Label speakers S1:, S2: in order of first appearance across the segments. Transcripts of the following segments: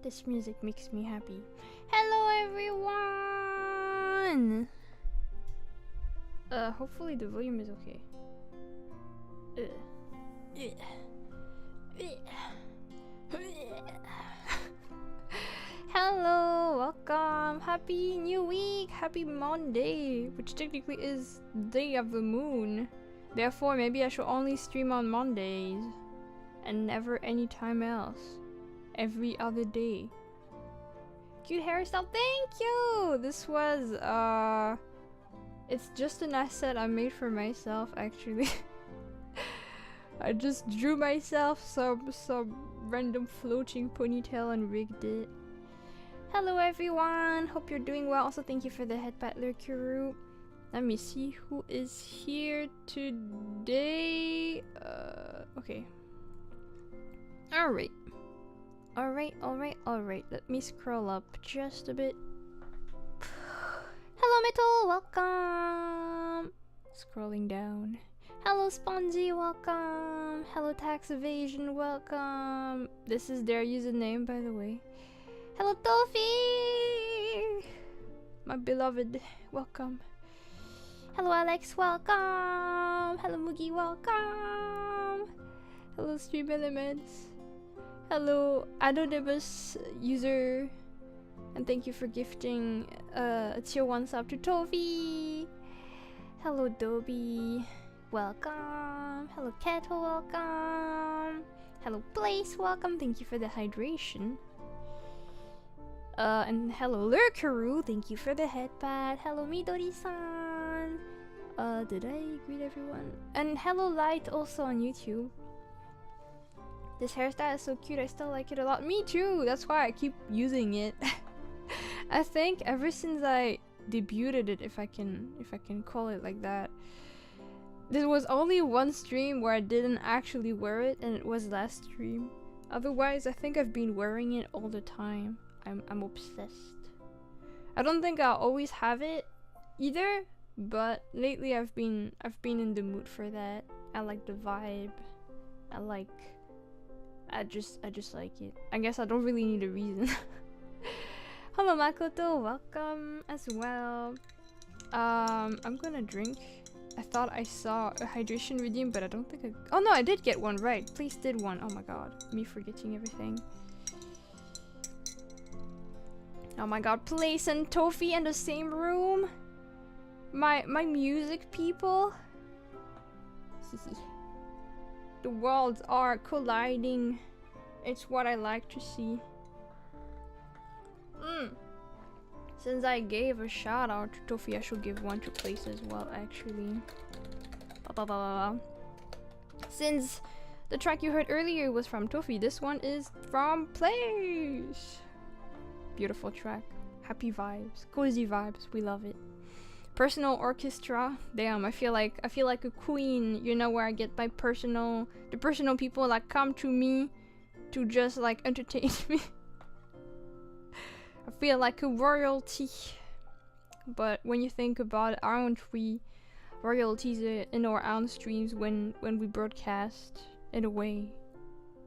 S1: This music makes me happy. Hello everyone! Hopefully the volume is okay. Hello, welcome, happy new week, happy Monday, which technically is the day of the moon. Therefore, maybe I should only stream on Mondays and never any time else. Every other day. Cute hairstyle, thank you! This was, it's just an asset I made for myself, actually. I just drew myself some random floating ponytail and rigged it. Hello everyone, hope you're doing well. Also thank you for the head battler crew. Let me see who is here today. Okay. Alright. Alright. Let me scroll up just a bit. Hello Metal, welcome! Scrolling down. Hello Sponzy, welcome! Hello Tax Evasion, welcome! This is their username, by the way. Hello Tofi! My beloved, welcome. Hello Alex, welcome! Hello Mugi, welcome! Hello Stream Elements. Hello Anonymous user. And thank you for gifting a tier 1 sub to Tofi. Hello Dobby, welcome. Hello Kettle, welcome. Hello Place, welcome. Thank you for the hydration. And hello Lurkaru, thank you for the headpad. Hello Midori-san. Did I greet everyone? And hello Light also on YouTube. This hairstyle is so cute, I still like it a lot. Me too, that's why I keep using it. I think ever since I debuted it, if I can call it like that. There was only one stream where I didn't actually wear it, and it was last stream. Otherwise, I think I've been wearing it all the time. I'm obsessed. I don't think I'll always have it either, but lately I've been in the mood for that. I like the vibe. I just like it. I guess I don't really need a reason. Hello Makoto, welcome as well. I'm gonna drink. I thought I saw a hydration redeem, but I don't think oh no, I did get one, right. Please did one. Oh my god, me forgetting everything. Oh my god, Place and Tofi in the same room? My music people? The worlds are colliding. It's what I like to see. Since I gave a shout out to Tofi, I should give one to Place as well, actually. Since the track you heard earlier was from Tofi, this one is from Place. Beautiful track. Happy vibes. Cozy vibes. We love it. Personal orchestra. Damn, I feel like a queen, you know, where I get my personal people that come to me to just like entertain me. I feel like a royalty. But when you think about it, aren't we royalties in our own streams when we broadcast in a way?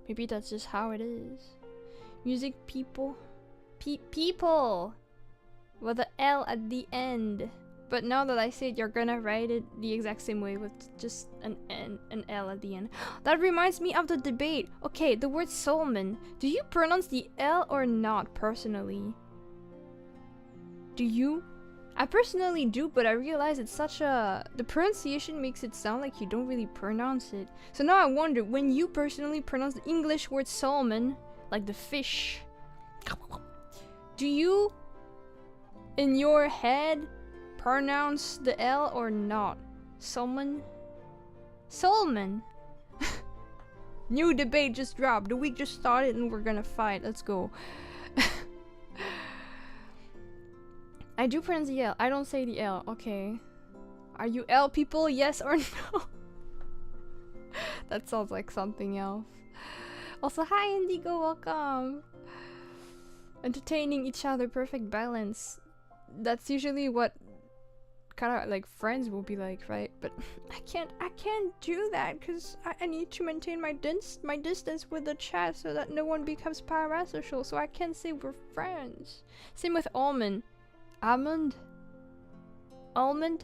S1: Maybe that's just how it is. Music people. People with the L at the end. But now that I say it, you're gonna write it the exact same way with just an L at the end. That reminds me of the debate. Okay, the word Solomon. Do you pronounce the L or not, personally? Do you? I personally do, but I realize it's such a... The pronunciation makes it sound like you don't really pronounce it. So now I wonder, when you personally pronounce the English word Solomon, like the fish, do you, in your head, pronounce the L or not? Solomon? Solomon! New debate just dropped. The week just started and we're gonna fight. Let's go. I do pronounce the L. I don't say the L. Okay. Are you L people? Yes or no? That sounds like something else. Also, hi Indigo, welcome. Entertaining each other, perfect balance. That's usually what kind of like friends will be like, right? But I can't do that because I need to maintain my distance with the chat so that no one becomes parasocial. So I can't say we're friends. Same with almond. Almond. Almond.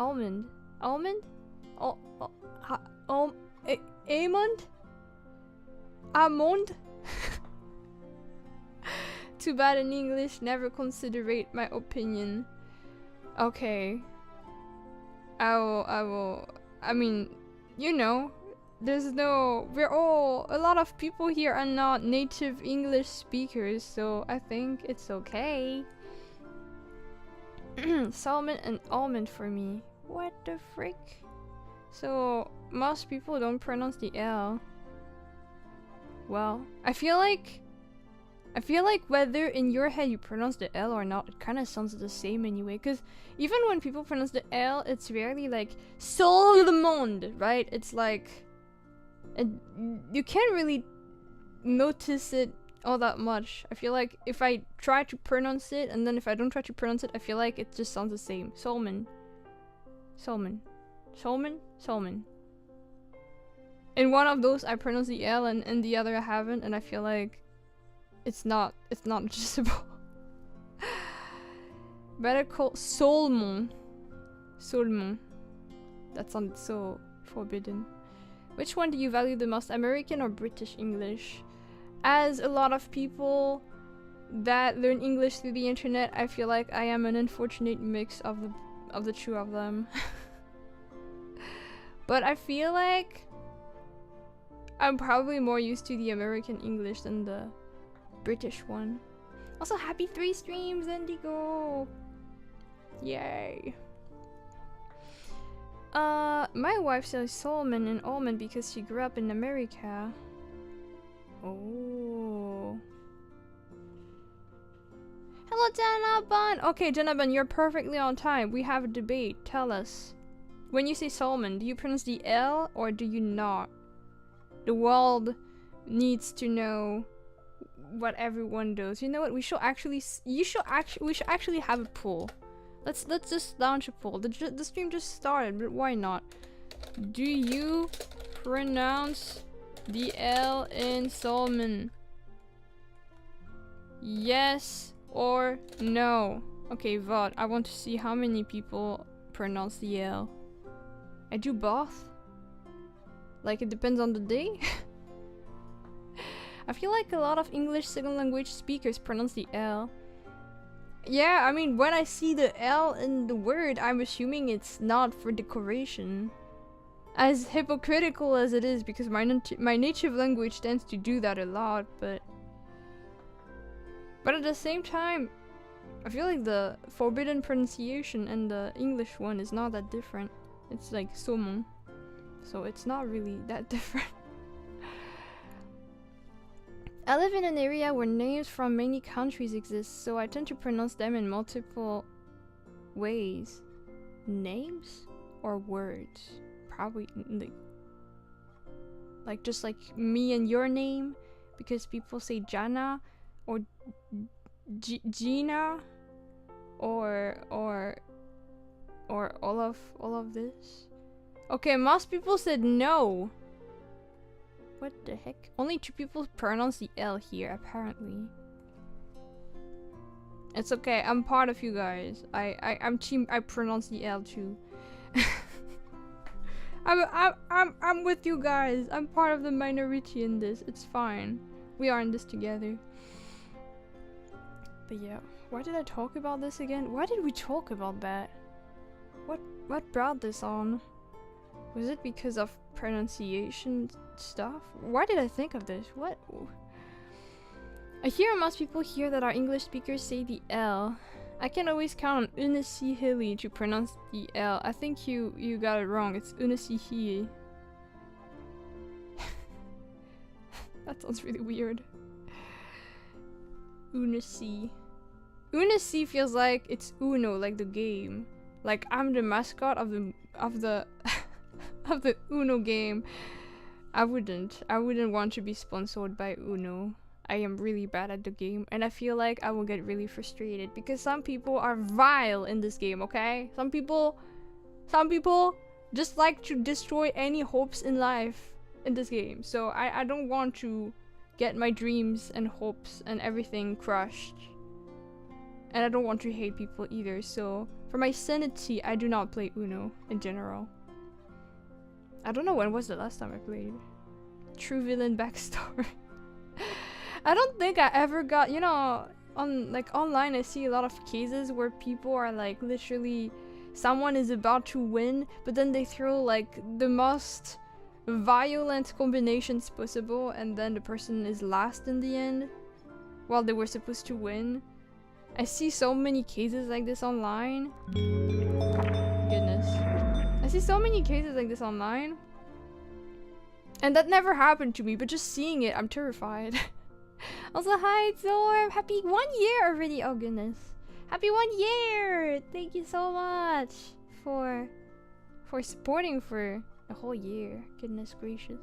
S1: Almond. Almond. Almond. Almond. Too bad in English, never considerate my opinion. Okay. I will, I mean, you know, a lot of people here are not native English speakers, so I think it's okay. Salmon and almond for me. What the frick? So, most people don't pronounce the L. Well, I feel like whether in your head you pronounce the L or not, it kind of sounds the same anyway. Because even when people pronounce the L, it's rarely like Solomon, right? It's like you can't really notice it all that much. I feel like if I try to pronounce it and then if I don't try to pronounce it, I feel like it just sounds the same. Solomon, Solomon, Solomon, Solomon. In one of those I pronounce the L and in the other I haven't, and I feel like it's not noticeable. Better call Solomon. Solomon. That sounds so forbidden. Which one do you value the most, American or British English? As a lot of people that learn English through the internet, I feel like I am an unfortunate mix of the two of them. But I feel like I'm probably more used to the American English than the British one. Also, happy 3 streams, Indigo! Yay! My wife says Solomon and almond because she grew up in America. Oh. Hello, Janaban! Okay, Janaban, you're perfectly on time. We have a debate. Tell us. When you say Solomon, do you pronounce the L or do you not? The world needs to know what everyone does. You know what? We should actually have a poll. Let's just launch a poll. The stream just started, but why not? Do you pronounce the L in Solomon? Yes or no? Okay, vote. I want to see how many people pronounce the L. I do both. Like, it depends on the day. I feel like a lot of English second language speakers pronounce the L. Yeah, I mean, when I see the L in the word, I'm assuming it's not for decoration. As hypocritical as it is, because my native language tends to do that a lot, but at the same time, I feel like the forbidden pronunciation and the English one is not that different. It's like saumon, so it's not really that different. I live in an area where names from many countries exist, so I tend to pronounce them in multiple ways. Names or words? Probably like just like me and your name, because people say Jana or Gina or all of this. Okay, most people said no. What the heck? Only 2 people pronounce the L here, apparently. It's okay, I'm part of you guys. I'm team. I pronounce the L too. I'm with you guys. I'm part of the minority in this. It's fine. We are in this together. But yeah, why did I talk about this again? Why did we talk about that? What brought this on? Was it because of pronunciation stuff? Why did I think of this? What? I hear most people here that our English speakers say the L. I can always count on lunacyhilly to pronounce the L. I think you got it wrong. It's lunacyhilly. That sounds really weird. Unacy. Unacy feels like it's Uno, like the game. Like I'm the mascot of the of the Uno game. I wouldn't want to be sponsored by Uno. I am really bad at the game, and I feel like I will get really frustrated because some people are vile in this game, okay? Some people just like to destroy any hopes in life in this game. So I don't want to get my dreams and hopes and everything crushed. And I don't want to hate people either, so for my sanity, I do not play Uno in general. I don't know when was the last time I played. True villain backstory. I don't think I ever got, you know, on like online I see a lot of cases where people are like literally someone is about to win, but then they throw like the most violent combinations possible and then the person is last in the end while they were supposed to win. I see so many cases like this online. Goodness. I see so many cases like this online. And that never happened to me, but just seeing it, I'm terrified. Also, hi Zorb! Happy 1 year already! Oh goodness. Happy 1 year! Thank you so much for supporting for a whole year. Goodness gracious.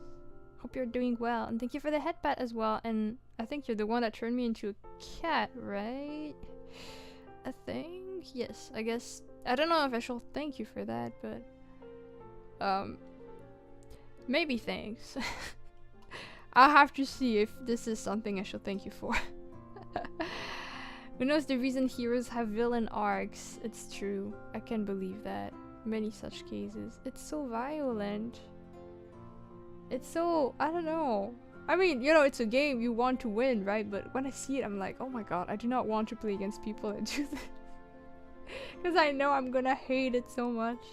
S1: Hope you're doing well. And thank you for the headpad as well. And I think you're the one that turned me into a cat, right? I think? Yes, I guess. I don't know if I shall thank you for that, but maybe thanks. I'll have to see if this is something I shall thank you for. Who knows the reason heroes have villain arcs? It's true. I can believe that. Many such cases. It's so violent. It's so... I don't know. I mean, you know, it's a game. You want to win, right? But when I see it, I'm like, oh my god, I do not want to play against people that do this. Because I know I'm gonna hate it so much.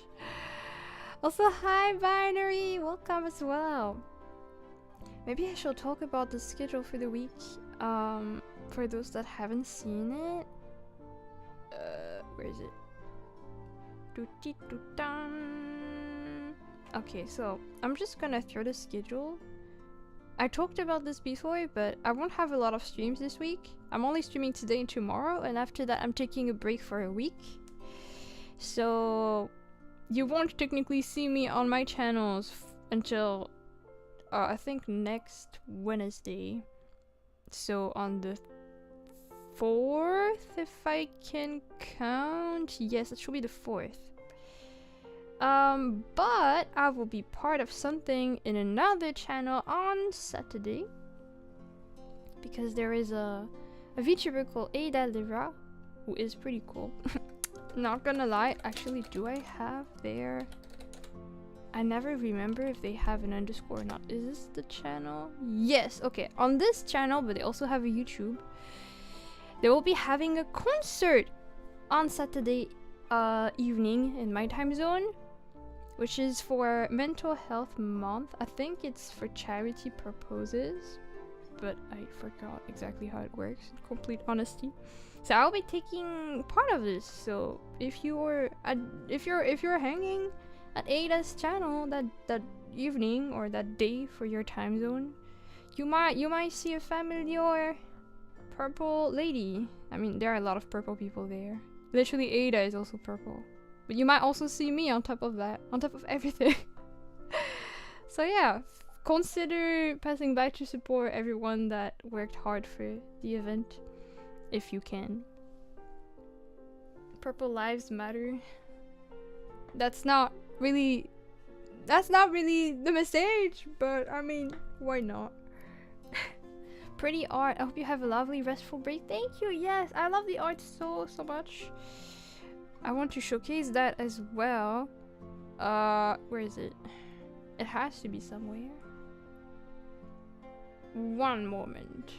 S1: Also, hi Binary! Welcome as well. Maybe I shall talk about the schedule for the week. For those that haven't seen it. Where is it? Okay, so I'm just gonna throw the schedule. I talked about this before, but I won't have a lot of streams this week. I'm only streaming today and tomorrow, and after that I'm taking a break for a week. So you won't technically see me on my channels until I think next Wednesday. So on the 4th, if I can count. Yes, it should be the 4th. But I will be part of something in another channel on Saturday. Because there is a VTuber called Ada Lira, who is pretty cool. Not gonna lie, actually, do I have their... I never remember if they have an underscore or not. Is this the channel? Yes, okay. On this channel, but they also have a YouTube. They will be having a concert on Saturday evening in my time zone, which is for Mental Health Month. I think it's for charity purposes, but I forgot exactly how it works, in complete honesty. So I'll be taking part of this. So if you're hanging at Ada's channel that evening or that day for your time zone, you might see a familiar purple lady. I mean, there are a lot of purple people there. Literally, Ada is also purple. But you might also see me on top of that, on top of everything. So yeah, consider passing by to support everyone that worked hard for the event, if you can. Purple lives matter. That's not really the message, but I mean, why not? Pretty art. I hope you have a lovely restful break. Thank you. Yes, I love the art so much. I want to showcase that as well. Where is it? It has to be somewhere. One moment.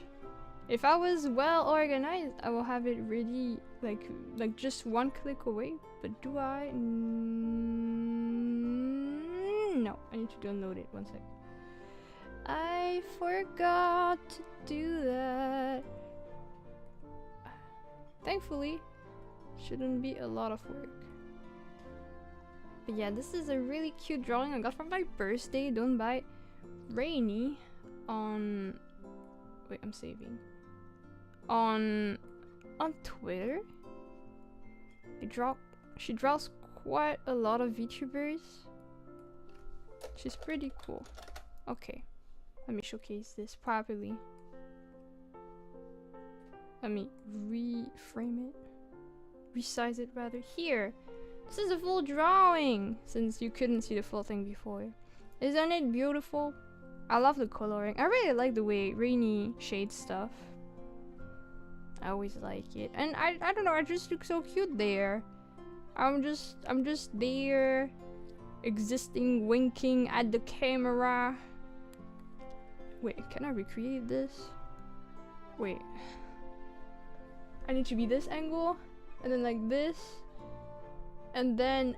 S1: If I was well organized, I will have it ready like just one click away. But do I? No, I need to download it. One sec. I forgot to do that. Thankfully, shouldn't be a lot of work. But yeah, this is a really cute drawing I got for my birthday done by Rainy on... Wait, I'm saving. On Twitter. She draws quite a lot of VTubers. She's pretty cool. Okay, let me showcase this properly. Let me reframe it. Resize it rather. Here! This is a full drawing! Since you couldn't see the full thing before. Isn't it beautiful? I love the coloring. I really like the way Rainy shades stuff. I always like it. And I don't know, I just look so cute there. I'm just there, existing, winking at the camera. Wait, can I recreate this? Wait. I need to be this angle, and then like this, and then...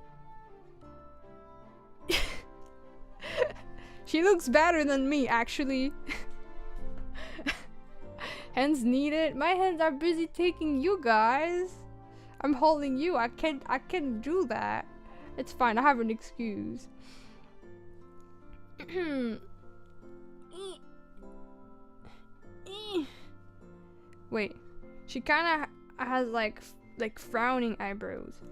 S1: She looks better than me, actually. Hands needed. My hands are busy taking you guys. I'm holding you. I can't do that. It's fine. I have an excuse. Wait. She kind of has like frowning eyebrows.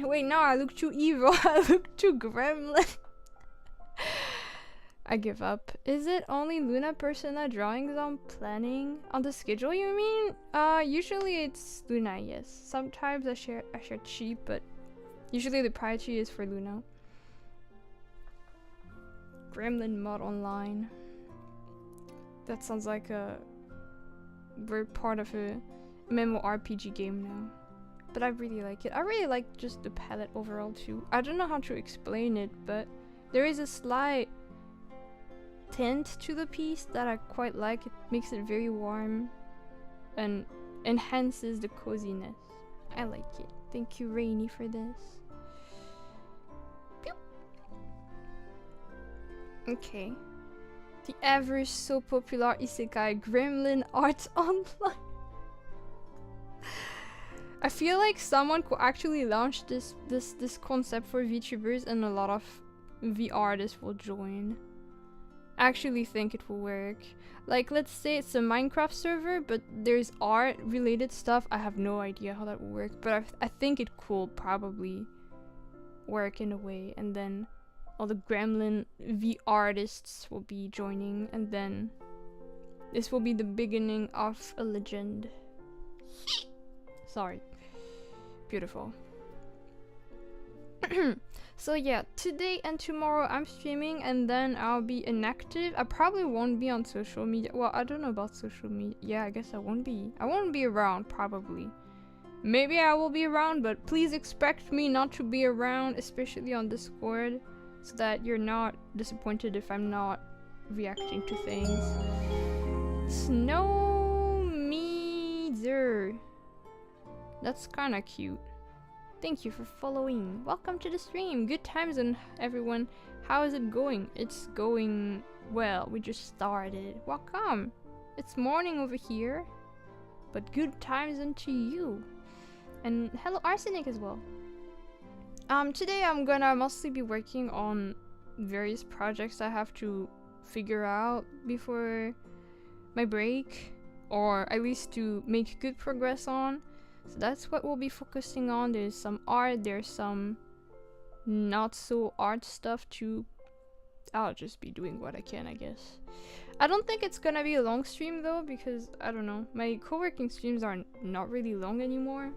S1: Wait, no, I look too evil. I look too gremlin. I give up. Is it only Luna Persona drawings I'm planning? On the schedule, you mean? Usually it's Luna, yes. Sometimes I share cheap, but usually the priority is for Luna. Gremlin mod online. That sounds like we're part of a MMORPG game now. But I really like it. I really like just the palette overall too. I don't know how to explain it, but there is a slight tint to the piece that I quite like. It makes it very warm and enhances the coziness. I like it. Thank you, Rainy, for this. Pew. Okay. The ever so popular isekai Gremlin art online. I feel like someone could actually launch this concept for VTubers, and a lot of V artists will join. I actually think it will work. Like, let's say it's a Minecraft server, but there's art related stuff. I have no idea how that will work, but I think it could probably work in a way, and then all the Gremlin V artists will be joining, and then this will be the beginning of a legend. Sorry. Beautiful. So yeah, today and tomorrow I'm streaming, and then I'll be inactive. I probably won't be on social media. Well, I don't know about social media. Yeah, I guess I won't be. I won't be around, probably. Maybe I will be around, but please expect me not to be around, especially on Discord, so that you're not disappointed if I'm not reacting to things. Snow meter. That's kinda cute. Thank you for following. Welcome to the stream. Good times on everyone. How is it going? It's going well. We just started. Welcome. It's morning over here, but good times unto you. And hello Arsenic as well. Today I'm gonna mostly be working on various projects I have to figure out before my break, or at least to make good progress on. So that's what we'll be focusing on. There's some art, there's some not so art stuff too. I'll just be doing what I can, I guess. I don't think it's gonna be a long stream though, because I don't know, my co-working streams are not really long anymore.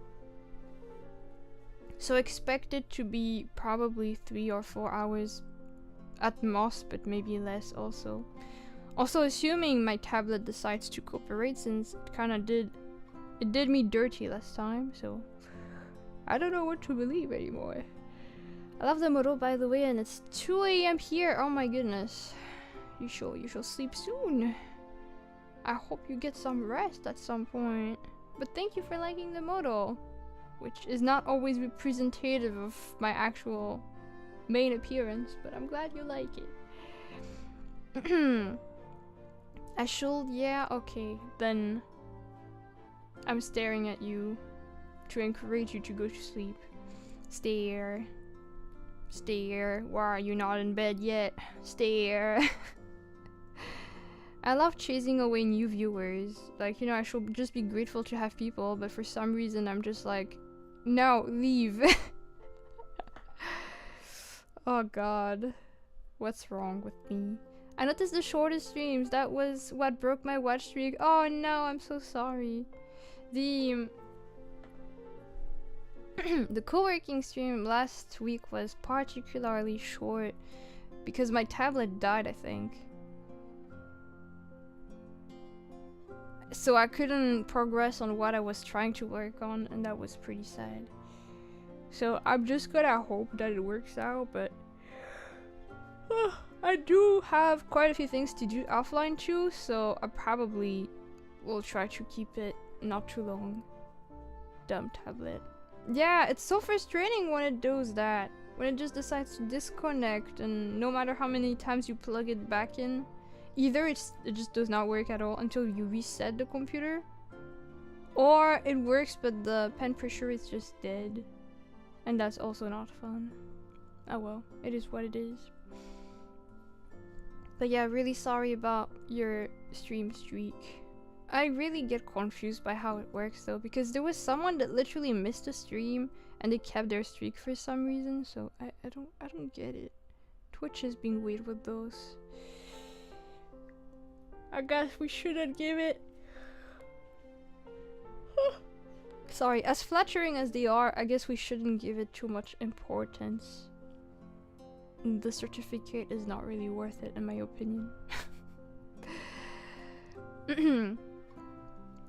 S1: So expect it to be probably 3 or 4 hours at most, but maybe less also. Also assuming my tablet decides to cooperate, since it kinda did me dirty last time, so I don't know what to believe anymore. I love the motto, by the way, and it's 2 AM here. Oh my goodness. You shall sleep soon. I hope you get some rest at some point. But thank you for liking the motto, which is not always representative of my actual main appearance, but I'm glad you like it. I should, yeah, okay, then I'm staring at you to encourage you to go to sleep. Stare. Stare. Why are you not in bed yet? Stare. I love chasing away new viewers. Like, you know, I should just be grateful to have people, but for some reason I'm just like, no, leave. Oh god. What's wrong with me? I noticed the shortest streams. That was what broke my watch streak. Oh no, I'm so sorry. The the co-working stream last week was particularly short because my tablet died, I think. So I couldn't progress on what I was trying to work on, and that was pretty sad. So I'm just gonna hope that it works out, but I do have quite a few things to do offline too, so I probably will try to keep it not too long. Dumb tablet. Yeah, it's so frustrating when it does that. When it just decides to disconnect, and no matter how many times you plug it back in, either it just does not work at all until you reset the computer, or it works but the pen pressure is just dead. And that's also not fun. Oh well, it is what it is. But yeah, really sorry about your stream streak. I really get confused by how it works though, because there was someone that literally missed a stream and they kept their streak for some reason, so I don't get it. Twitch is being weird with those. I guess we shouldn't give it. Sorry, as flattering as they are, I guess we shouldn't give it too much importance. The certificate is not really worth it, in my opinion.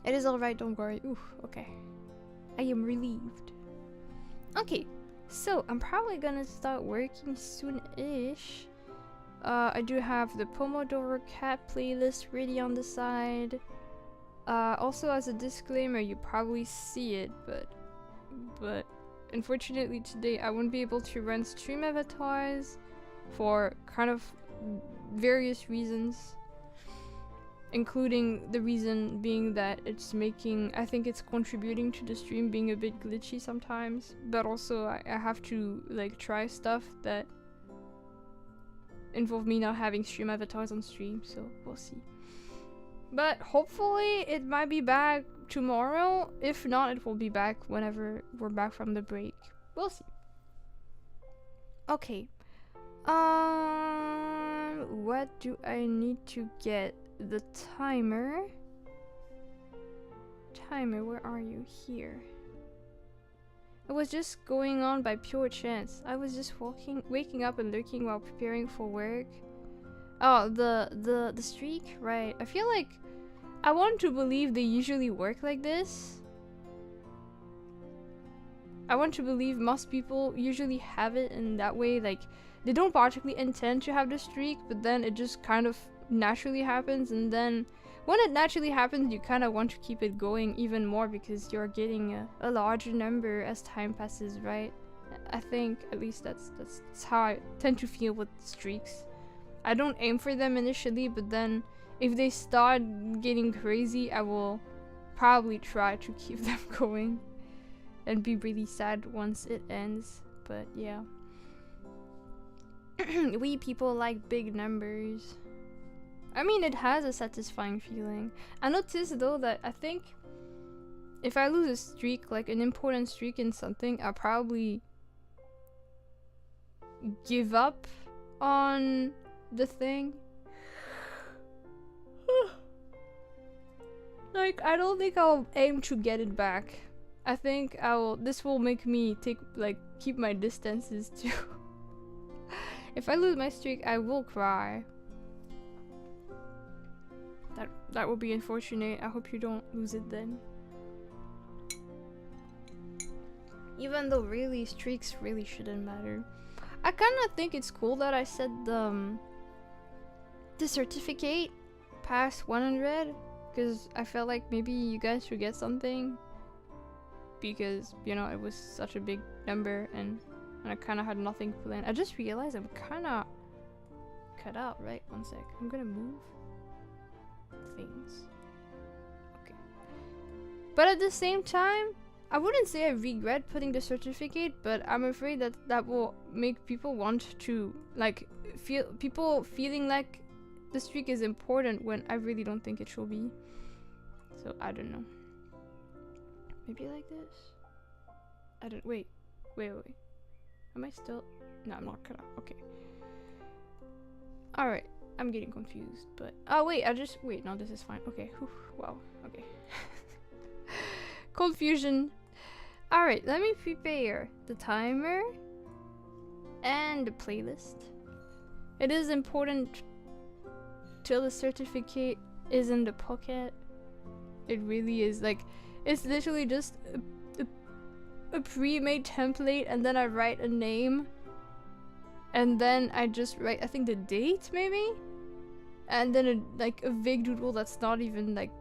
S1: It is alright, don't worry. Ooh, okay. I am relieved. Okay, so I'm probably gonna start working soon-ish. I do have the Pomodoro cat playlist ready on the side. Also, as a disclaimer, you probably see it, but unfortunately today I won't be able to run stream avatars for kind of various reasons, including the reason being that I think it's contributing to the stream being a bit glitchy sometimes, but also I have to like try stuff that involve me not having stream avatars on stream, so we'll see. But hopefully it might be back tomorrow. If not, it will be back whenever we're back from the break. We'll see. Okay. What do I need to get? The timer. Timer, where are you? Here. It was just going on by pure chance. I was just waking up and lurking while preparing for work. Oh, the streak? Right. I feel like I want to believe they usually work like this. I want to believe most people usually have it in that way, like they don't particularly intend to have the streak, but then it just kind of naturally happens, and then when it naturally happens you kind of want to keep it going even more because you're getting a larger number as time passes, right? I think at least that's how I tend to feel with streaks. I don't aim for them initially, but then if they start getting crazy, I will probably try to keep them going and be really sad once it ends. But yeah. We people like big numbers. I mean, it has a satisfying feeling. I noticed though that I think if I lose a streak, like an important streak in something, I'll probably give up on the thing. Like, I don't think I'll aim to get it back. I think this will make me keep my distances too. If I lose my streak, I will cry. That will be unfortunate. I hope you don't lose it then. Even though really streaks really shouldn't matter. I kind of think it's cool that I said the certificate past 100, because I felt like maybe you guys should get something, because you know it was such a big number and I kind of had nothing planned. I just realized I'm kind of cut out. Right, one sec. I'm gonna move things. Okay. But at the same time, I wouldn't say I regret putting the certificate, but I'm afraid that that will make people want to feeling like the streak is important when I really don't think it should be. So I don't know. Maybe like this? I don't wait. Am I still? No, I'm not cut off. Okay. Alright. I'm getting confused, but oh wait, no, this is fine. Okay. Whew, wow. Okay. Confusion. Alright, let me prepare the timer and the playlist. It is important till the certificate is in the pocket. It really is. Like, it's literally just a pre-made template, and then I write a name, and then I just write, I think, the date maybe, and then like a vague doodle that's not even like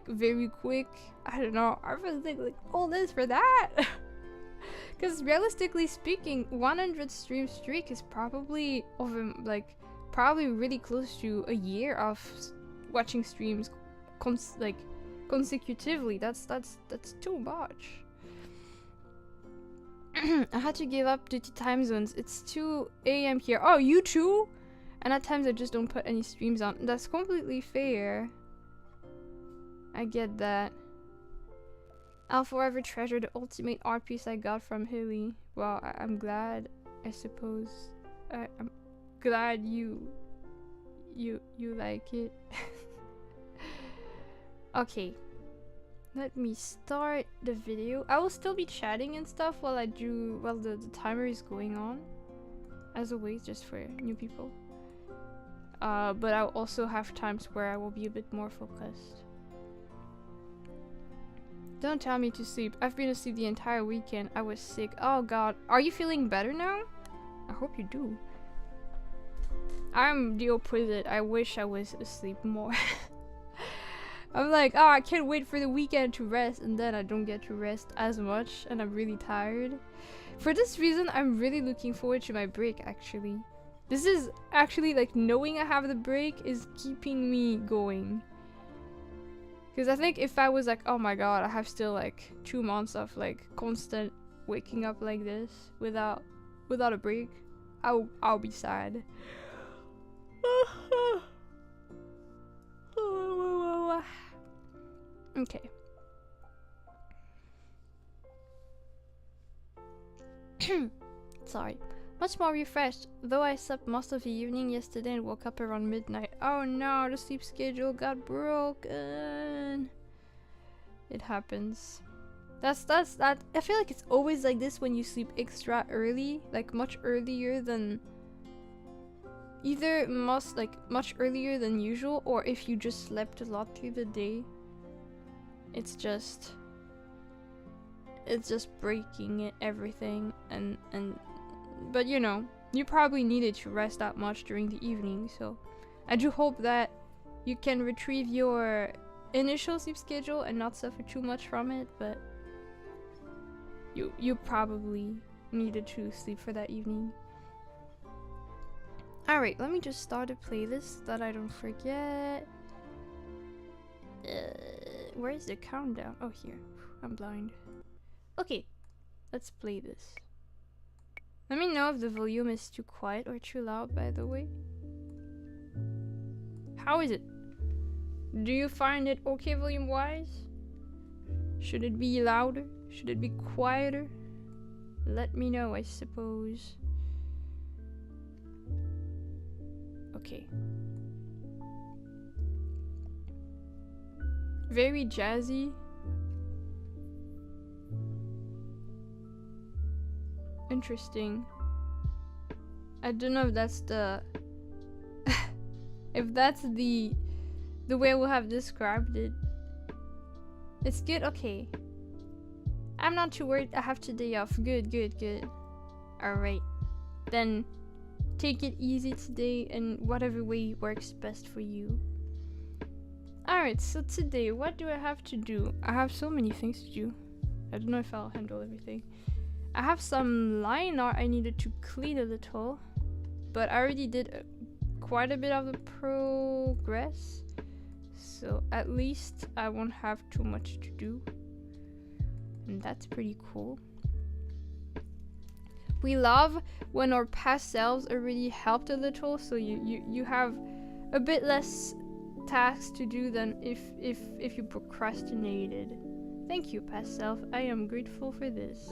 S1: very quick. I don't know. I really think like all this for that. Because realistically speaking, 100 stream streak is probably probably really close to a year of watching streams consecutively. That's too much. I had to give up due to time zones. It's 2 a.m. here. Oh, you too? And at times I just don't put any streams on. That's completely fair. I get that. I'll forever treasure the ultimate art piece I got from Hilly. Well, I'm glad, I suppose. I'm glad you like it. Okay. Let me start the video. I will still be chatting and stuff while the timer is going on. As always, just for new people. But I'll also have times where I will be a bit more focused. Don't tell me to sleep. I've been asleep the entire weekend. I was sick. Oh god. Are you feeling better now? I hope you do. I'm the opposite. I wish I was asleep more. I'm like, oh, I can't wait for the weekend to rest, and then I don't get to rest as much, and I'm really tired. For this reason, I'm really looking forward to my break, actually. This is actually, like, knowing I have the break is keeping me going. Because I think if I was like, oh my god, I have still, like, 2 months of, like, constant waking up like this without a break, I'll be sad. Okay. Sorry. Much more refreshed, though I slept most of the evening yesterday and woke up around midnight. Oh no, the sleep schedule got broken. It happens. That's that. I feel like it's always like this when you sleep extra early, like much earlier than much earlier than usual, or if you just slept a lot through the day. It's just breaking everything, but you know, you probably needed to rest that much during the evening, so I do hope that you can retrieve your initial sleep schedule and not suffer too much from it, but you probably needed to sleep for that evening. Alright, let me just start a playlist that I don't forget. Where is the countdown? Oh, here. I'm blind. Okay, let's play this. Let me know if the volume is too quiet or too loud, by the way. How is it? Do you find it okay volume-wise? Should it be louder? Should it be quieter? Let me know, I suppose. Okay. Very jazzy. Interesting. I don't know if that's the if that's the way we have described it. It's good. Okay. I'm not too worried. I have today off. Good. Alright. Then take it easy today in whatever way works best for you. Alright, so today, what do I have to do? I have so many things to do. I don't know if I'll handle everything. I have some line art I needed to clean a little, but I already did quite a bit of the progress, so at least I won't have too much to do, and that's pretty cool. We love when our past selves already helped a little, so you have a bit less tasks to do than if you procrastinated. Thank you, past self. I am grateful for this.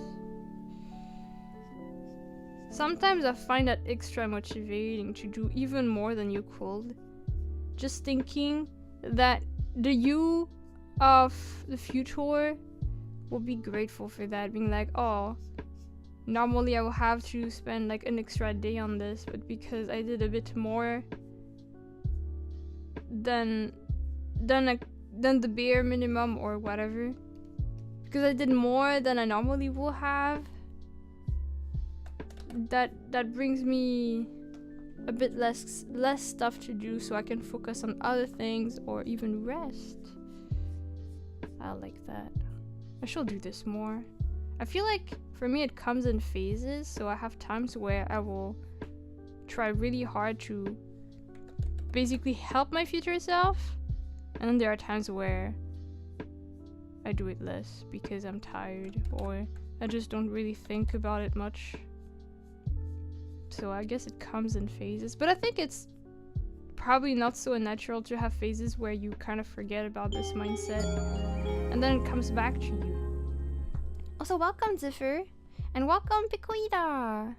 S1: Sometimes I find that extra motivating to do even more than you could. Just thinking that the you of the future will be grateful for that, being like, oh, normally I will have to spend like an extra day on this, but because I did a bit more than the bare minimum or whatever, because I did more than I normally will have, that brings me a bit less stuff to do, so I can focus on other things or even rest. I like that. I should do this more. I feel like for me it comes in phases, so I have times where I will try really hard to basically help my future self, and then there are times where I do it less because I'm tired or I just don't really think about it much. So I guess it comes in phases, but I think it's probably not so unnatural to have phases where you kind of forget about this mindset and then it comes back to you. Also, welcome Ziffer, and welcome Piquita.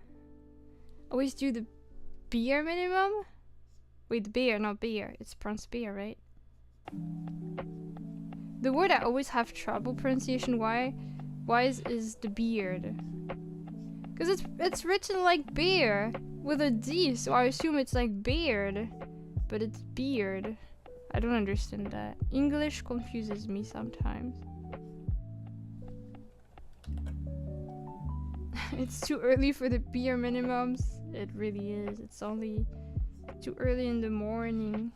S1: Always do the beer minimum? Wait, beer, not beer. It's pronounced beer, right? The word I always have trouble pronunciation wise is the beard. Because it's written like beer with a D, so I assume it's like beard, but it's beard. I don't understand that. English confuses me sometimes. It's too early for the beer minimums. It really is. It's only too early in the morning.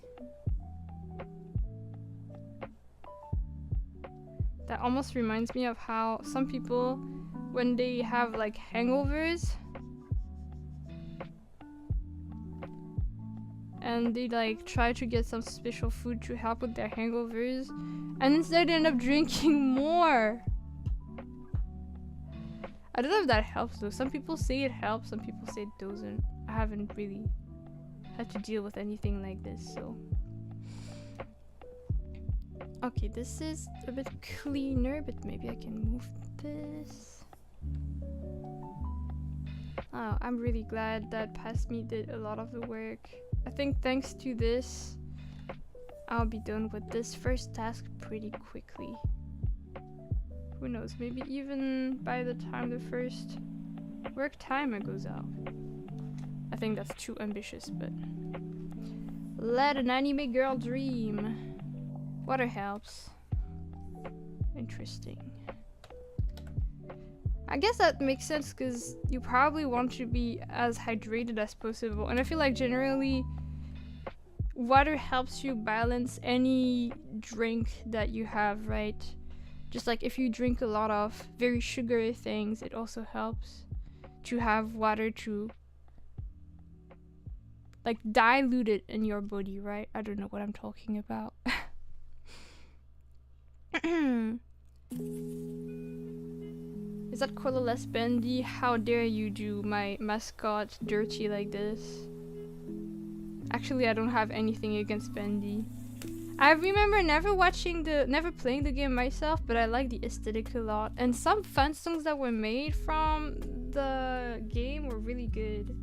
S1: That almost reminds me of how some people, when they have like hangovers and they like try to get some special food to help with their hangovers, and instead they end up drinking more. I don't know if that helps though. Some people say it helps, some people say it doesn't. I haven't really had to deal with anything like this, so. Okay, this is a bit cleaner, but maybe I can move this. Oh, I'm really glad that Past Me did a lot of the work. I think thanks to this, I'll be done with this first task pretty quickly. Who knows, maybe even by the time the first work timer goes out. I think that's too ambitious, but let an anime girl dream. Water helps. Interesting. I guess that makes sense because you probably want to be as hydrated as possible, and I feel like generally water helps you balance any drink that you have, right? Just like if you drink a lot of very sugary things, it also helps to have water to like dilute it in your body, right? I don't know what I'm talking about. Is that colorless Bendy? How dare you do my mascot dirty like this? Actually, I don't have anything against Bendy. I remember never playing the game myself, but I like the aesthetic a lot. And some fun songs that were made from the game were really good.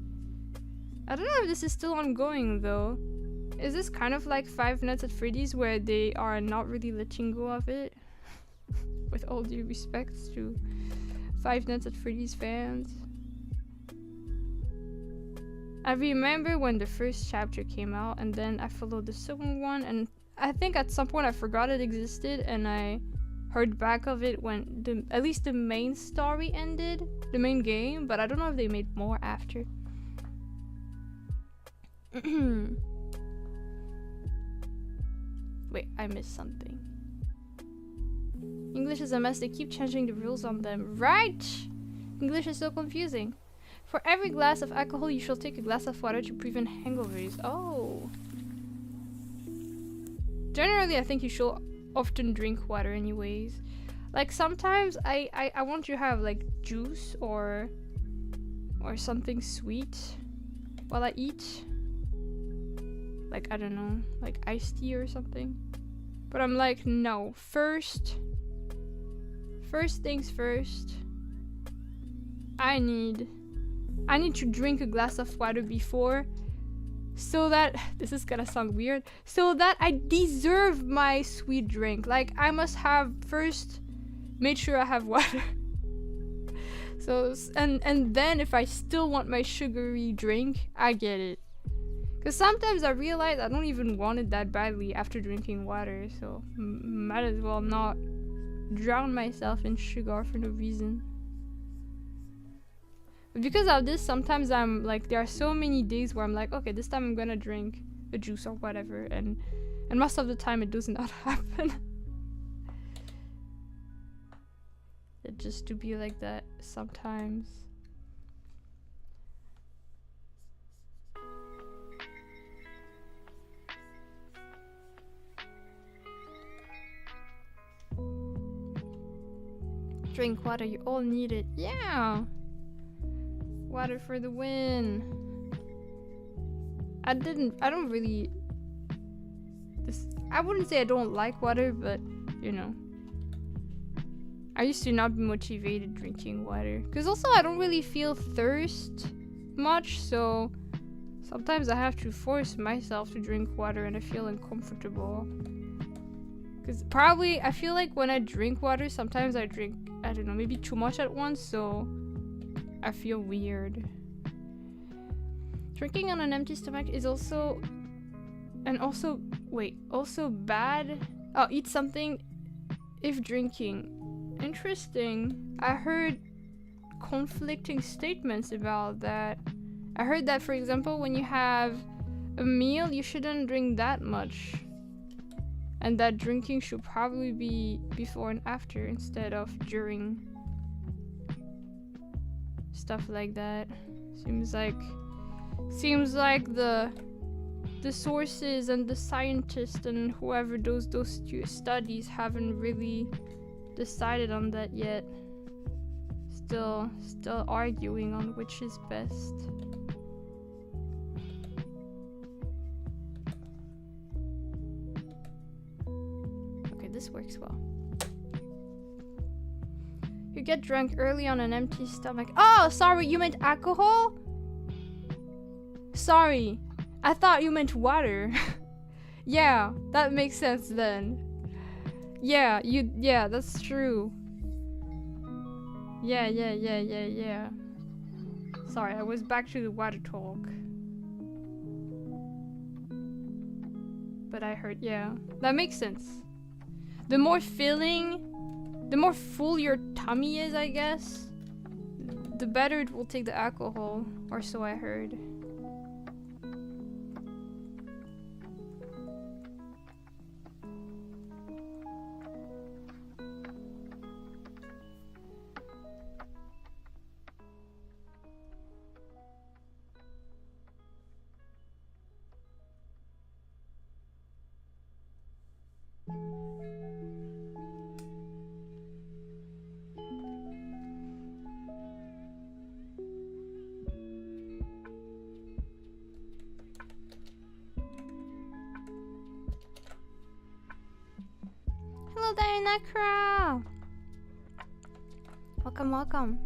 S1: I don't know if this is still ongoing though. Is this kind of like Five Nights at Freddy's where they are not really letting go of it? With all due respects to Five Nights at Freddy's fans. I remember when the first chapter came out, and then I followed the second one, and I think at some point I forgot it existed, and I heard back of it when at least the main story ended, the main game, but I don't know if they made more after. Wait, I missed something. English is a mess, they keep changing the rules on them. Right! English is so confusing. For every glass of alcohol, you shall take a glass of water to prevent hangovers. Oh. Generally, I think you should often drink water anyways. Like sometimes I want to have like juice or something sweet while I eat. Like, I don't know, like iced tea or something. But I'm like, no, first things first. I need to drink a glass of water before, so that, this is gonna sound weird, so that I deserve my sweet drink. Like, I must have first made sure I have water. So, and then if I still want my sugary drink, I get it. Because sometimes I realize I don't even want it that badly after drinking water, so might as well not drown myself in sugar for no reason. But because of this, sometimes I'm like, there are so many days where I'm like, okay, this time I'm gonna drink a juice or whatever, and most of the time it does not happen. It just to be like that sometimes. Drink water, you all need it. Yeah! Water for the win. I don't really... I wouldn't say I don't like water, but, you know. I used to not be motivated drinking water. Because also I don't really feel thirst much, so... Sometimes I have to force myself to drink water and I feel uncomfortable. Because probably, I feel like when I drink water, sometimes I drink, I don't know, maybe too much at once, so I feel weird. Drinking on an empty stomach is also, also bad. Oh, eat something if drinking. Interesting. I heard conflicting statements about that. I heard that, for example, when you have a meal, you shouldn't drink that much. And that drinking should probably be before and after instead of during. Stuff like that. Seems like the sources and the scientists and whoever does those studies haven't really decided on that yet. Still arguing on which is best. This works well. You get drunk early on an empty stomach. Oh, sorry, you meant alcohol? Sorry, I thought you meant water. Yeah, that makes sense then. Yeah, that's true. Yeah. Sorry, I was back to the water talk. But I heard, yeah, that makes sense. The more full your tummy is, I guess, the better it will take the alcohol, or so I heard. Hello there, Nakra! Welcome.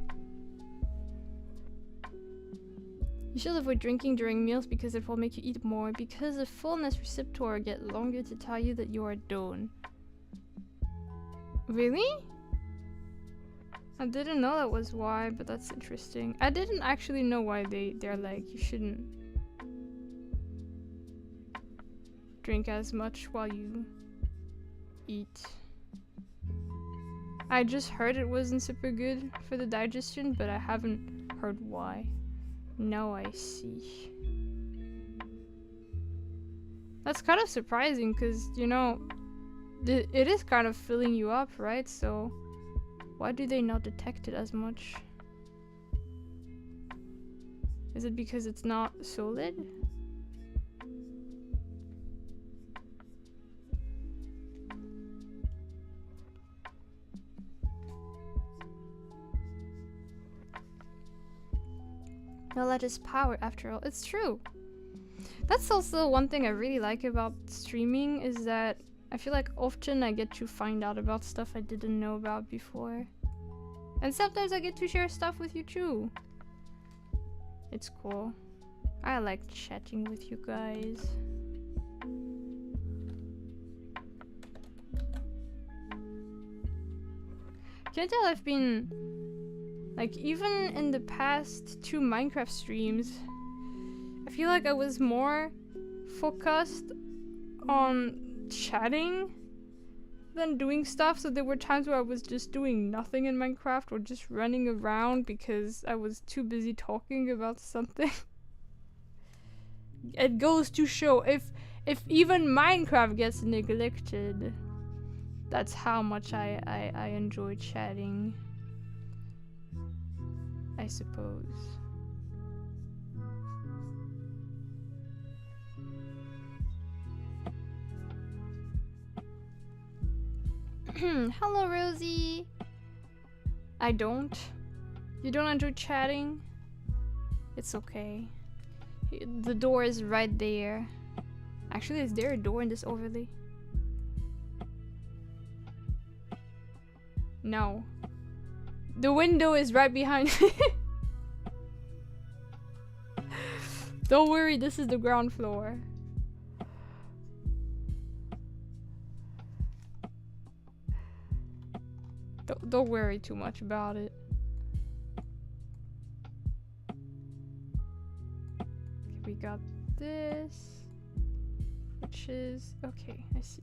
S1: You should avoid drinking during meals because it will make you eat more, because the fullness receptor get longer to tell you that you are done. Really? I didn't know that was why, but that's interesting. I didn't actually know why they're like, you shouldn't drink as much while you eat. I just heard it wasn't super good for the digestion, but I haven't heard why. Now I see. That's kind of surprising because, you know, it is kind of filling you up, right? So why do they not detect it as much? Is it because it's not solid? Knowledge is power, after all. It's true. That's also one thing I really like about streaming, is that I feel like often I get to find out about stuff I didn't know about before. And sometimes I get to share stuff with you too. It's cool. I like chatting with you guys. Can't tell I've been, like, even in the past 2 Minecraft streams, I feel like I was more focused on chatting than doing stuff. So there were times where I was just doing nothing in Minecraft or just running around because I was too busy talking about something. It goes to show, if even Minecraft gets neglected, that's how much I enjoy chatting, I suppose. Hello, Rosie. I don't. You don't enjoy chatting? It's okay. The door is right there. Actually, is there a door in this overlay? No. The window is right behind me. Don't worry, this is the ground floor. Don't worry too much about it. Okay, we got this, which is okay. I see.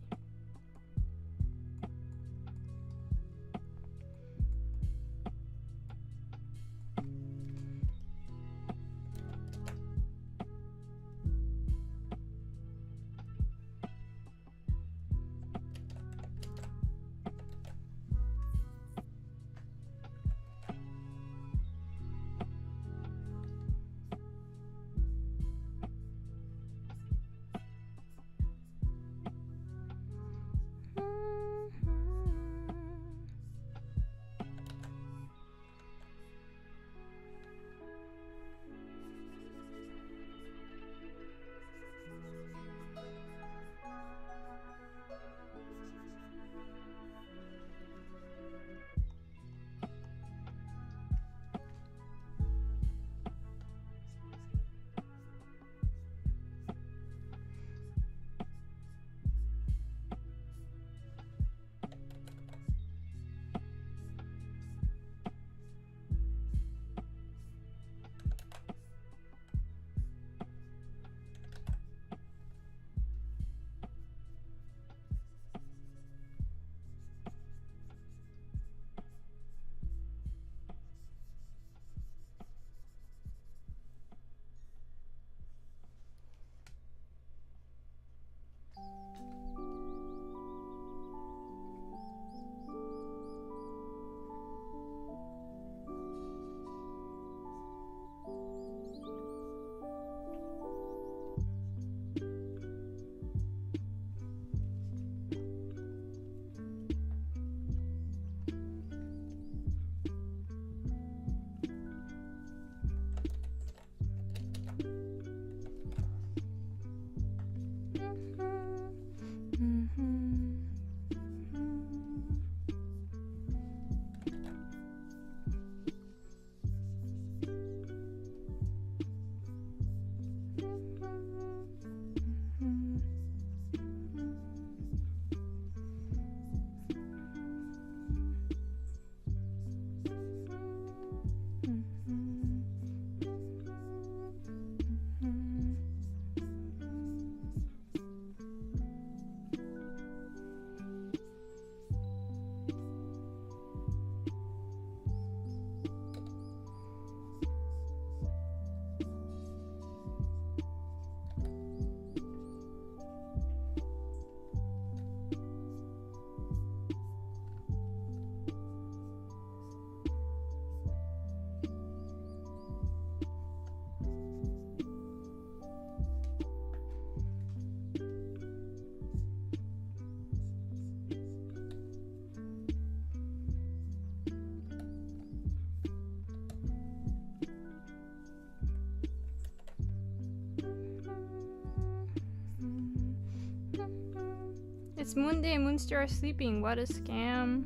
S1: It's Monday and Moonstar are sleeping. What a scam.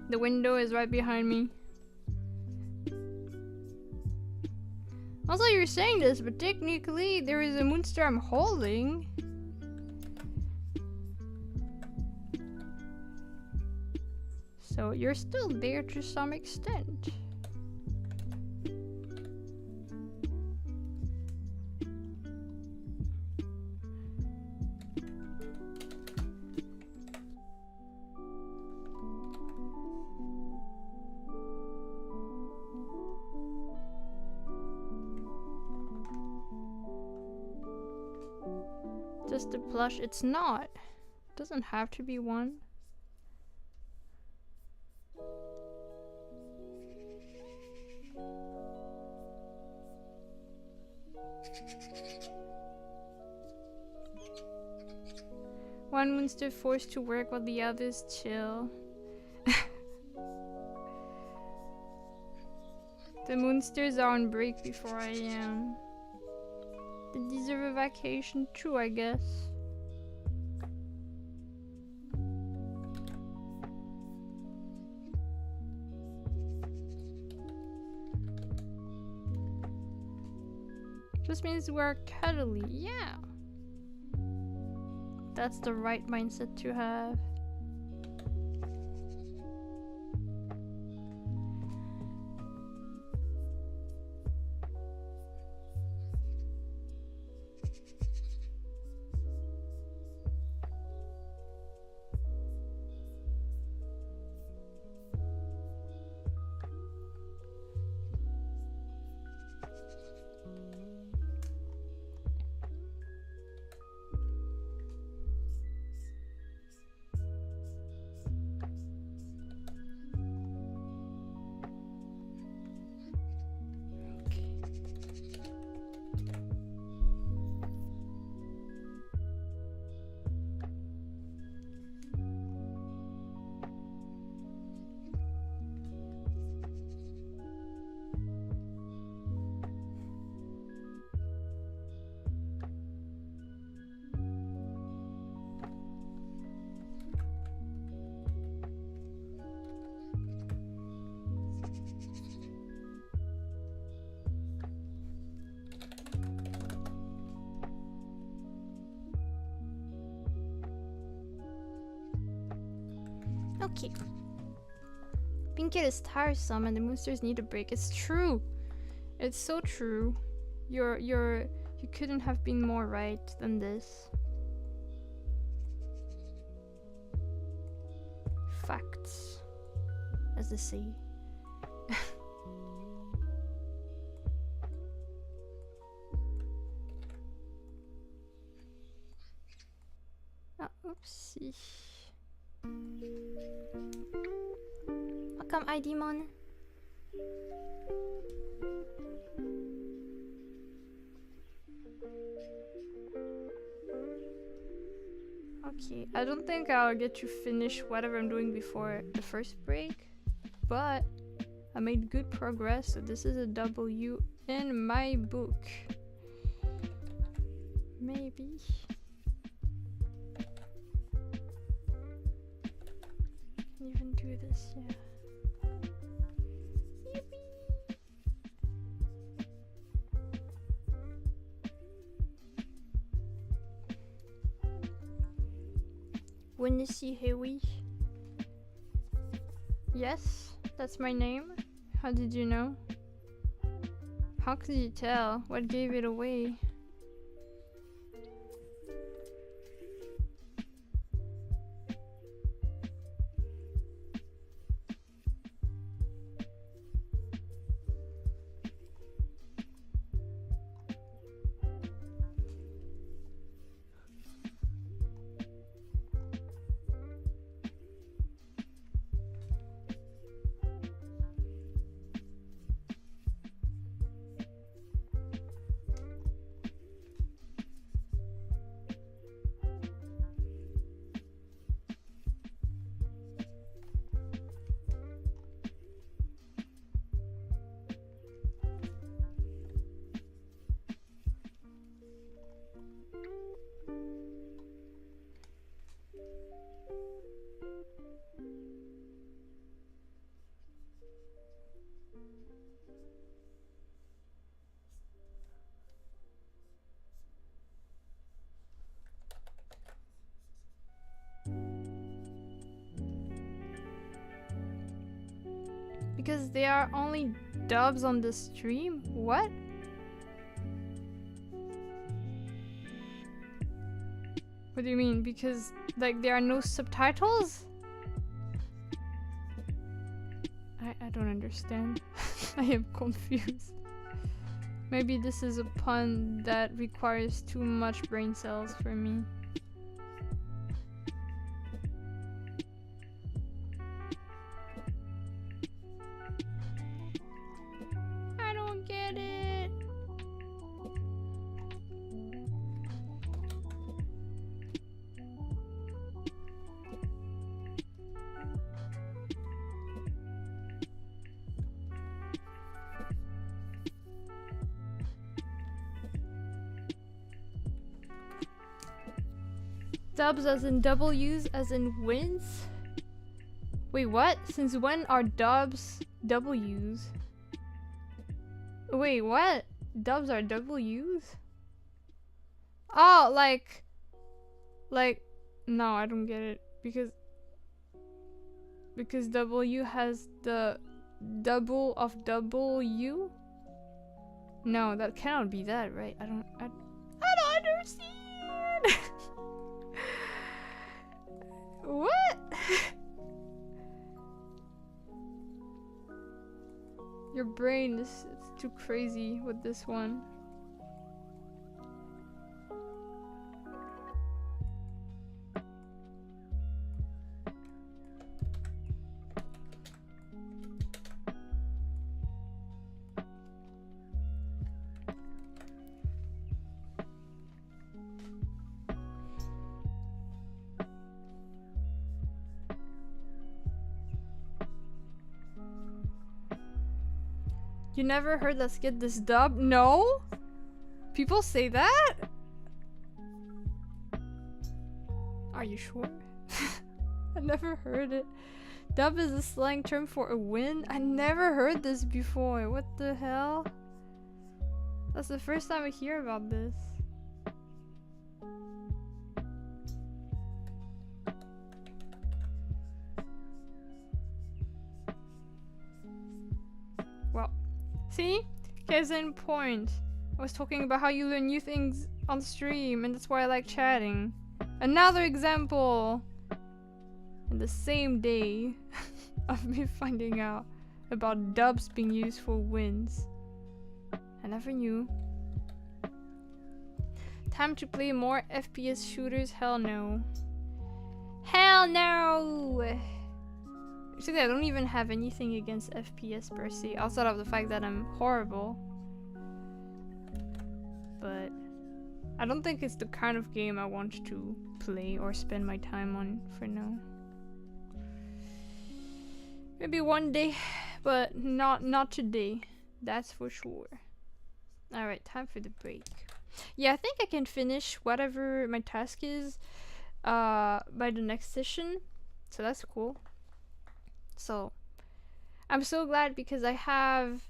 S1: The window is right behind me. Also, you're saying this, but technically there is a Moonstar I'm holding. So you're still there to some extent. Just a plush. It's not. It doesn't have to be one. One monster forced to work while the others chill. The monsters are on break before I am. They deserve a vacation too, I guess. Just means we're cuddly, yeah. That's the right mindset to have. Okay. Pinkett is tiresome and the monsters need a break. It's true. It's so true. You couldn't have been more right than this. Facts, as they say. Ah, oopsie. Welcome, IDmon. Okay, I don't think I'll get to finish whatever I'm doing before the first break, but I made good progress, so this is a W in my book. Maybe. Can even do this, yeah. Lunacyhilly. Yes, that's my name. How did you know? How could you tell? What gave it away? Because there are only dubs on the stream? What? What do you mean? Because, like, there are no subtitles? I don't understand. I am confused. Maybe this is a pun that requires too much brain cells for me. I don't get it. Dubs as in W's as in wins? Wait, what? Since when are dubs W's? Wait, what? Dubs are W's? Oh, like, no, I don't get it. Because W has the double of W? No, that cannot be that, right? I don't understand. What? Your brain is it's too crazy with this one. You never heard Let's Get This Dub? No? People say that? Are you sure? I never heard it. Dub is a slang term for a win? I never heard this before. What the hell? That's the first time I hear about this. Well. See? Case in point. I was talking about how you learn new things on stream, and that's why I like chatting. Another example! In the same day of me finding out about dubs being used for wins. I never knew. Time to play more FPS shooters? Hell no. Hell no! Actually, I don't even have anything against FPS per se, outside of the fact that I'm horrible. But I don't think it's the kind of game I want to play or spend my time on for now. Maybe one day, but not today. That's for sure. Alright, time for the break. Yeah, I think I can finish whatever my task is by the next session. So that's cool. So I'm so glad because I have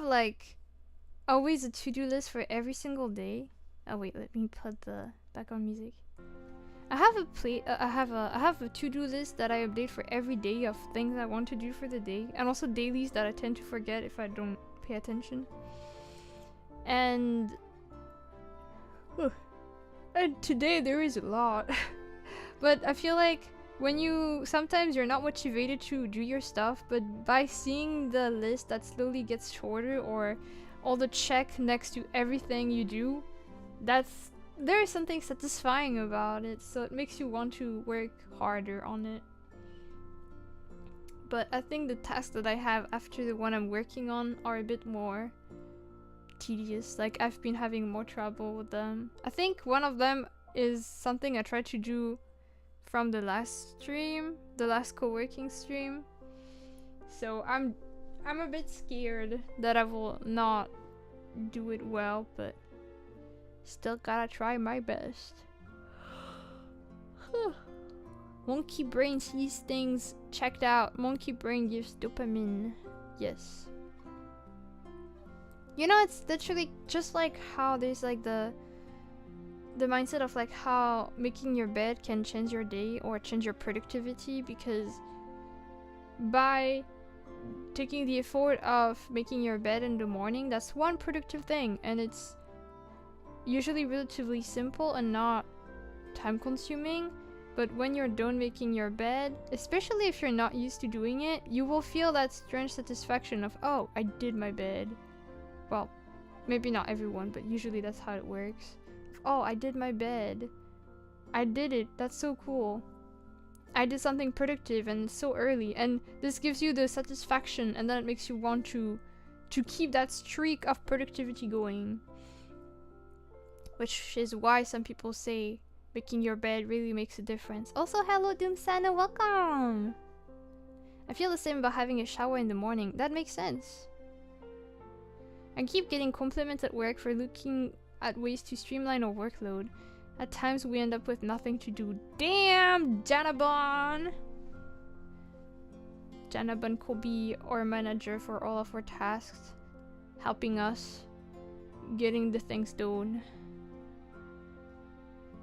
S1: like always a to-do list for every single day. Oh wait, let me put the background music. I have a to-do list that I update for every day of things I want to do for the day, and also dailies that I tend to forget if I don't pay attention. And today there is a lot. But I feel like when sometimes you're not motivated to do your stuff, but by seeing the list that slowly gets shorter, or all the check next to everything you do, there is something satisfying about it, so it makes you want to work harder on it. But I think the tasks that I have after the one I'm working on are a bit more tedious. Like, I've been having more trouble with them. I think one of them is something I tried to do from the last stream, the last co-working stream. So I'm a bit scared that I will not do it well, but still gotta try my best. Monkey brain sees things checked out. Monkey brain gives dopamine. Yes. You know, it's literally just like how there's like the mindset of like how making your bed can change your day or change your productivity, because by taking the effort of making your bed in the morning, that's one productive thing, and it's usually relatively simple and not time consuming. But when you're done making your bed, especially if you're not used to doing it, you will feel that strange satisfaction of, oh, I did my bed. Well, maybe not everyone, but usually that's how it works. Oh, I did my bed. I did it. That's so cool. I did something productive and so early, and this gives you the satisfaction, and then it makes you want to keep that streak of productivity going. Which is why some people say making your bed really makes a difference. Also, hello Doomsana, welcome! I feel the same about having a shower in the morning. That makes sense. I keep getting compliments at work for looking at ways to streamline our workload. At times we end up with nothing to do. Damn, Janabon! Janabon could be our manager for all of our tasks, helping us getting the things done.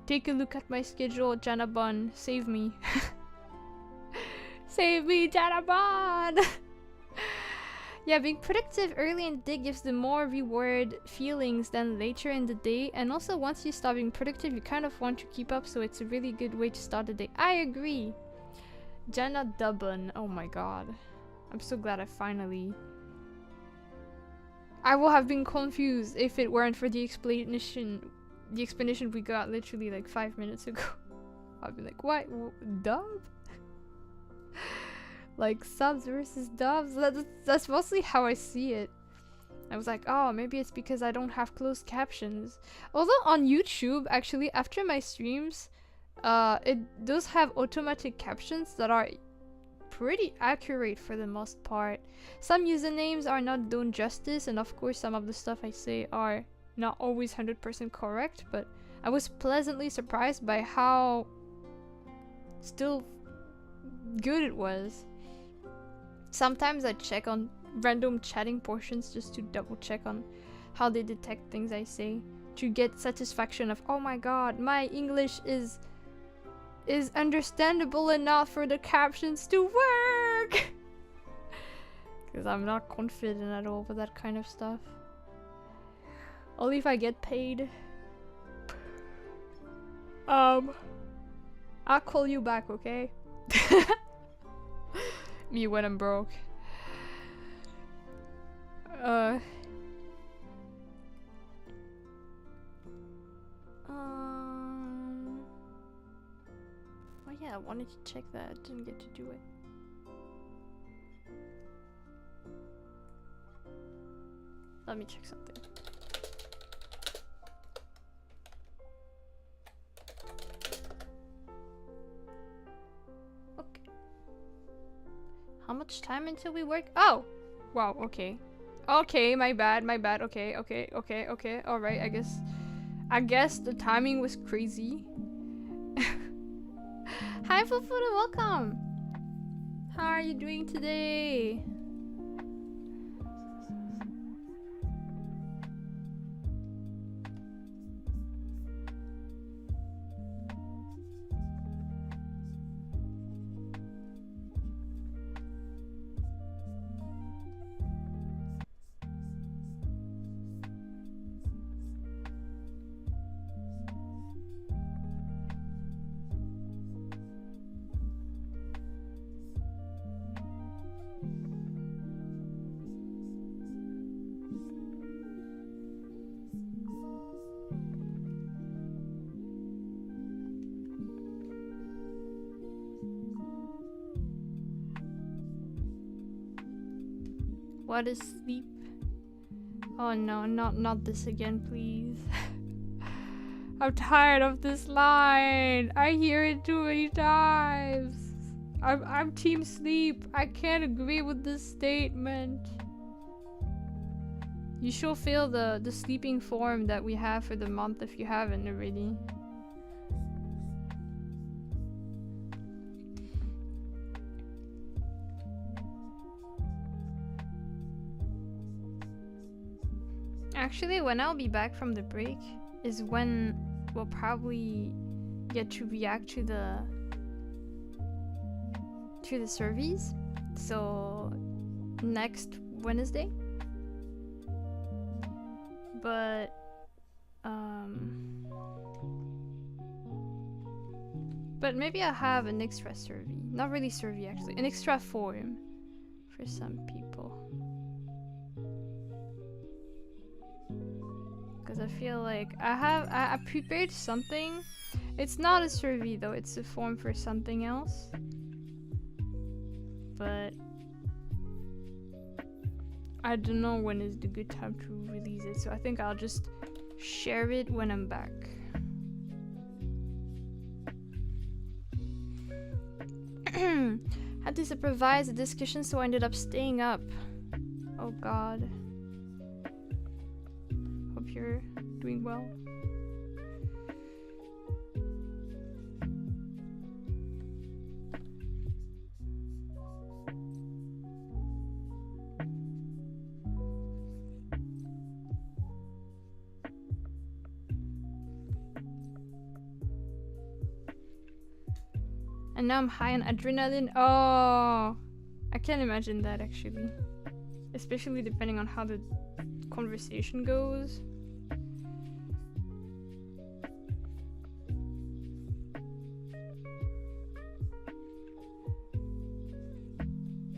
S1: Take a look at my schedule, Janabon. Save me. Save me, Janabon! Yeah, being productive early in the day gives the more reward feelings than later in the day, and also once you stop being productive you kind of want to keep up, so it's a really good way to start the day. I agree. Jana Dubban, oh my god. I'm so glad I finally... I will have been confused if it weren't for the explanation we got literally like 5 minutes ago. I'd be like, what? Dub? Like subs versus dubs? That's mostly how I see it. I was like, oh, maybe it's because I don't have closed captions. Although on YouTube, actually, after my streams, it does have automatic captions that are pretty accurate for the most part. Some usernames are not done justice, and of course some of the stuff I say are not always 100% correct, but I was pleasantly surprised by how still good it was. Sometimes I check on random chatting portions just to double check on how they detect things I say, to get satisfaction of, oh my god, my English is understandable enough for the captions to work! Because I'm not confident at all with that kind of stuff. Only if I get paid. I'll call you back, okay? Me when I'm broke. Oh yeah, I wanted to check that. Didn't get to do it. Let me check something. How much time until we work? Oh! Wow, okay. Okay, my bad. Okay. Alright, I guess the timing was crazy. Hi Fufuda, welcome! How are you doing today? What is sleep? Oh no, not this again, please. I'm tired of this line. I hear it too many times. I'm team sleep. I can't agree with this statement. You should fill the sleeping form that we have for the month if you haven't already. Actually, when I'll be back from the break is when we'll probably get to react to the surveys. So next Wednesday. But maybe I have an extra survey. Not really survey actually, an extra form for some people. Because I feel like I prepared something. It's not a survey though, it's a form for something else. But I don't know when is the good time to release it, so I think I'll just share it when I'm back. Had to supervise the discussion, so I ended up staying up. Oh god. Hope you're doing well. And now I'm high on adrenaline. Oh, I can't imagine that actually. Especially depending on how the conversation goes.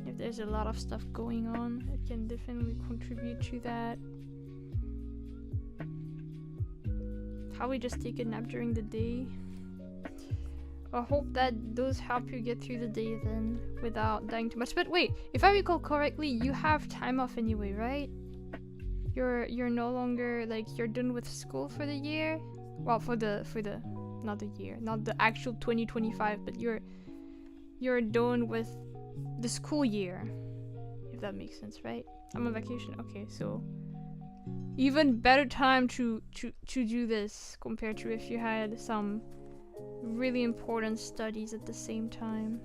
S1: If there's a lot of stuff going on, it can definitely contribute to that. How we just take a nap during the day. I hope that those help you get through the day then, without dying too much. But wait, if I recall correctly, you have time off anyway, right? You're no longer, like, you're done with school for the year? Well, for the not the year, not the actual 2025, but you're done with the school year, if that makes sense, right? I'm on vacation. Okay, so even better time to do this compared to if you had some really important studies at the same time.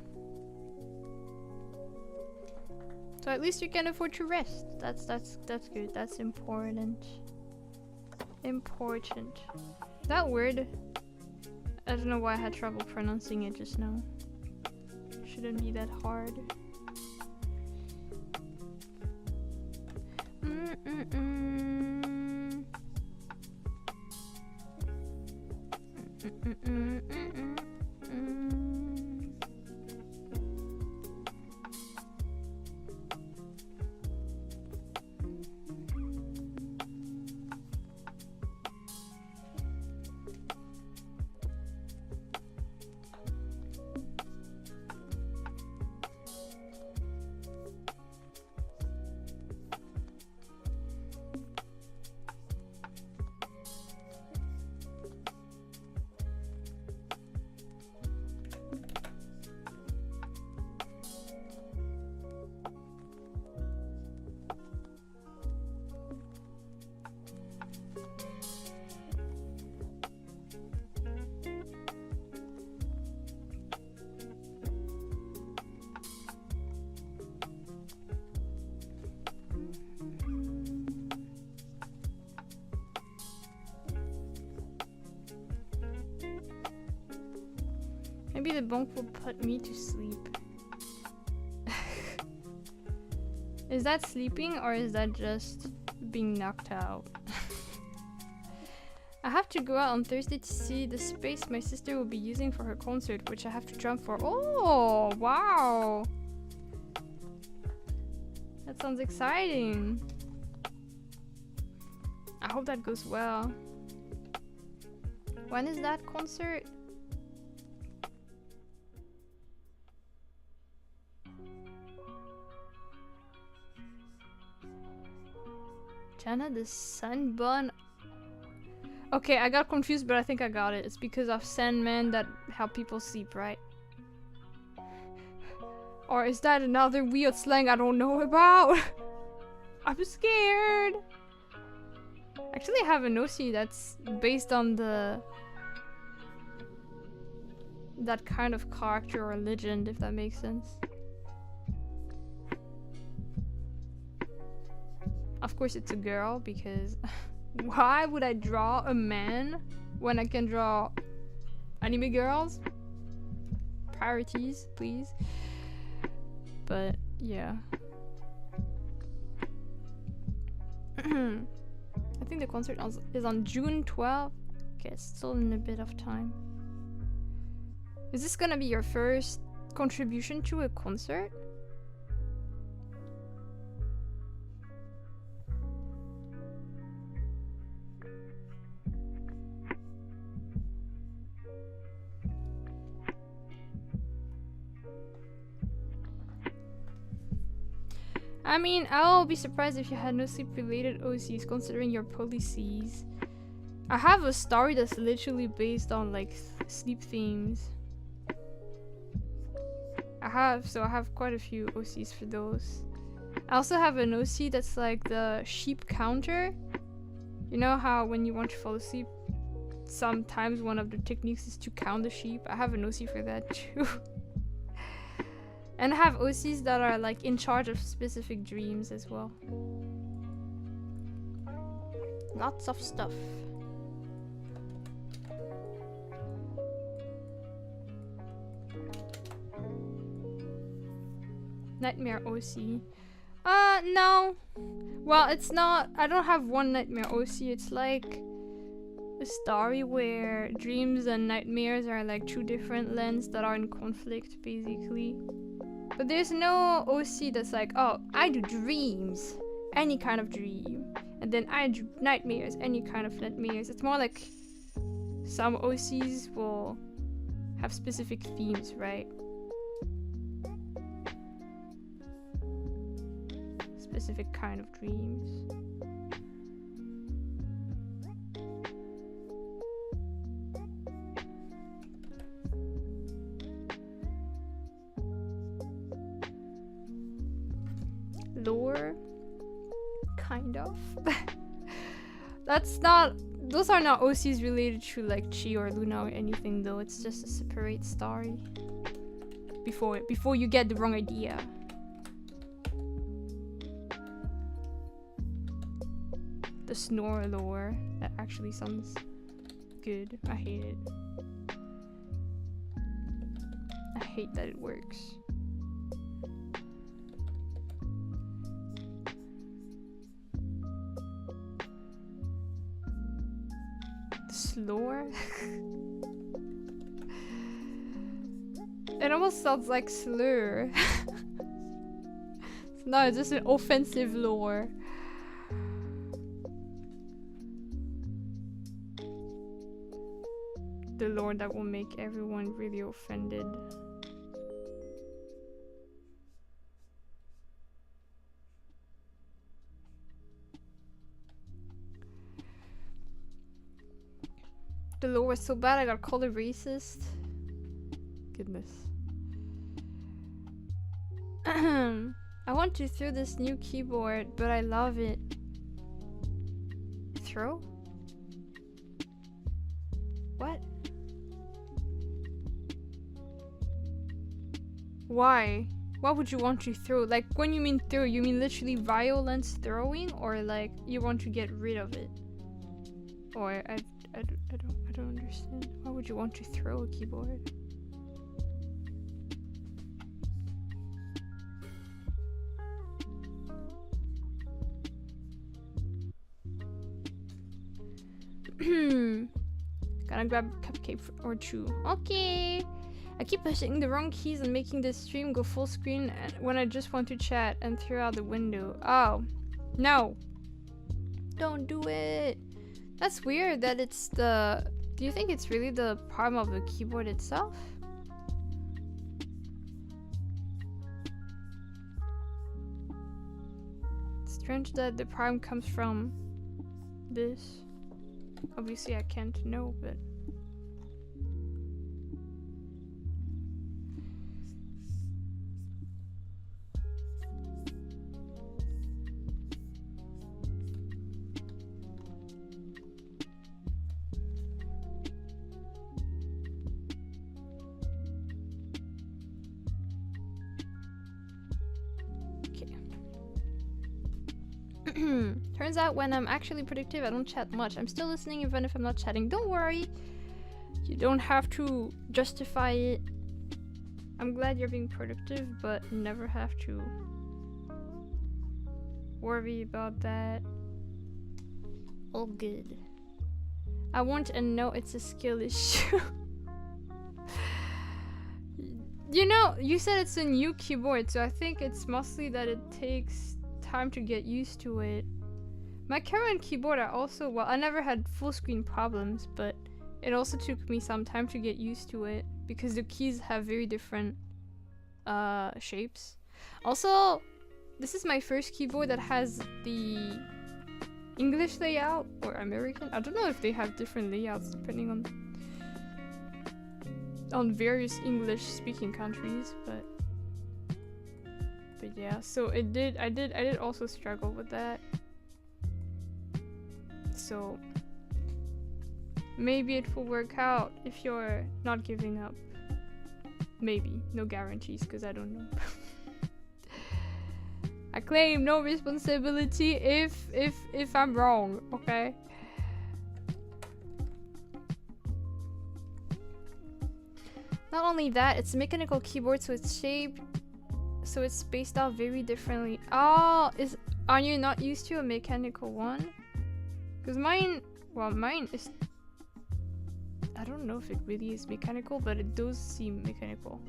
S1: So at least you can afford to rest. That's good. That's important. Important. That word, I don't know why I had trouble pronouncing it just now. Shouldn't be that hard. Maybe the bunk will put me to sleep. Is that sleeping or is that just being knocked out? I have to go out on Thursday to see the space my sister will be using for her concert, which I have to jump for. Oh, wow! That sounds exciting. I hope that goes well. When is that concert? Jana the Sunbun. Okay, I got confused, but I think I got it. It's because of Sandman that help people sleep, right? Or is that another weird slang I don't know about? I'm scared. Actually, I have an OC that's based on that kind of character or legend, if that makes sense. Of course it's a girl, because why would I draw a man when I can draw anime girls? Priorities, please. But Yeah. I think the concert is on June 12th. Okay, it's still in a bit of time. Is this gonna be your first contribution to a concert? I mean, I'll be surprised if you had no sleep-related OCs considering your policies. I have a story that's literally based on like sleep themes. I have quite a few OCs for those. I also have an OC that's like the sheep counter. You know how when you want to fall asleep, sometimes one of the techniques is to count the sheep? I have an OC for that too. And I have OCs that are like in charge of specific dreams as well. Lots of stuff. Nightmare OC. No. Well, it's not. I don't have one nightmare OC. It's like a story where dreams and nightmares are like two different lenses that are in conflict, basically. But there's no OC that's like, oh, I do dreams, any kind of dream, and then I do nightmares, any kind of nightmares. It's more like some OCs will have specific themes, right? Specific kind of dreams. Lore, kind of. That's not. Those are not OCs related to like Chi or Luna or anything, though. It's just a separate story. Before you get the wrong idea. The snore lore. That actually sounds good. I hate it. I hate that it works. Slur? It almost sounds like slur. No, it's just an offensive lore. The lore that will make everyone really offended. The lore was so bad I got called a racist. Goodness. I want to throw this new keyboard, but I love it. Throw? What? Why? What would you want to throw? Like, when you mean throw, you mean literally violence throwing, or like you want to get rid of it? Or I don't understand. Why would you want to throw a keyboard? Gotta grab a cupcake or two. Okay. I keep pushing the wrong keys and making this stream go full screen when I just want to chat and throw out the window. Oh. No. Don't do it. That's weird that it's the... Do you think it's really the problem of the keyboard itself? It's strange that the problem comes from this. Obviously I can't know, but... Turns out when I'm actually productive, I don't chat much. I'm still listening even if I'm not chatting. Don't worry. You don't have to justify it. I'm glad you're being productive, but never have to worry about that. All good. I want and know it's a skill issue. You know, you said it's a new keyboard, so I think it's mostly that it takes time to get used to it. My current keyboard, I never had full screen problems, but it also took me some time to get used to it because the keys have very different shapes. Also, this is my first keyboard that has the English layout or American. I don't know if they have different layouts depending on various English speaking countries, but yeah, so I did also struggle with that. So maybe it will work out if you're not giving up. Maybe, no guarantees, because I don't know. I claim no responsibility if I'm wrong, okay? Not only that, it's a mechanical keyboard, so it's shaped, so it's spaced out very differently. Oh, are you not used to a mechanical one? Because mine is, I don't know if it really is mechanical, but it does seem mechanical.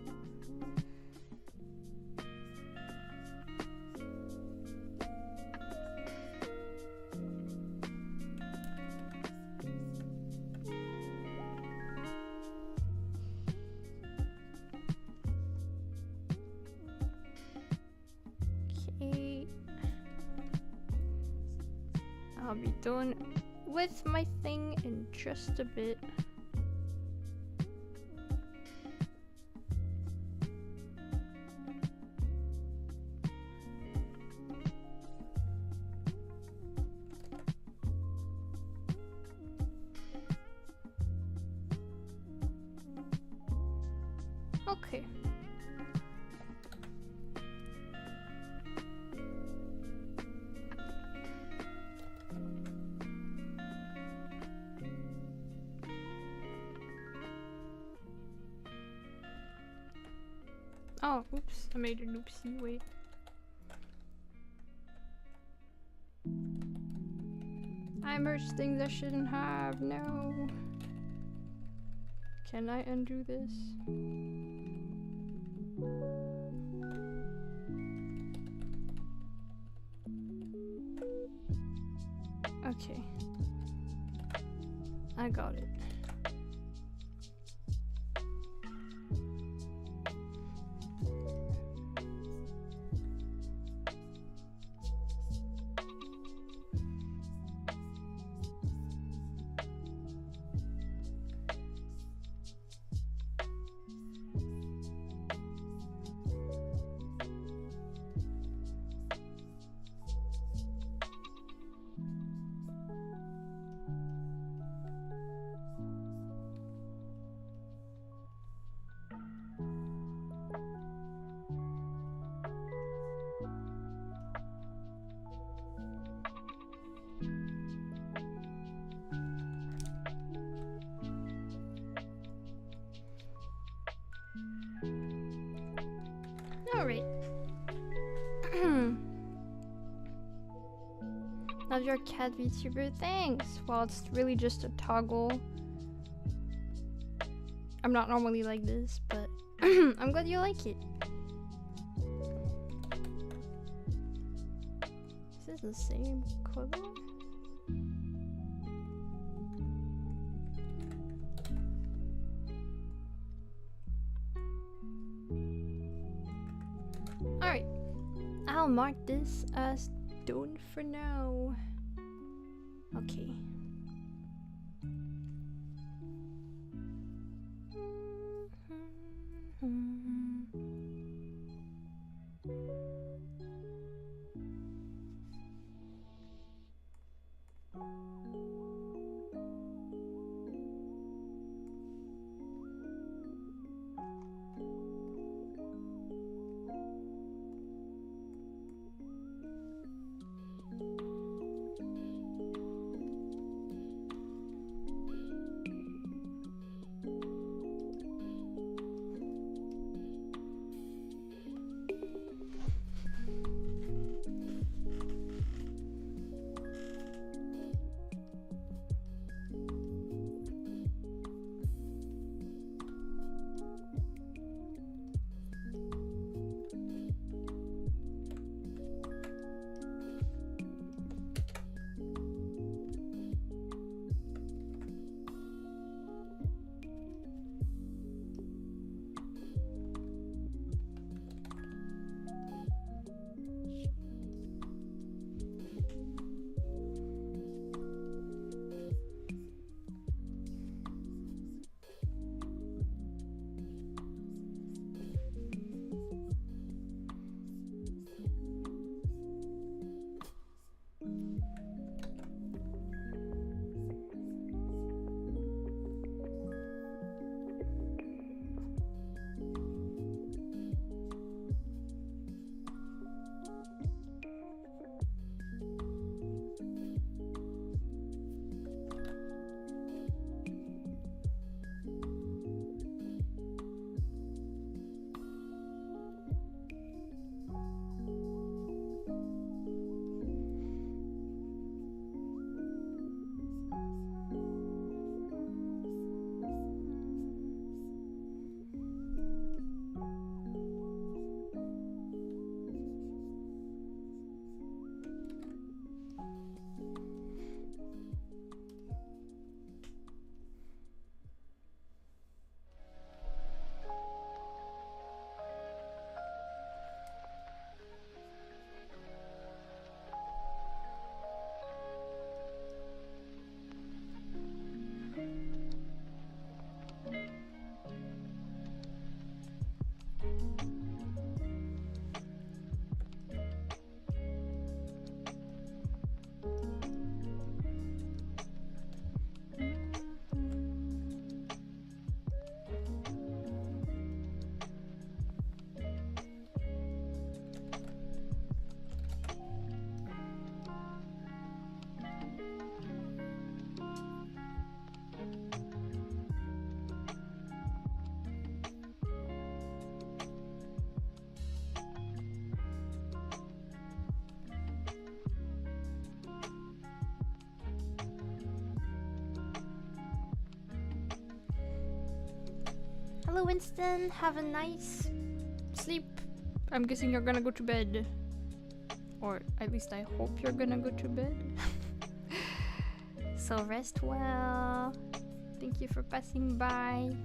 S1: I'll be done with my thing in just a bit. Okay. Oh, oops, I made an oopsie, wait. I merged things I shouldn't have, no. Can I undo this? Okay. I got it. Alright. Love your cat VTuber, thanks! Well, it's really just a toggle. I'm not normally like this, but I'm glad you like it. Is this the same color? Alright, I'll mark this as done for now. Okay. Hello, Winston. Have a nice sleep. I'm guessing you're gonna go to bed. Or at least I hope you're gonna go to bed. So rest well. Thank you for passing by.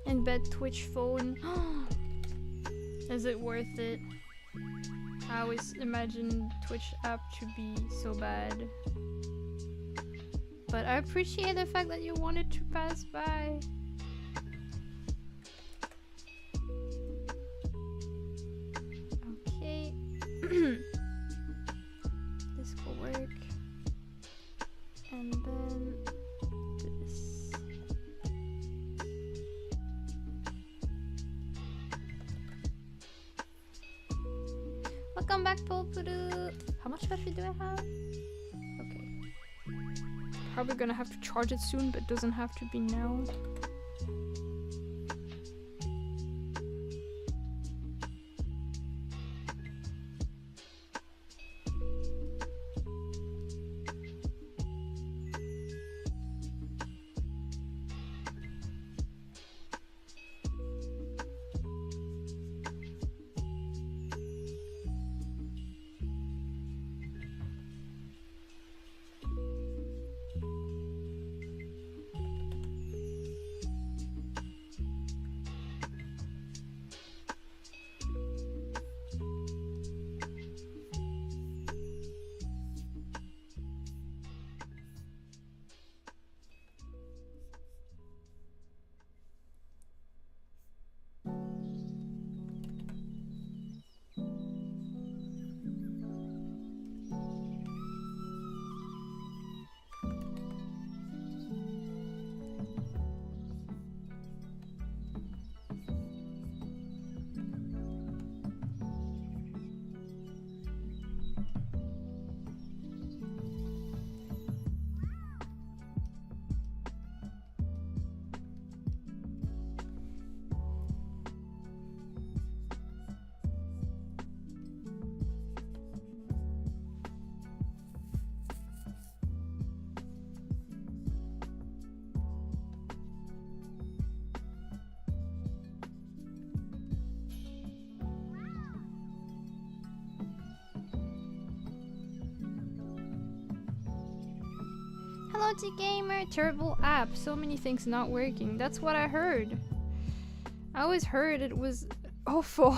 S1: Embed Twitch phone. Is it worth it? I always imagined Twitch app to be so bad. But I appreciate the fact that you wanted to pass by. Okay. This will work. And then this. Welcome back, Polpudu. How much battery do I have? Okay. Probably gonna have to charge it soon, but doesn't have to be now. Hello, T-Gamer! Terrible app. So many things not working. That's what I heard. I always heard it was awful.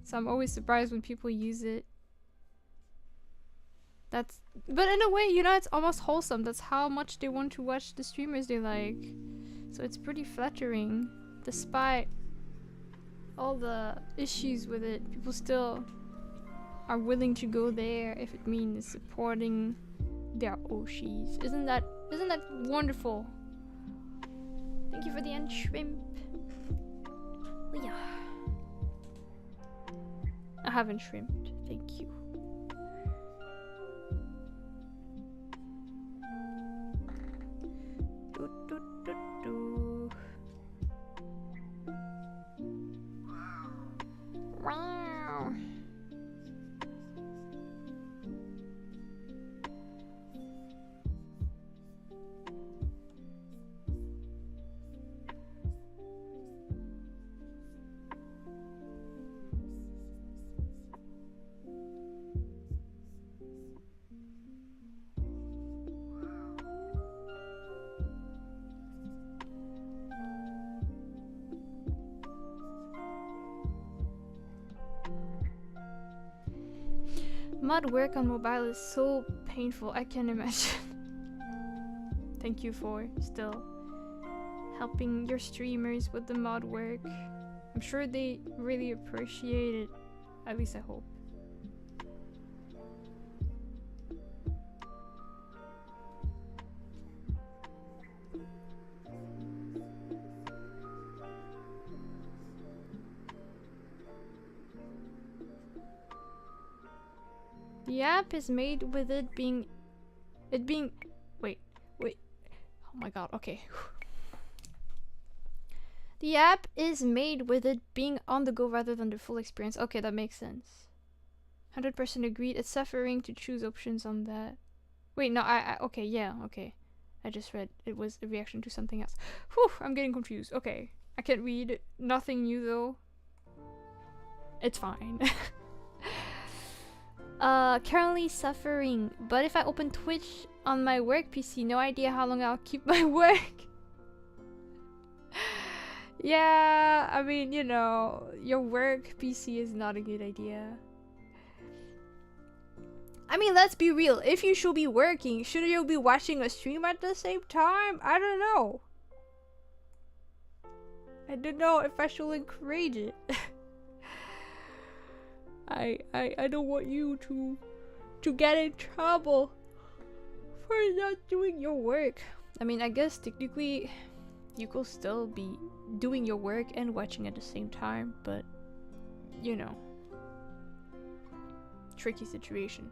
S1: So I'm always surprised when people use it. But in a way, you know, it's almost wholesome. That's how much they want to watch the streamers they like. So it's pretty flattering. Despite all the issues with it, people still are willing to go there if it means supporting their Oshis. Isn't that wonderful? Thank you for the end shrimp. Yeah. I haven't shrimped. Thank you. Wow. Mod work on mobile is so painful, I can't imagine. Thank you for still helping your streamers with the mod work. I'm sure they really appreciate it. At least I hope. The app is made with it being wait. Oh my god, okay. The app is made with it being on the go rather than the full experience. Okay, that makes sense. 100% agreed. It's suffering to choose options on that. Wait, no, okay, yeah, okay. I just read it was a reaction to something else. Whew, I'm getting confused. Okay, I can't read. Nothing new though. It's fine. Currently suffering, but if I open Twitch on my work PC, no idea how long I'll keep my work. Yeah, I mean, you know, your work PC is not a good idea. I mean, let's be real. If you should be working, should you be watching a stream at the same time? I don't know. I don't know if I should encourage it. I don't want you to get in trouble for not doing your work. I mean, I guess technically you could still be doing your work and watching at the same time, but you know, tricky situation.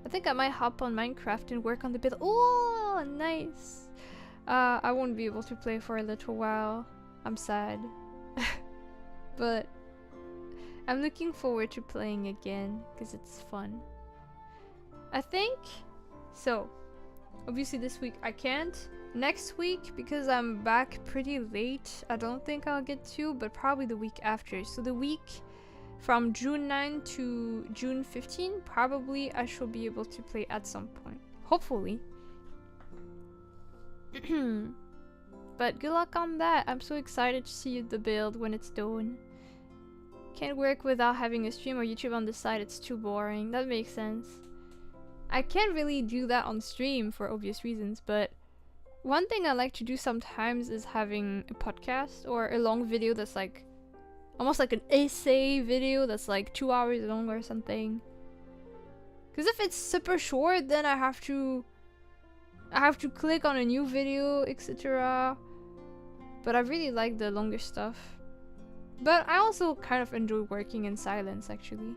S1: I think I might hop on Minecraft and work on the build. Oh, nice. I won't be able to play for a little while. I'm sad. But I'm looking forward to playing again because it's fun. I think so. Obviously this week I can't. Next week, because I'm back pretty late, I don't think I'll get to, but probably the week after. So the week from June 9 to June 15, probably I shall be able to play at some point. Hopefully. But good luck on that. I'm so excited to see the build when it's done. Can't work without having a stream or YouTube on the side, it's too boring. That makes sense. I can't really do that on stream for obvious reasons, but one thing I like to do sometimes is having a podcast or a long video that's like almost like an essay video that's like 2 hours long or something. Because if it's super short, then I have to click on a new video, etc. But I really like the longer stuff. But I also kind of enjoy working in silence, actually.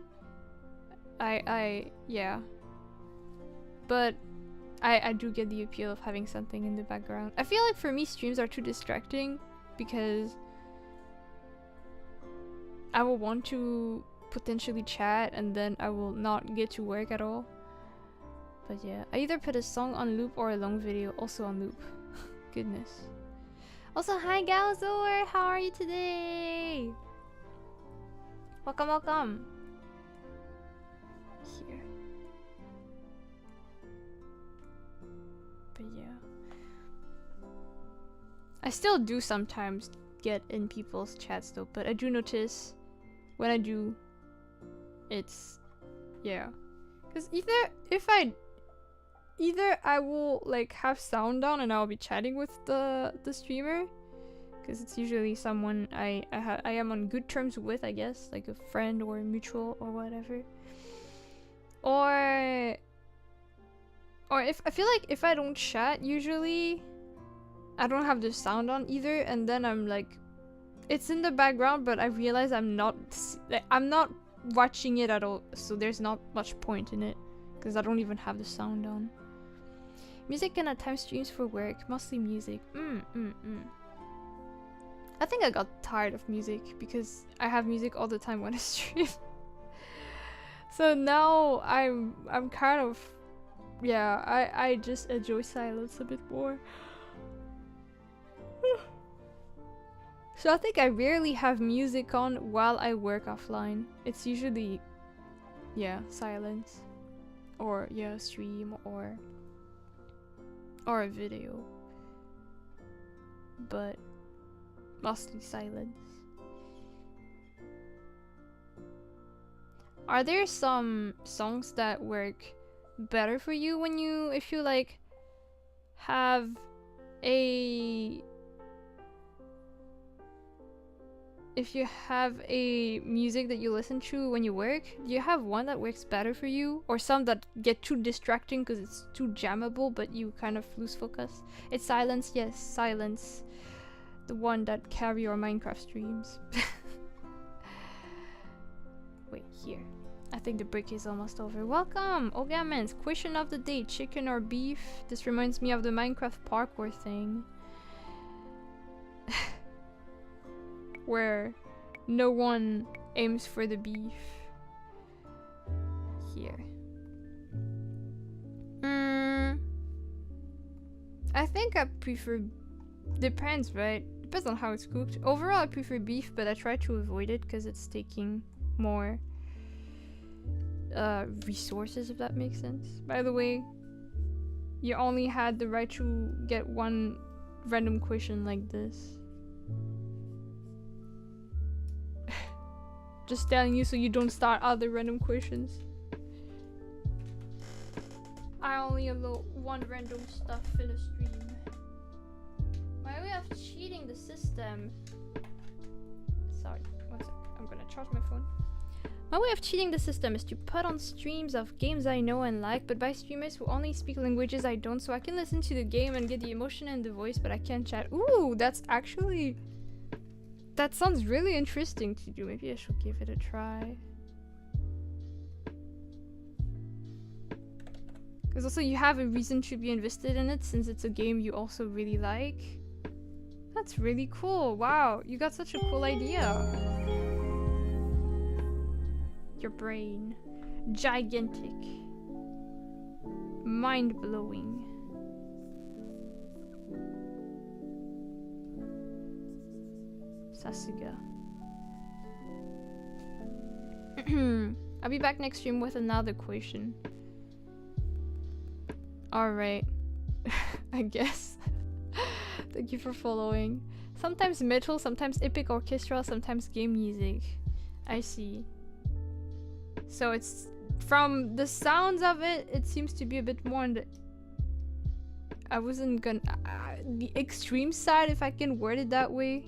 S1: Yeah. But I do get the appeal of having something in the background. I feel like for me, streams are too distracting because I will want to potentially chat and then I will not get to work at all. But yeah, I either put a song on loop or a long video also on loop. Goodness. Also, hi Galazor, how are you today? Welcome, welcome. Here. But yeah. I still do sometimes get in people's chats though, but I do notice when I do, it's, yeah. Because either I will like have sound on and I'll be chatting with the streamer, because it's usually someone I am on good terms with, I guess, like a friend or a mutual or whatever. Or if I feel like if I don't chat, usually I don't have the sound on either, and then I'm like, it's in the background, but I realize I'm not watching it at all, so there's not much point in it because I don't even have the sound on. Music and at times streams for work, mostly music. I think I got tired of music because I have music all the time when I stream. So now I'm kind of, yeah, I just enjoy silence a bit more. So I think I rarely have music on while I work offline. It's usually, yeah, silence. Or, yeah, stream or a video. But mostly silence. Are there some songs that work better for you when if you like have a music that you listen to when you work? Do you have one that works better for you, or some that get too distracting because it's too jammable but you kind of lose focus? It's silence. Yes, silence, the one that carry your Minecraft streams. Wait, here. I think the break is almost over. Welcome, Ogamans. Question of the day: chicken or beef? This reminds me of the Minecraft parkour thing. Where no one aims for the beef. Here. I think I prefer... Depends, right? Depends on how it's cooked. Overall, I prefer beef, but I try to avoid it because it's taking more resources, if that makes sense. By the way, you only had the right to get one random question like this. Just telling you so you don't start other random questions. I only allow one random stuff in a stream. My way of cheating the system. Sorry, one sec. I'm gonna charge my phone. My way of cheating the system is to put on streams of games I know and like, but by streamers who only speak languages I don't, so I can listen to the game and get the emotion and the voice, but I can't chat. Ooh, that's actually... That sounds really interesting to do. Maybe I should give it a try. Because also you have a reason to be invested in it since it's a game you also really like. That's really cool. Wow, you got such a cool idea. Your brain. Gigantic. Mind-blowing. Sasuga. I'll be back next stream with another question. Alright. I guess. Thank you for following. Sometimes metal, sometimes epic orchestra, sometimes game music. I see. So it's... From the sounds of it, it seems to be a bit more on the... I wasn't gonna... the extreme side, if I can word it that way.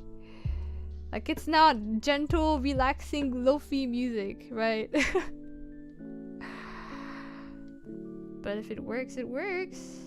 S1: Like, it's not gentle, relaxing, lo-fi music, right? But if it works, it works.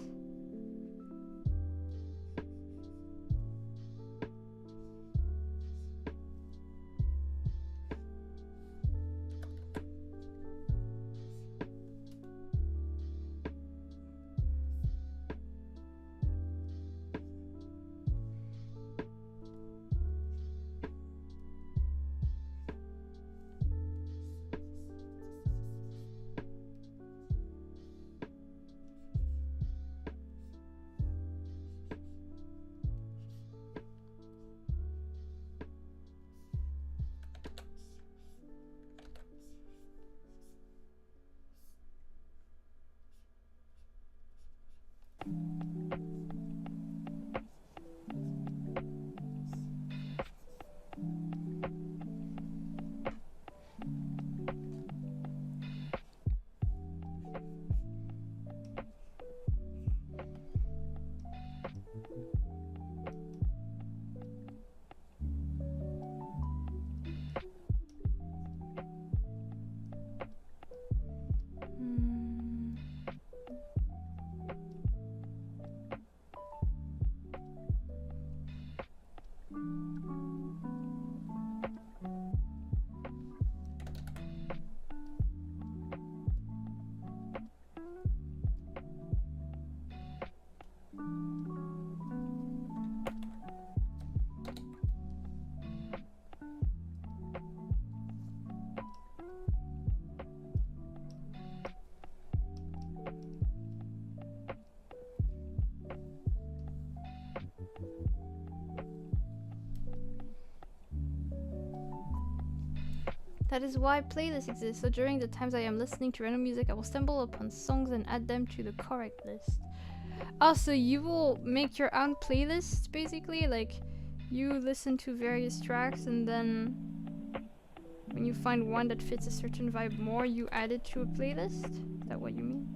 S1: That is why playlists exist, so during the times I am listening to random music, I will stumble upon songs and add them to the correct list. Also, you will make your own playlists, basically? Like, you listen to various tracks and then When you find one that fits a certain vibe more, you add it to a playlist? Is that what you mean?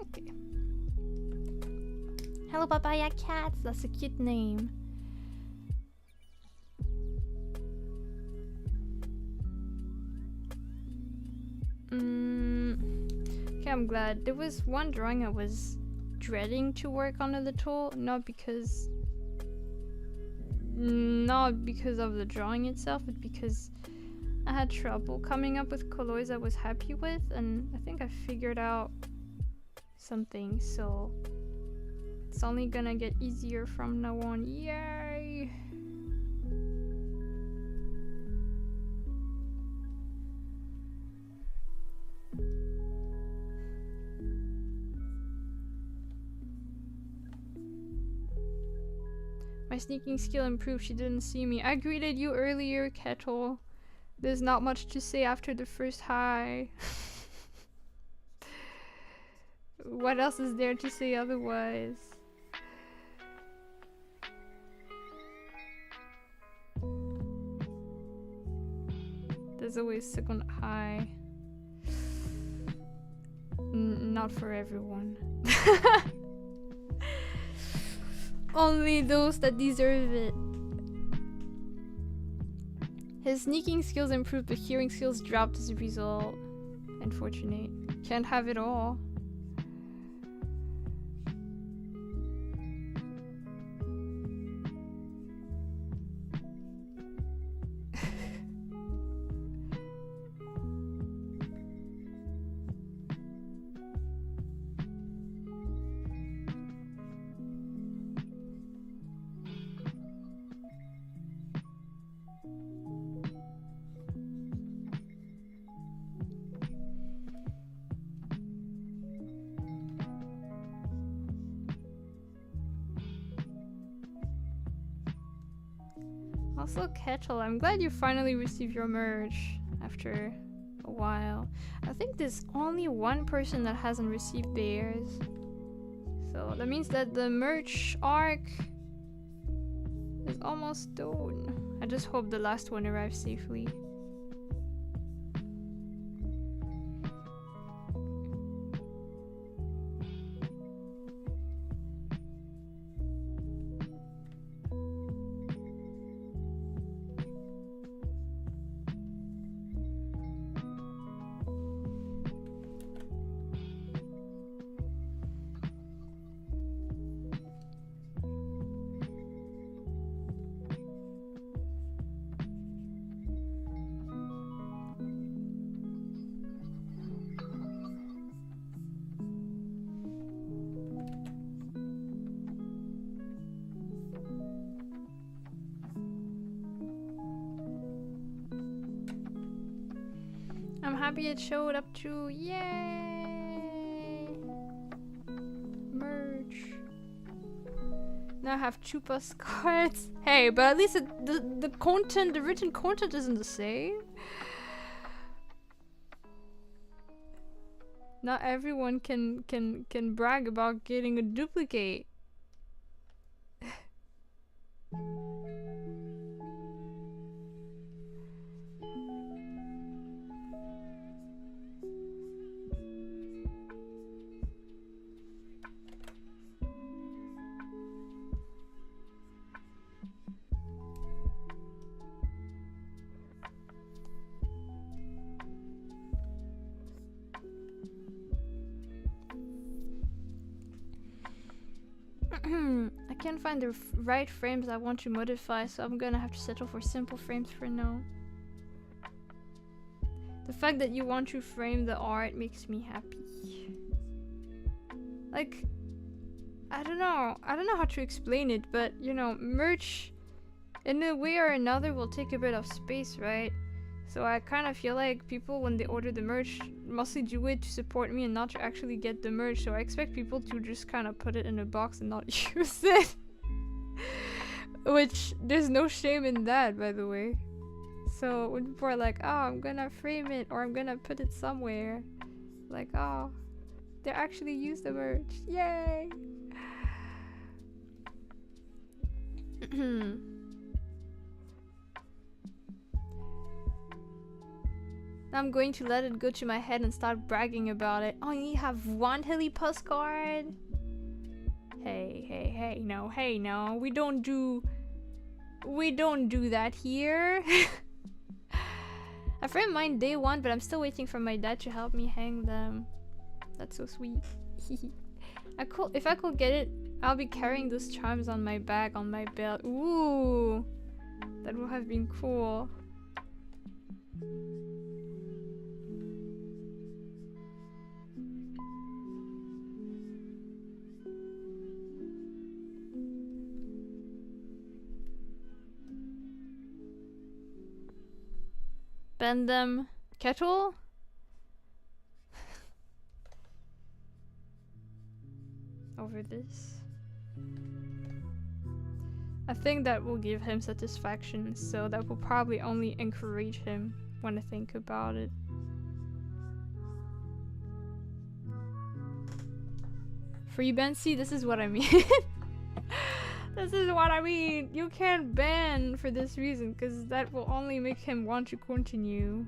S1: Okay. Hello, Papaya Cats. That's a cute name. Okay, I'm glad. There was one drawing I was dreading to work on a little, not because of the drawing itself, but because I had trouble coming up with colors I was happy with, and I think I figured out something, so it's only gonna get easier from now on. Yay! My sneaking skill improved. She didn't see me. I greeted you earlier, Kettle. There's not much to say after the first hi. What else is there to say otherwise? There's always second hi. Not for everyone. Only those that deserve it. His sneaking skills improved, but hearing skills dropped as a result. Unfortunate. Can't have it all. Also, Kettle, I'm glad you finally received your merch after a while. I think there's only one person that hasn't received theirs. So that means that the merch arc is almost done. I just hope the last one arrives safely. I'm happy it showed up too. Yay! Merge. Now I have 2 postcards. Hey, but at least the content, the written content isn't the same. Not everyone can brag about getting a duplicate. I can't find the right frames I want to modify, so I'm gonna have to settle for simple frames for now. The fact that you want to frame the art makes me happy. Like, I don't know how to explain it, but you know, merch in a way or another will take a bit of space, right? So I kind of feel like people, when they order the merch, mostly do it to support me and not to actually get the merch. So I expect people to just kind of put it in a box and not use it. Which, there's no shame in that, by the way. So when people are like, oh, I'm gonna frame it or I'm gonna put it somewhere, like, oh, they actually use the merch. Yay! I'm going to let it go to my head and start bragging about it. Oh, you have 1 hilly postcard? Hey, no. We don't do that here. I framed mine day 1, but I'm still waiting for my dad to help me hang them. That's so sweet. If I could get it, I'll be carrying those charms on my back, on my belt. Ooh, that would have been cool. Bend them. Kettle? Over this. I think that will give him satisfaction, so that will probably only encourage him when I think about it. Free ban? See, this is what I mean. This is what I mean. You can't ban for this reason, because that will only make him want to continue.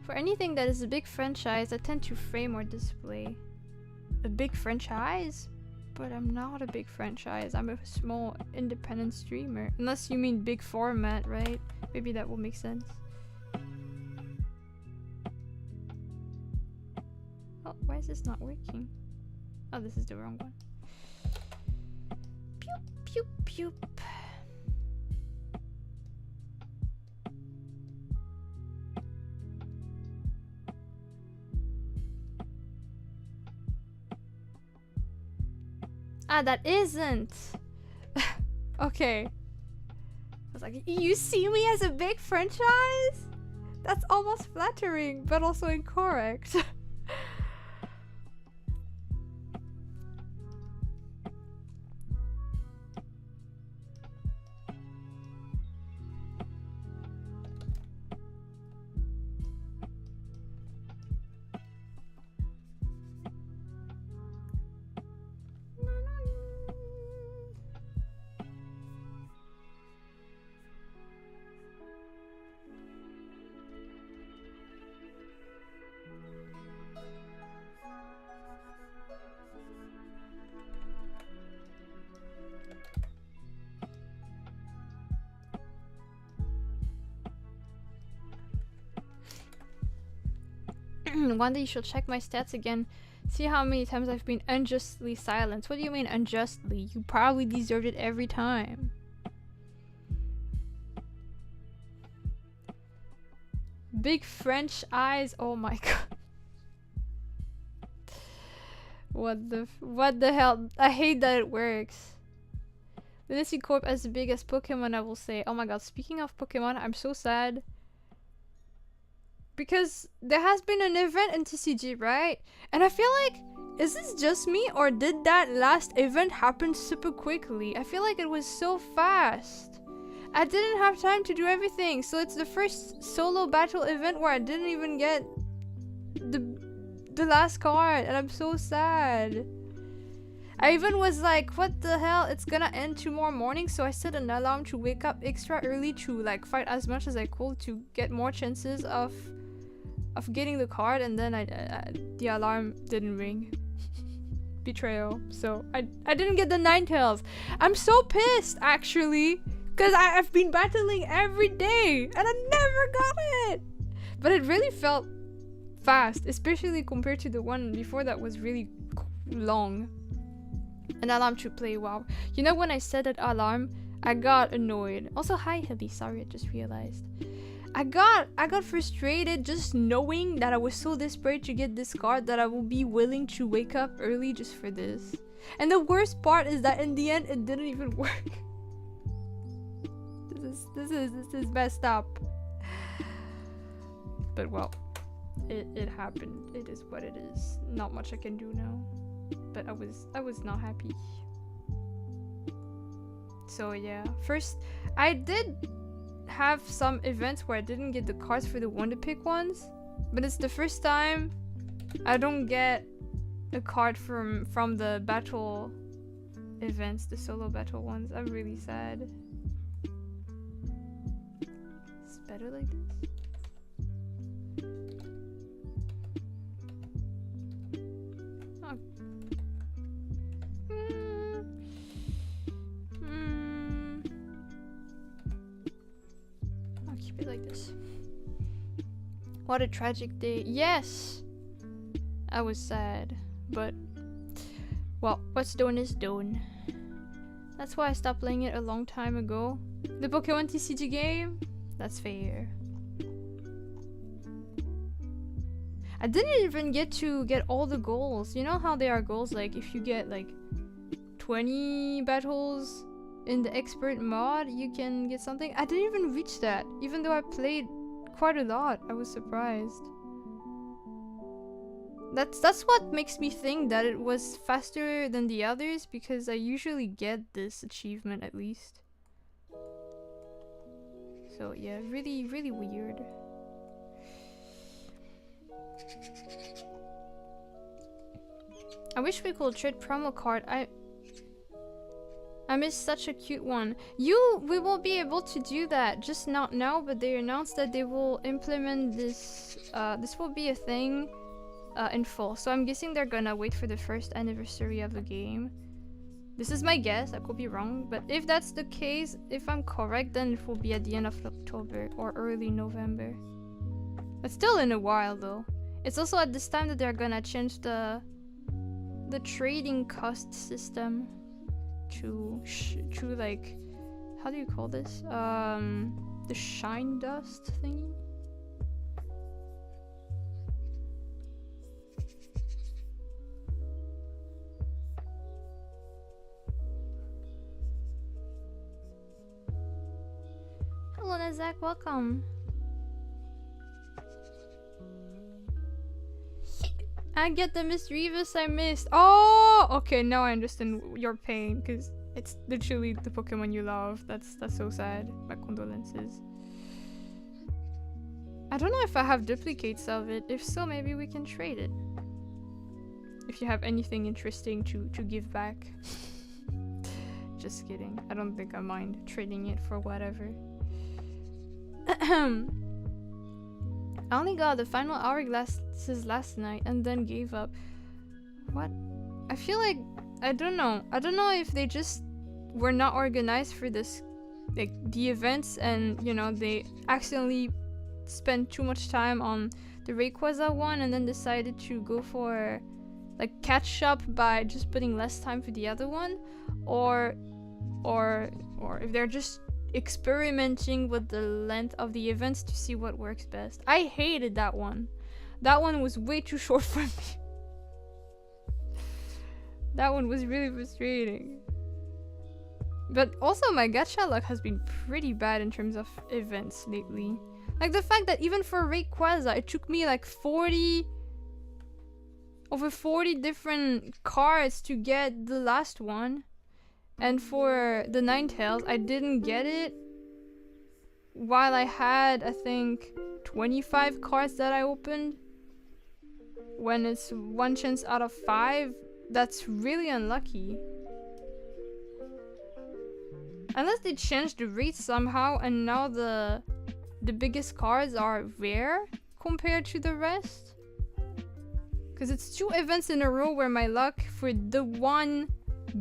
S1: For anything that is a big franchise, I tend to frame or display. A big franchise? But I'm not a big franchise. I'm a small independent streamer. Unless you mean big format, right? Maybe that will make sense. Oh, why is this not working? Oh, this is the wrong one. Pew, pew, pew. Ah, that isn't. Okay. I was like, you see me as a big franchise? That's almost flattering, but also incorrect. One day you should check my stats again. See how many times I've been unjustly silenced. What do you mean unjustly? You probably deserved it every time. Big French eyes. Oh my god. What the hell? I hate that it works. Lunacy Corp as the biggest Pokemon, I will say. Oh my god, speaking of Pokemon, I'm so sad. Because there has been an event in TCG, right? And I feel like, is this just me or did that last event happen super quickly? I feel like it was so fast. I didn't have time to do everything. So it's the first solo battle event where I didn't even get the last card. And I'm so sad. I even was like, what the hell? It's gonna end tomorrow morning. So I set an alarm to wake up extra early to like fight as much as I could to get more chances of getting the card. And then the alarm didn't ring. Betrayal. So I didn't get the Ninetales. I'm so pissed actually. Because I've been battling every day and I never got it. But it really felt fast, especially compared to the one before that was really long. An alarm to play WoW. You know, when I set that alarm, I got annoyed. Also, hi Hilly, sorry, I just realized. I got frustrated just knowing that I was so desperate to get this card that I will be willing to wake up early just for this. And the worst part is that in the end, it didn't even work. This is messed up. But well, it happened. It is what it is. Not much I can do now. But I was not happy. So yeah, first I did have some events where I didn't get the cards for the Wonder Pick ones, but it's the first time I don't get a card from the battle events, the solo battle ones. I'm really sad. It's better like this. Oh. I'll keep it like this. What a tragic day. Yes! I was sad, but well, what's done is done. That's why I stopped playing it a long time ago. The Pokemon TCG game? That's fair. I didn't even get to get all the goals. You know how there are goals like if you get like 20 battles in the expert mod, you can get something. I didn't even reach that, even though I played quite a lot. I was surprised. That's what makes me think that it was faster than the others, because I usually get this achievement at least. So yeah, really, really weird. I wish we could trade promo card. I missed such a cute one. We won't be able to do that, just not now, but they announced that they will implement this. This will be a thing in full. So I'm guessing they're gonna wait for the first anniversary of the game. This is my guess, I could be wrong, but if that's the case, if I'm correct, then it will be at the end of October or early November. But still in a while though. It's also at this time that they're gonna change the trading cost system to like, how do you call this? The shine dust thingy? Hello Nazak, welcome. I get the Misdreavus I missed. Oh, okay, now I understand your pain, because it's literally the Pokemon you love. That's so sad. My condolences. I don't know if I have duplicates of it. If so, maybe we can trade it. If you have anything interesting to give back. Just kidding. I don't think I mind trading it for whatever. I only got the final hourglasses last night and then gave up. What? I feel like, I don't know if they just were not organized for this, like the events, and you know, they accidentally spent too much time on the Rayquaza one and then decided to go for like catch up by just putting less time for the other one, or if they're just experimenting with the length of the events to see what works best. I hated that one. That one was way too short for me. That one was really frustrating. But also my gacha luck has been pretty bad in terms of events lately. Like the fact that even for Rayquaza, it took me like over 40 different cards to get the last one. And for the Ninetales, I didn't get it while I had, I think, 25 cards that I opened. When it's 1 chance out of 5, that's really unlucky. Unless they changed the rates somehow and now the biggest cards are rare compared to the rest. Because it's 2 events in a row where my luck for the one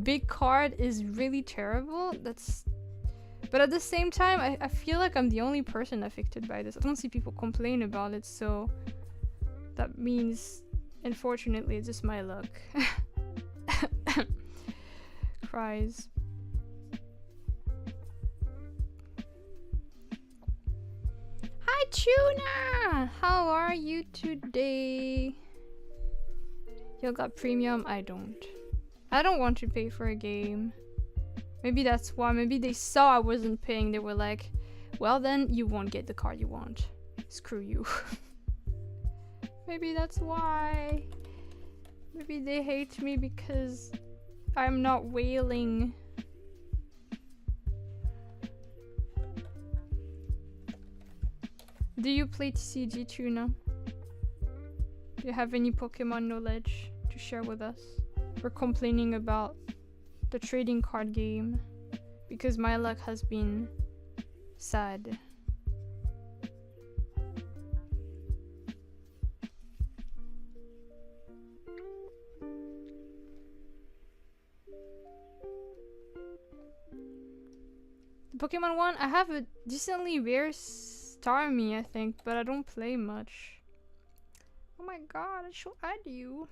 S1: big card is really terrible. But at the same time, I feel like I'm the only person affected by this. I don't see people complain about it, so that means, unfortunately, it's just my luck. Cries. Hi Tuna! How are you today? You got premium? I don't. I don't want to pay for a game. Maybe that's why. Maybe they saw I wasn't paying. They were like, well then, you won't get the card you want. Screw you. Maybe that's why. Maybe they hate me because I'm not wailing. Do you play TCG Tuna? Do you have any Pokemon knowledge to share with us? We're complaining about the trading card game because my luck has been sad. The Pokemon one, I have a decently rare Starmie, I think, but I don't play much. Oh my god, I should add you.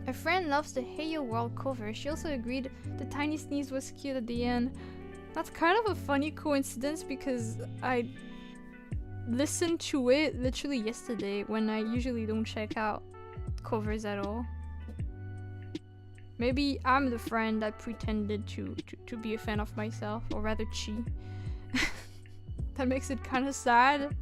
S1: A friend loves the Hey Yo World cover. She also agreed the tiny sneeze was cute at the end. That's kind of a funny coincidence because I listened to it literally yesterday when I usually don't check out covers at all. Maybe I'm the friend that pretended to be a fan of myself, or rather Chi. That makes it kind of sad.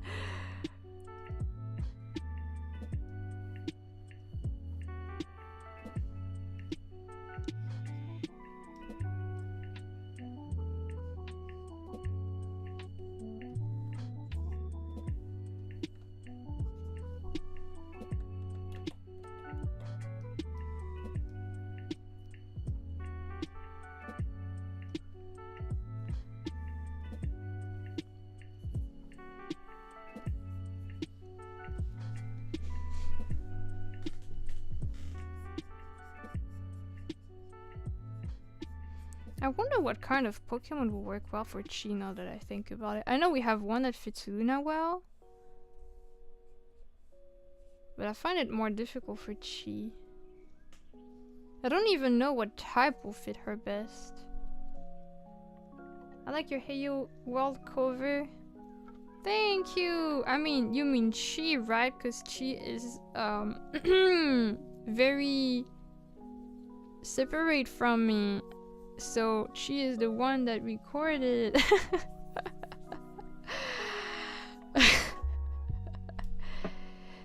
S1: I wonder what kind of Pokemon will work well for Chi now that I think about it. I know we have one that fits Luna well, but I find it more difficult for Chi. I don't even know what type will fit her best. I like your Hey Yo World cover. Thank you! I mean, you mean Chi, right? Because Chi is very separate from me. So she is the one that recorded.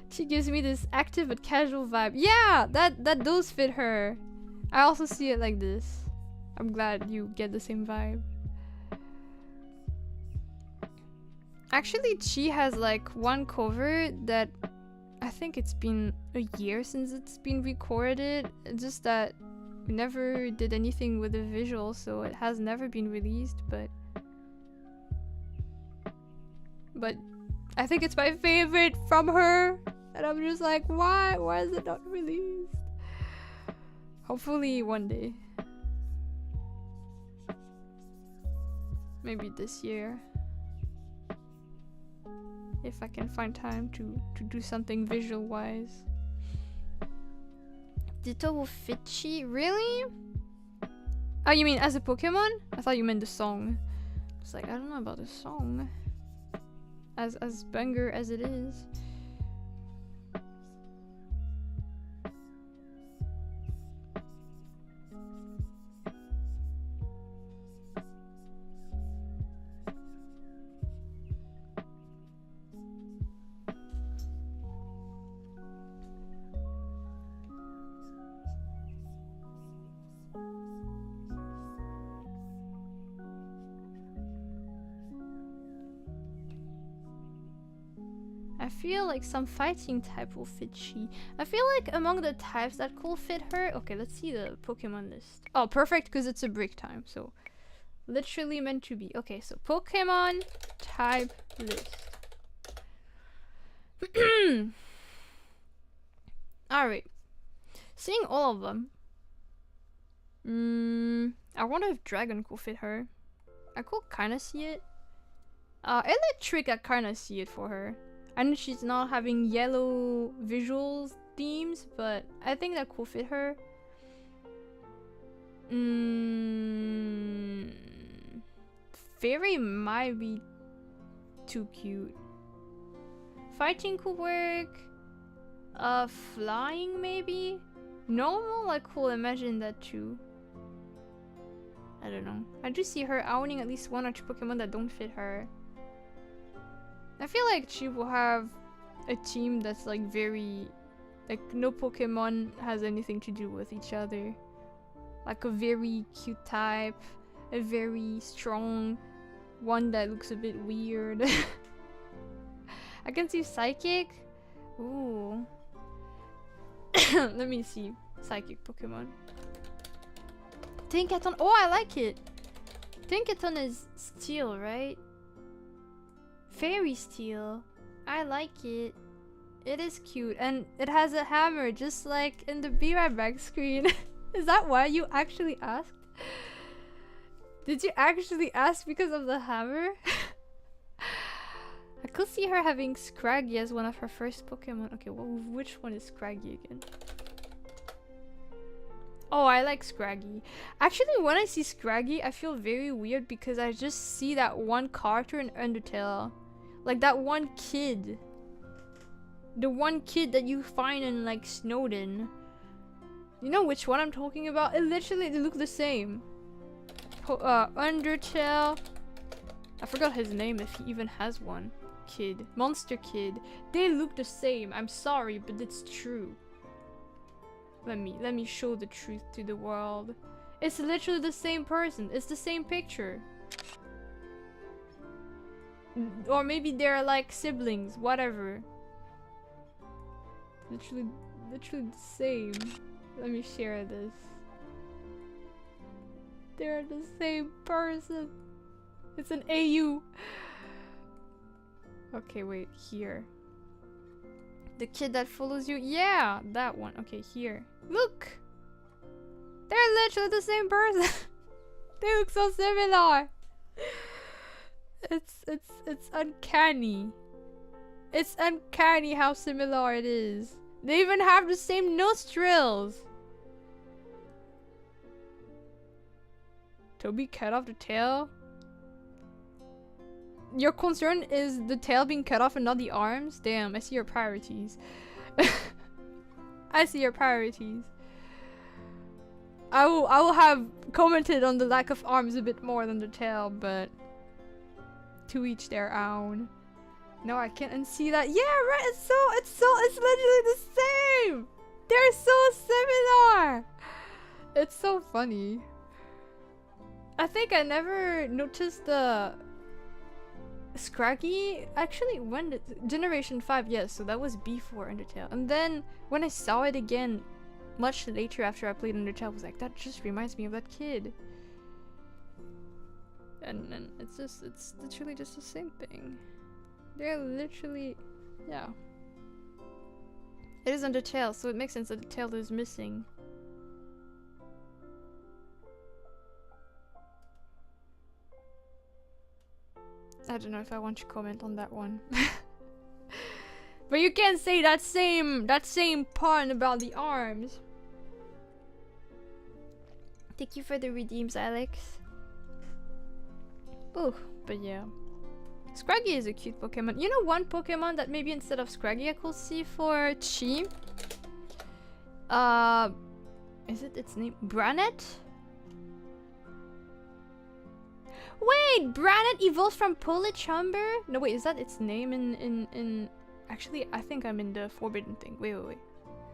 S1: She gives me this active but casual vibe. Yeah, that does fit her. I also see it like this. I'm glad you get the same vibe. Actually, Chi has like one cover that I think it's been a year since it's been recorded. It's just that we never did anything with the visual, so it has never been released, but I think it's my favorite from her, and I'm just like, why is it not released? Hopefully one day. Maybe this year. If I can find time to do something visual-wise. Ditto will fit Chi? Really? Oh, you mean as a Pokemon? I thought you meant the song. It's like, I don't know about the song. As banger as it is. I feel like some fighting type will fit she. I feel like among the types that could fit her. Okay, let's see the Pokemon list. Oh, perfect, because it's a break time, so literally meant to be. Okay, so Pokemon type list. Alright. Seeing all of them. I wonder if Dragon could fit her. I could kinda see it. Electric, I kinda see it for her. I know she's not having yellow visuals themes, but I think that could fit her. Fairy might be too cute. Fighting could work. Flying maybe? Normal, I could imagine that too. I don't know. I do see her owning at least one or two Pokemon that don't fit her. I feel like she will have a team that's like very... like no Pokemon has anything to do with each other. Like a very cute type, a very strong one that looks a bit weird. I can see Psychic. Ooh. Let me see. Psychic Pokemon. Tinkaton. Oh, I like it. Tinkaton is steel, right? Fairy steel. I like it. It is cute. And it has a hammer, just like in the Be Right Back screen. Is that why you actually asked? Did you actually ask because of the hammer? I could see her having Scraggy as one of her first Pokemon. Okay, well, which one is Scraggy again? Oh, I like Scraggy. Actually, when I see Scraggy, I feel very weird because I just see that one character in Undertale. Like that one kid. The one kid that you find in like Snowden. You know which one I'm talking about? It literally they look the same. Undertale. I forgot his name if he even has one. Kid. Monster Kid. They look the same. I'm sorry, but it's true. Let me show the truth to the world. It's literally the same person. It's the same picture. Or maybe they're like siblings, whatever. Literally the same. Let me share this. They're the same person. It's an AU. Okay, wait, here. The kid that follows you? Yeah, that one. Okay, here. Look! They're literally the same person. They look so similar. It's uncanny. It's uncanny how similar it is. They even have the same nostrils. Toby cut off the tail? Your concern is the tail being cut off and not the arms? Damn, I see your priorities. I see your priorities. I will have commented on the lack of arms a bit more than the tail, but to each their own. No, I can't unsee that. Yeah, right. It's literally the same. They're so similar. It's so funny. I think I never noticed the Scraggy. Actually, when did Generation 5? Yes, so that was before Undertale. And then when I saw it again, much later after I played Undertale, I was like, that just reminds me of that kid. And it's literally just the same thing. They're literally, yeah. It is Undertale, so it makes sense that the tail is missing. I don't know if I want to comment on that one. But you can't say that same pun about the arms. Thank you for the redeems, Alex. Oh, but yeah. Scraggy is a cute Pokemon. You know one Pokemon that maybe instead of Scraggy I could see for Chi? Is it its name? Branet? Wait, Branet evolved from Polichumber? No, wait, is that its name in... Actually, I think I'm in the Forbidden thing. Wait.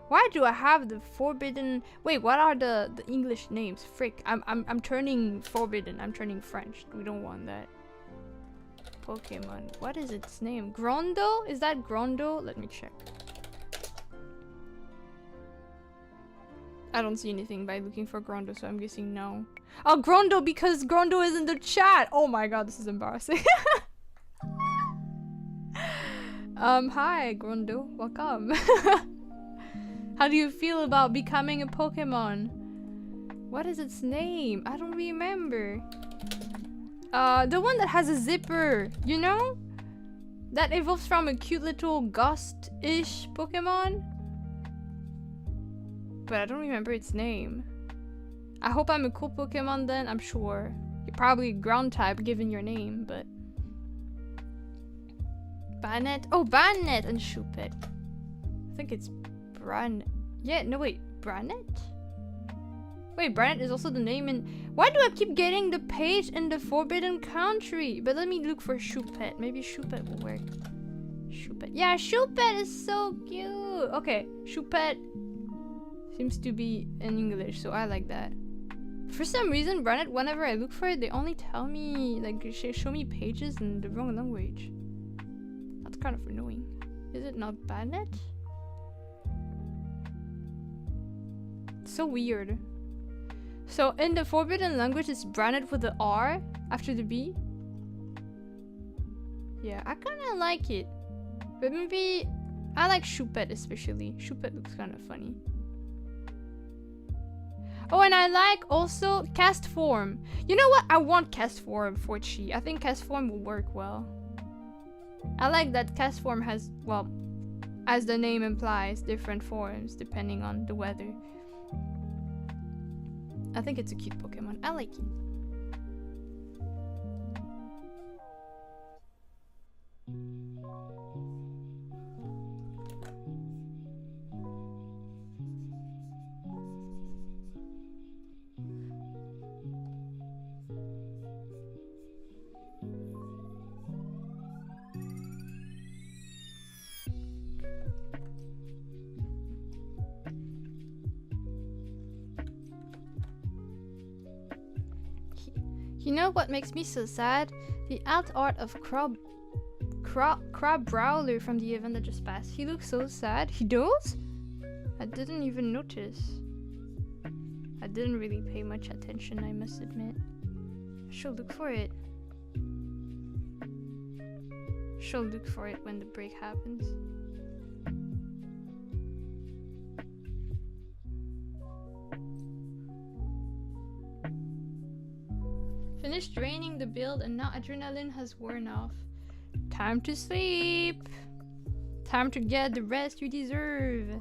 S1: Why do I have the Forbidden... Wait, what are the English names? Frick, I'm turning Forbidden. I'm turning French. We don't want that. Pokemon. What is its name? Grondo? Is that Grondo? Let me check. I don't see anything by looking for Grondo, so I'm guessing no. Oh, Grondo, because Grondo is in the chat! Oh my god, this is embarrassing. Hi, Grondo. Welcome. How do you feel about becoming a Pokemon? What is its name? I don't remember. The one that has a zipper, you know? That evolves from a cute little ghost-ish Pokemon. But I don't remember its name. I hope I'm a cool Pokemon then, I'm sure. You're probably ground type given your name, but... Bannet? Oh, Bannet and Shuppet. I think it's Bran... Yeah, no wait, Brannet? Wait, Brannet is also the name in... Why do I keep getting the page in the Forbidden Country? But let me look for Shuppet. Maybe Shuppet will work. Shuppet. Yeah, Shuppet is so cute! Okay, Shuppet seems to be in English, so I like that. For some reason, Brannet, whenever I look for it, they only tell me, like, show me pages in the wrong language. That's kind of annoying. Is it not Bannet? So weird. So in the Forbidden language, it's Brannet with the R after the B. Yeah, I kind of like it. But maybe I like Shuppet especially. Shuppet looks kind of funny. Oh, and I like also cast form. You know what? I want cast form for Chi. I think cast form will work well. I like that cast form has, well, as the name implies, different forms depending on the weather. I think it's a cute Pokemon. I like it. You know what makes me so sad? The alt art of Crabrawler from the event that just passed. He looks so sad. He does? I didn't even notice. I didn't really pay much attention, I must admit. I should look for it. Should look for it when the break happens. Finished draining the build and now adrenaline has worn off. Time to sleep. Time to get the rest you deserve.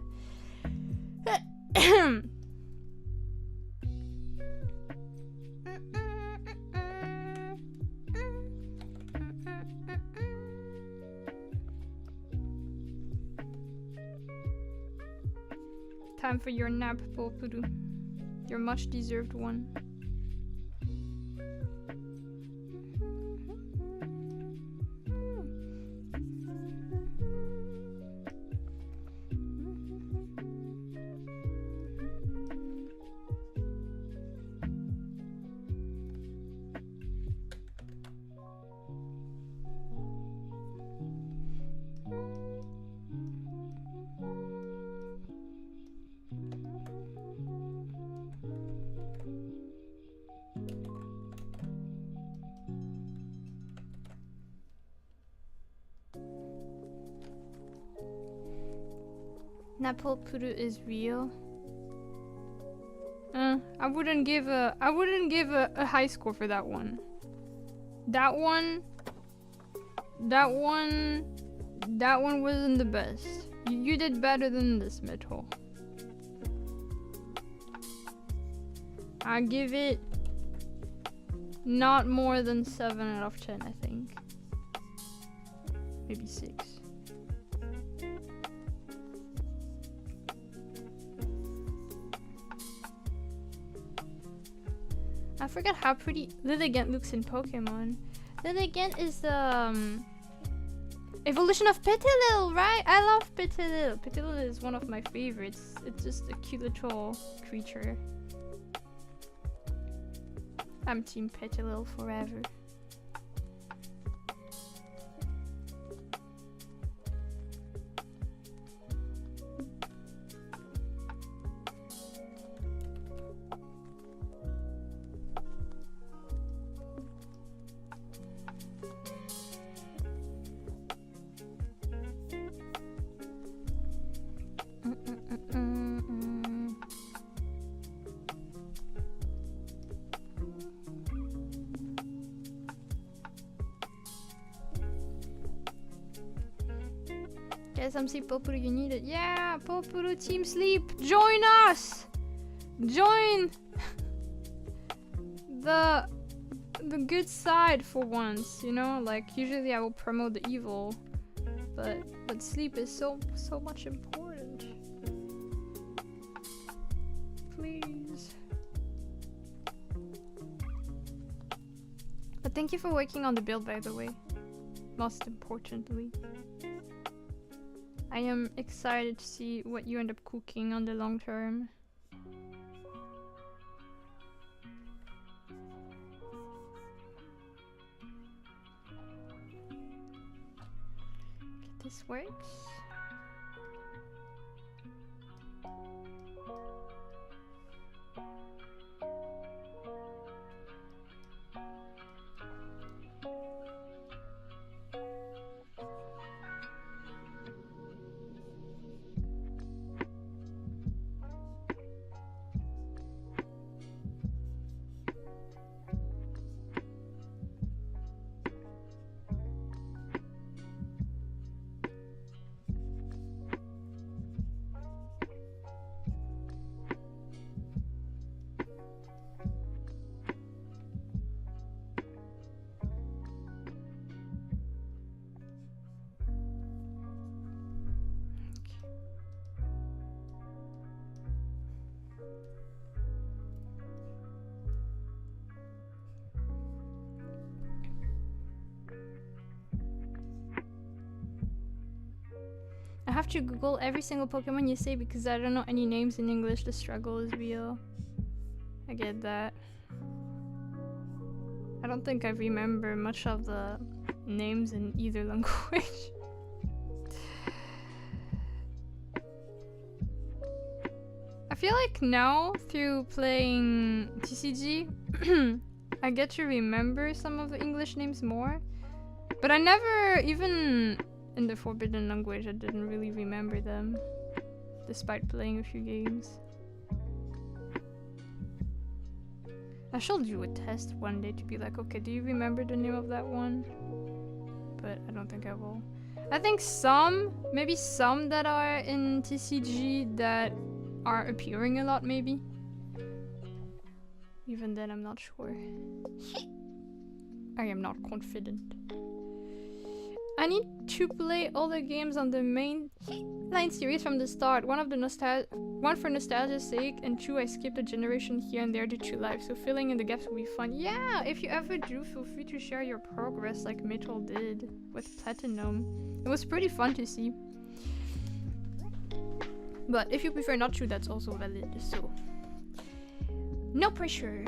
S1: Time for your nap, Popuru. Your much deserved one. Napolpuru is real. I wouldn't give a high score for that one. That one wasn't the best. You did better than this, Metal. I give it not more than 7 out of 10, I think. Maybe 6. I forgot how pretty Lilligant looks in Pokemon. Lilligant is the evolution of Petilil, right? I love Petilil. Petilil is one of my favorites. It's just a cute little creature. I'm Team Petilil forever. Get some sleep, Popuru, you need it. Yeah, Popuru Team Sleep, join us! Join the good side for once, you know? Like, usually I will promote the evil, but sleep is so much important. Please. But thank you for working on the build, by the way. Most importantly. I am excited to see what you end up cooking on the long term. Okay, this works. I have to Google every single Pokemon you say because I don't know any names in English. The struggle is real. I get that. I don't think I remember much of the names in either language. I feel like now, through playing TCG, I get to remember some of the English names more. But I never, even in the Forbidden Language, I didn't really remember them, despite playing a few games. I shall do a test one day to be like, okay, do you remember the name of that one? But I don't think I will. I think some, maybe some that are in TCG that are appearing a lot, maybe. Even then, I'm not sure. I am not confident. I need to play all the games on the main line series from the start. One for nostalgia's sake, and two, I skipped a generation here and there due to life, so filling in the gaps will be fun. Yeah, if you ever do, feel free to share your progress like Mitchell did with Platinum. It was pretty fun to see. But if you prefer not to, that's also valid, so no pressure.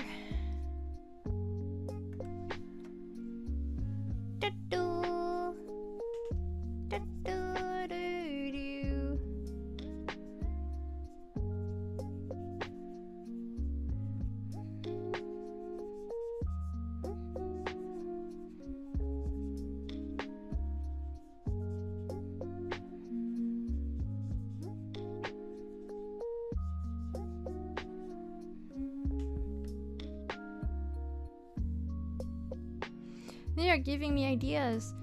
S1: They are giving me ideas.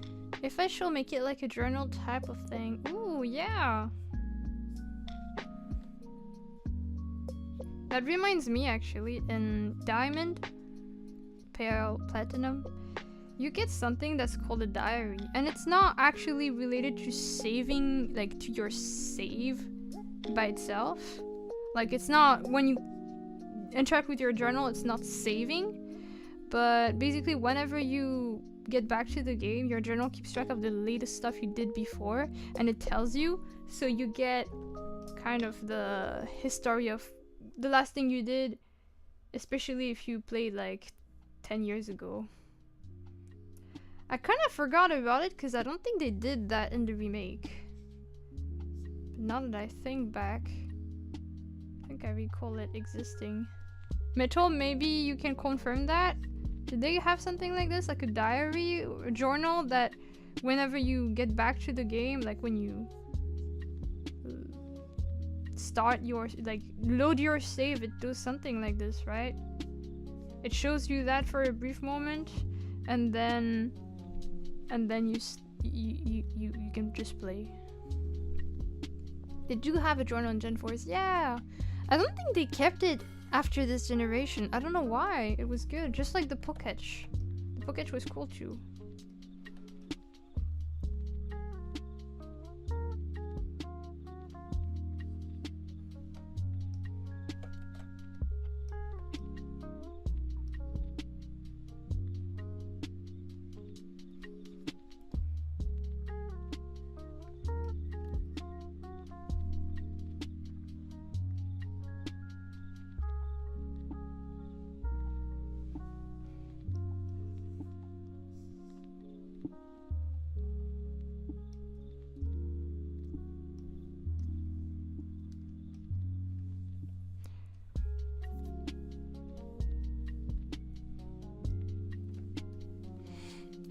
S1: If I shall make it like a journal type of thing. Ooh, yeah. That reminds me, actually, in Diamond, Pale, Platinum, you get something that's called a diary. And it's not actually related to saving, like to your save by itself. Like it's not, when you interact with your journal, it's not saving. But basically, whenever you get back to the game, your journal keeps track of the latest stuff you did before, and it tells you, so you get kind of the history of the last thing you did, especially if you played like 10 years ago. I kind of forgot about it because I don't think they did that in the remake. But now that I think back, I think I recall it existing. Metal, maybe you can confirm that? Did they have something like this, like a diary, a journal that whenever you get back to the game, like when you start your, like load your save, it does something like this, right? It shows you that for a brief moment, and then you can just play. They do have a journal in Gen 4s. Yeah. I don't think they kept it after this generation. I don't know why. It was good. Just like the Poketch. The Poketch was cool too.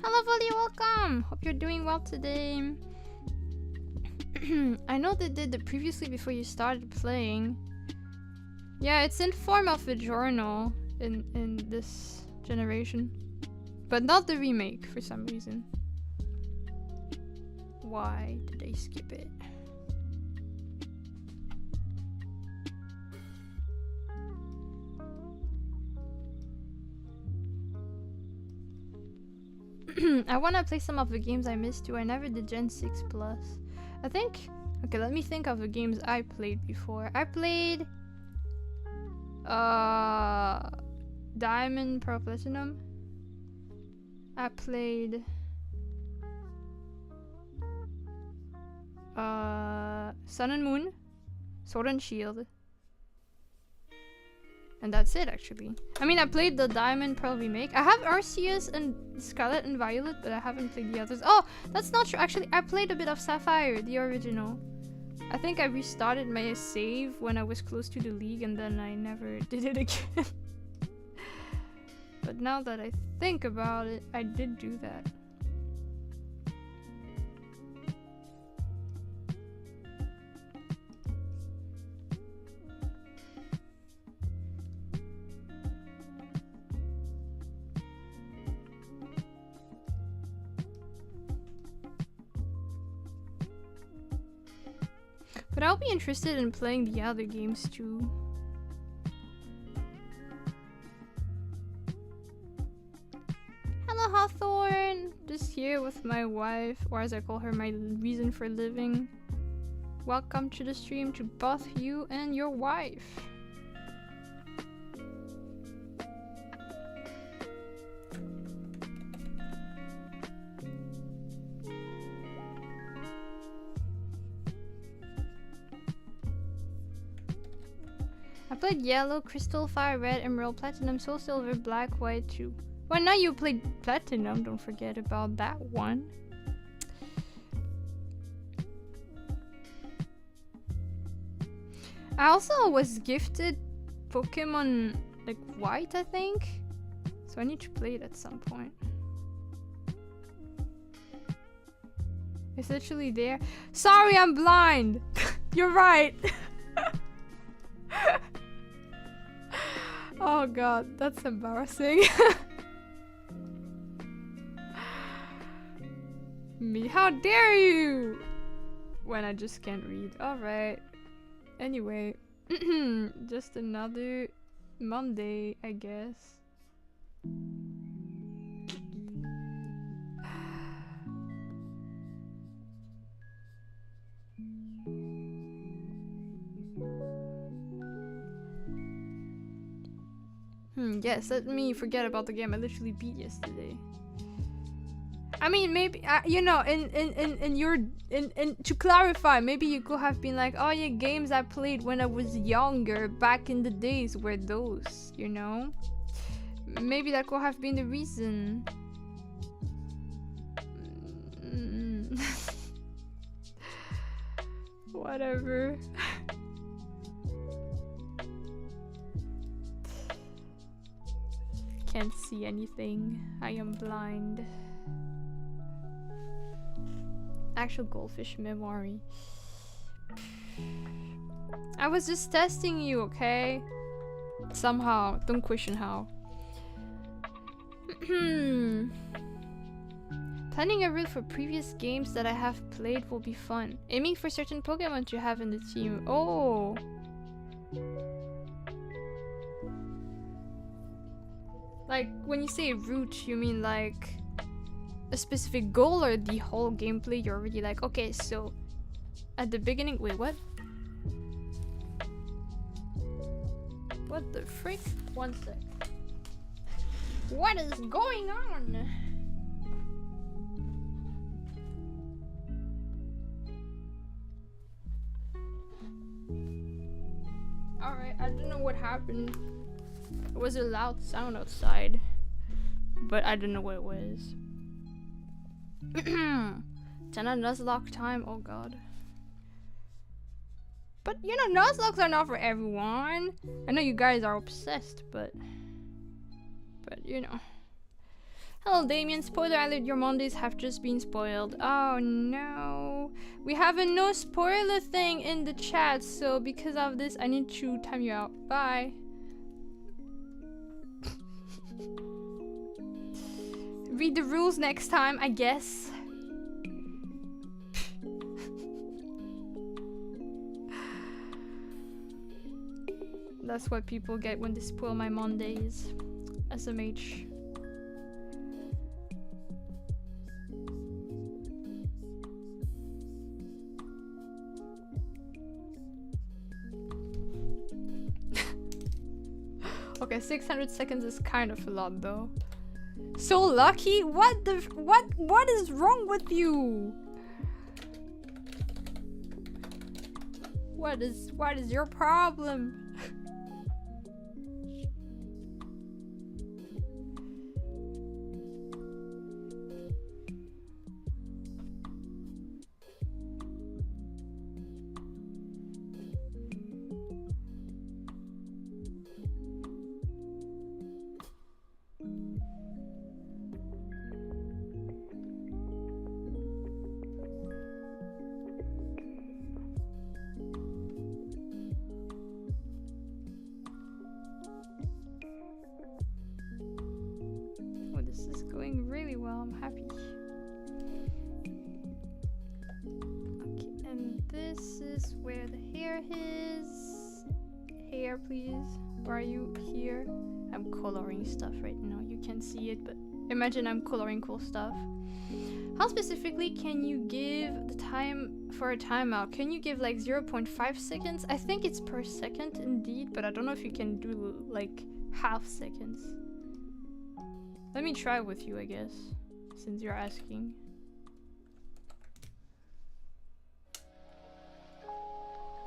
S1: Hello, Volley, welcome! Hope you're doing well today. I know they did it previously before you started playing. Yeah, it's in form of a journal in this generation. But not the remake for some reason. Why did they skip it? I wanna play some of the games I missed too. I never did Gen 6 Plus. I think... Okay, let me think of the games I played before. I played... Diamond, Pearl, Platinum. I played... Sun and Moon. Sword and Shield. And that's it, actually. I mean, I played the Diamond Pearl remake. I have Arceus and Scarlet and Violet, but I haven't played the others. Oh, that's not true. Actually, I played a bit of Sapphire, the original. I think I restarted my save when I was close to the league, and then I never did it again. But now that I think about it, I did do that. But I'll be interested in playing the other games too. Hello, Hawthorne! Just here with my wife, or as I call her, my reason for living. Welcome to the stream to both you and your wife. I played Yellow, Crystal, Fire, Red, Emerald, Platinum, Soul Silver, Black, White too. Well, now you played Platinum, don't forget about that one. I also was gifted Pokemon like White, I think. So I need to play it at some point. It's literally there. Sorry, I'm blind! You're right! Oh god, that's embarrassing. Me, how dare you! When I just can't read. Alright. Anyway, just another Monday, I guess. Yes, let me forget about the game I literally beat yesterday. I mean, maybe you know, to clarify, maybe you could have been like, oh yeah, games I played when I was younger, back in the days, were those, you know? Maybe that could have been the reason. Whatever. Can't see anything. I am blind. Actual goldfish memory. I was just testing you, okay? Somehow. Don't question how. Planning a route for previous games that I have played will be fun. Aiming for certain Pokemon to have in the team. Oh! Like, when you say route, you mean like a specific goal or the whole gameplay? You're already like, okay, so at the beginning. Wait, what? What the frick? One sec. What is going on? Alright, I don't know what happened. It was a loud sound outside, but I don't know what it was. 10 Nuzlocke time, oh god. But you know, Nuzlocks are not for everyone. I know you guys are obsessed, but you know. Hello Damien, spoiler alert, your Mondays have just been spoiled. Oh no. We have a no spoiler thing in the chat, so because of this I need to time you out. Bye. Read the rules next time, I guess. That's what people get when they spoil my Mondays. SMH. Okay, 600 seconds is kind of a lot though. So lucky? What is wrong with you? What is your problem? Stuff right now. You can't see it, but imagine I'm coloring cool stuff. How specifically can you give the time for a timeout? Can you give like 0.5 seconds? I think it's per second indeed, but I don't know if you can do like half seconds. Let me try with you, I guess, since you're asking.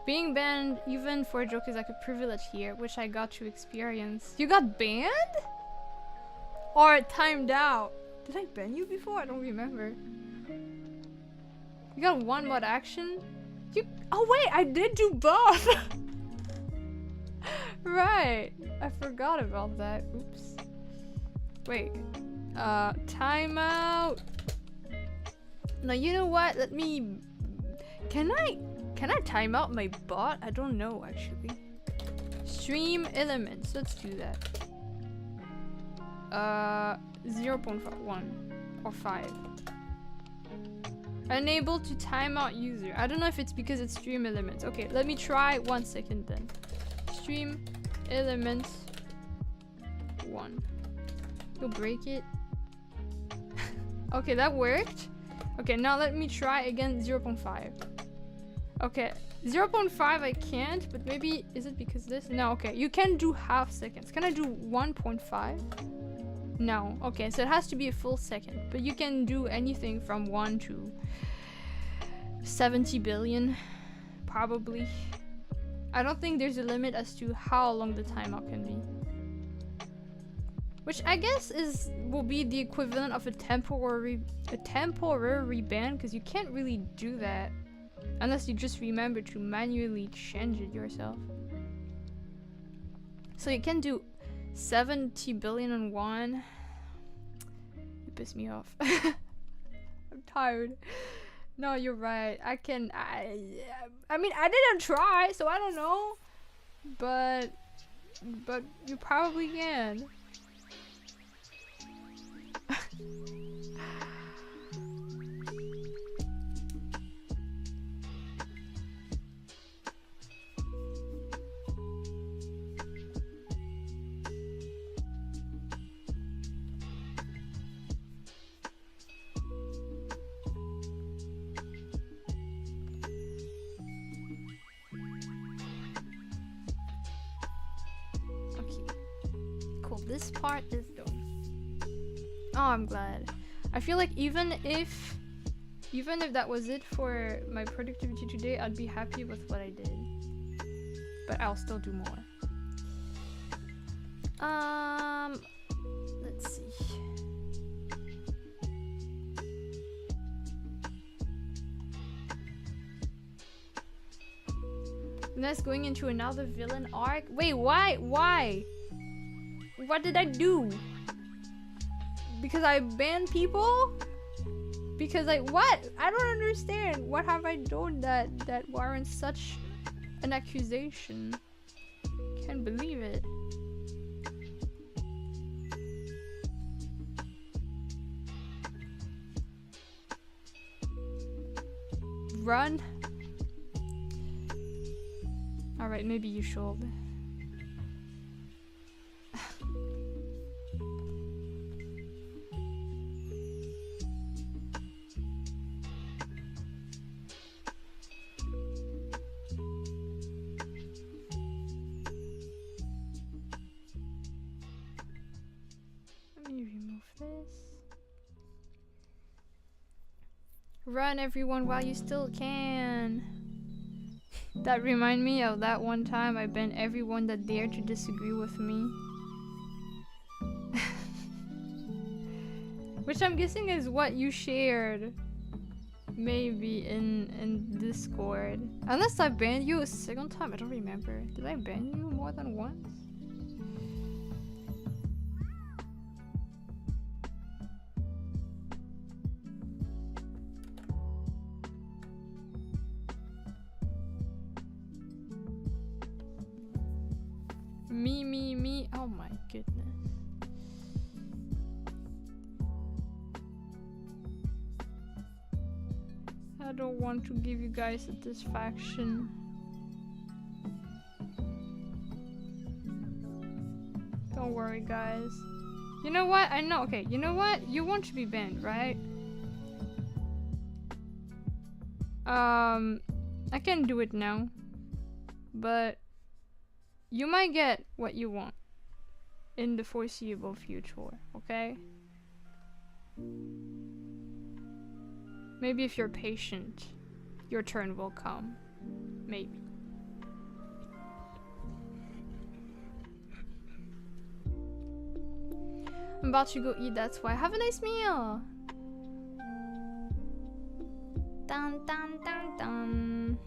S1: Being banned even for a joke is like a privilege here, which I got to experience. You got banned? Or timed out? Did I ban you before? I don't remember. You got one mod action? Oh wait, I did do both! Right, I forgot about that. Oops. Wait. Timeout. No, you know what? Let me... Can I time out my bot? I don't know actually. Stream elements. Let's do that. 0.1 or 5. Unable to time out user. I don't know if it's because it's stream elements. Okay, let me try 1 second then. Stream elements 1. You'll break it. Okay, that worked. Okay, now let me try again 0.5. Okay, 0.5 I can't, but maybe, is it because this? No, okay, you can do half seconds. Can I do 1.5? No, okay, so it has to be a full second, but you can do anything from 1 to 70 billion, probably. I don't think there's a limit as to how long the timeout can be. Which I guess will be the equivalent of a temporary ban, because you can't really do that unless you just remember to manually change it yourself. So you can do 70 billion and 1. You piss me off. I'm tired. No, you're right. I mean, I didn't try, so I don't know. But you probably can. this part is done. Oh, I'm glad. I feel like even if that was it for my productivity today, I'd be happy with what I did. But I'll still do more. Let's see. Luna's going into another villain arc. Wait, why? Why? What did I do? Because I banned people? Because what? I don't understand. What have I done that warrants such an accusation? Can't believe it. Run. Alright, maybe you should. Let me remove this. Run, everyone, while you still can. That remind me of that one time I banned everyone that dared to disagree with me. Which I'm guessing is what you shared. Maybe in Discord. Unless I banned you a second time, I don't remember. Did I ban you more than once? Me. Oh my goodness. I don't want to give you guys satisfaction. Don't worry, guys. You know what? I know. Okay, you know what? You want to be banned, right? I can do it now. But you might get what you want in the foreseeable future, okay? Maybe if you're patient, your turn will come. Maybe. I'm about to go eat, that's why. Have a nice meal! Dun dun dun dun.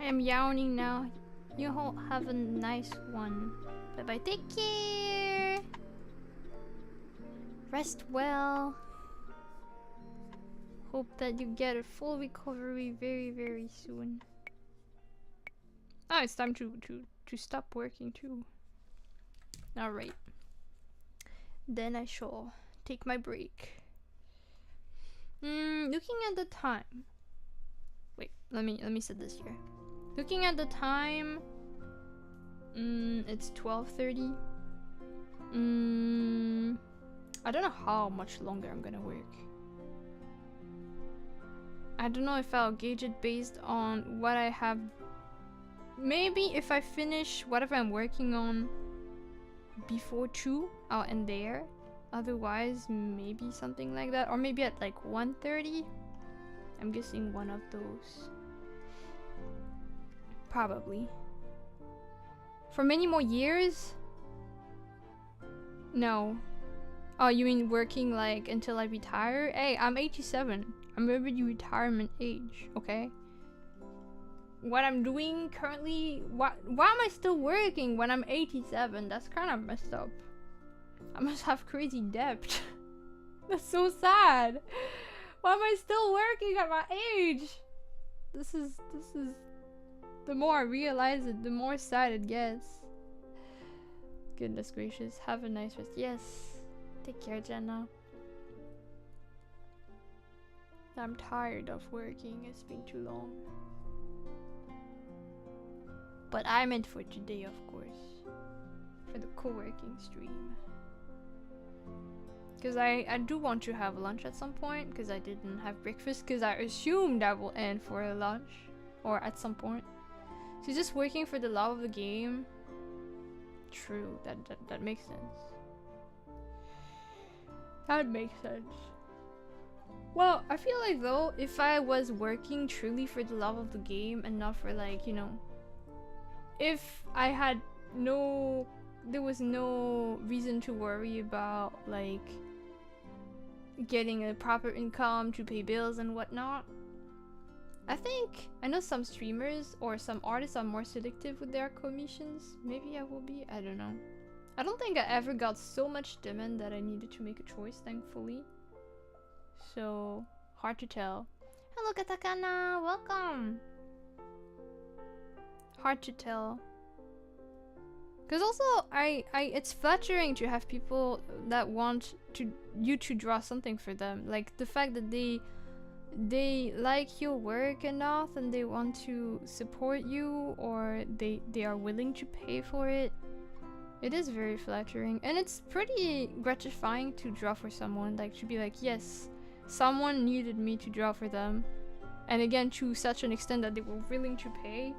S1: I am yawning now. You all have a nice one. Bye bye. Take care. Rest well. Hope that you get a full recovery very, very soon. Oh, it's time to stop working too. Alright. Then I shall take my break. Looking at the time. Wait, let me set this here. Looking at the time, it's 12:30. I don't know how much longer I'm gonna work. I don't know if I'll gauge it based on what I have. Maybe if I finish whatever I'm working on before 2, I'll end there. Otherwise, maybe something like that. Or maybe at like 1:30. I'm guessing one of those. Probably. For many more years? No. Oh, you mean working like until I retire? Hey, I'm 87. I'm already retirement age, okay? What I'm doing currently, why am I still working when I'm 87? That's kind of messed up. I must have crazy debt. That's so sad. Why am I still working at my age? This is the more I realize it, the more sad it gets. Goodness gracious, have a nice rest. Yes, take care, Jenna. I'm tired of working, it's been too long. But I meant for today, of course. For the co-working stream. Because I do want to have lunch at some point, because I didn't have breakfast, because I assumed I will end for a lunch. Or at some point. So just working for the love of the game. True, that makes sense. That makes sense. Well, I feel like though, if I was working truly for the love of the game and not for like, you know, if I had there was no reason to worry about like getting a proper income to pay bills and whatnot. I know some streamers or some artists are more selective with their commissions. Maybe I will be, I don't know. I don't think I ever got so much demand that I needed to make a choice, thankfully. So, hard to tell. Hello Katakana, welcome! Hard to tell. Because also, it's flattering to have people that want you to draw something for them. Like the fact that they like your work enough and they want to support you, or they are willing to pay for it. It is very flattering, and it's pretty gratifying to draw for someone, like to be like, yes, someone needed me to draw for them, and again to such an extent that they were willing to pay.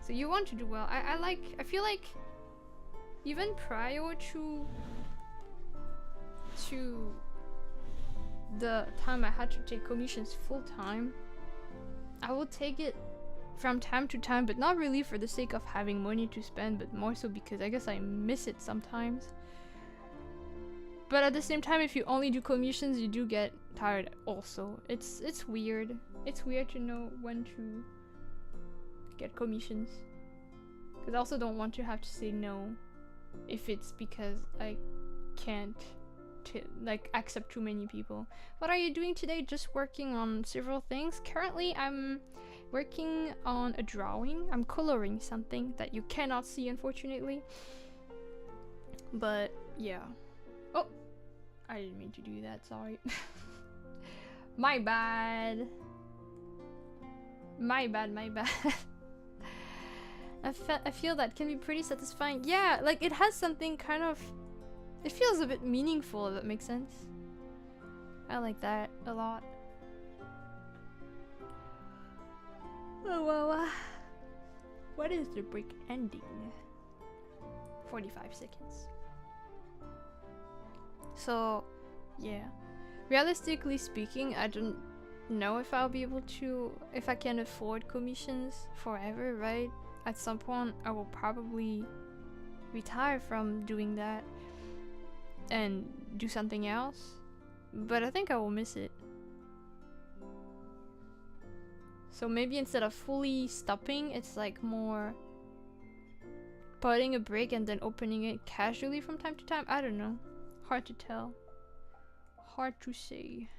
S1: So you want to do well. I feel like even prior to the time I had to take commissions full time, I would take it from time to time, but not really for the sake of having money to spend, but more so because I guess I miss it sometimes. But at the same time, if you only do commissions, you do get tired also. It's weird. It's weird to know when to get commissions, because I also don't want to have to say no if it's because I can't like accept too many people. What are you doing today? Just working on several things. Currently I'm working on a drawing. I'm coloring something that you cannot see, unfortunately, but yeah. Oh, I didn't mean to do that, sorry. My bad. My bad. I feel that can be pretty satisfying. Yeah, like it has something kind of, it feels a bit meaningful, if that makes sense. I like that a lot. Oh well, what is the break ending? 45 seconds. So, yeah. Realistically speaking, I don't know if I'll be able to, if I can afford commissions forever, right? At some point, I will probably retire from doing that and do something else, but I think I will miss it. So maybe instead of fully stopping, it's like more putting a break and then opening it casually from time to time. I don't know. Hard to tell. Hard to say.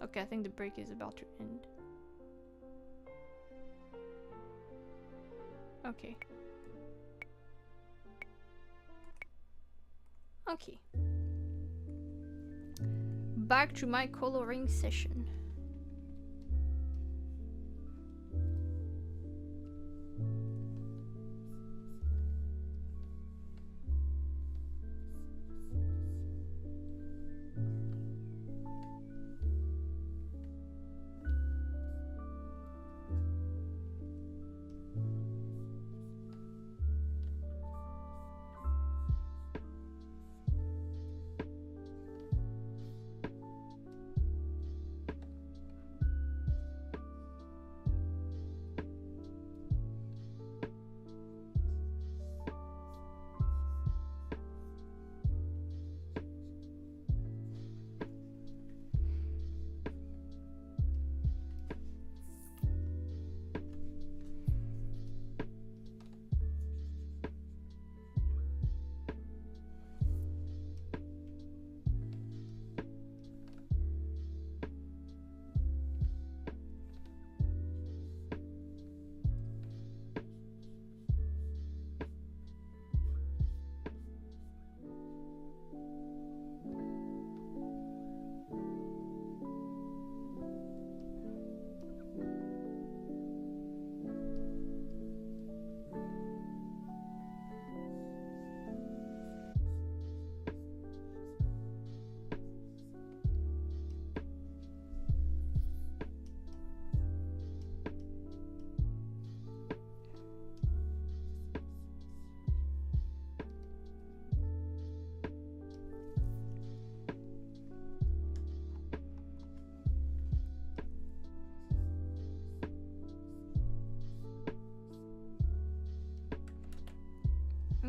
S1: Okay, I think the break is about to end. Okay. Okay. Back to my coloring session.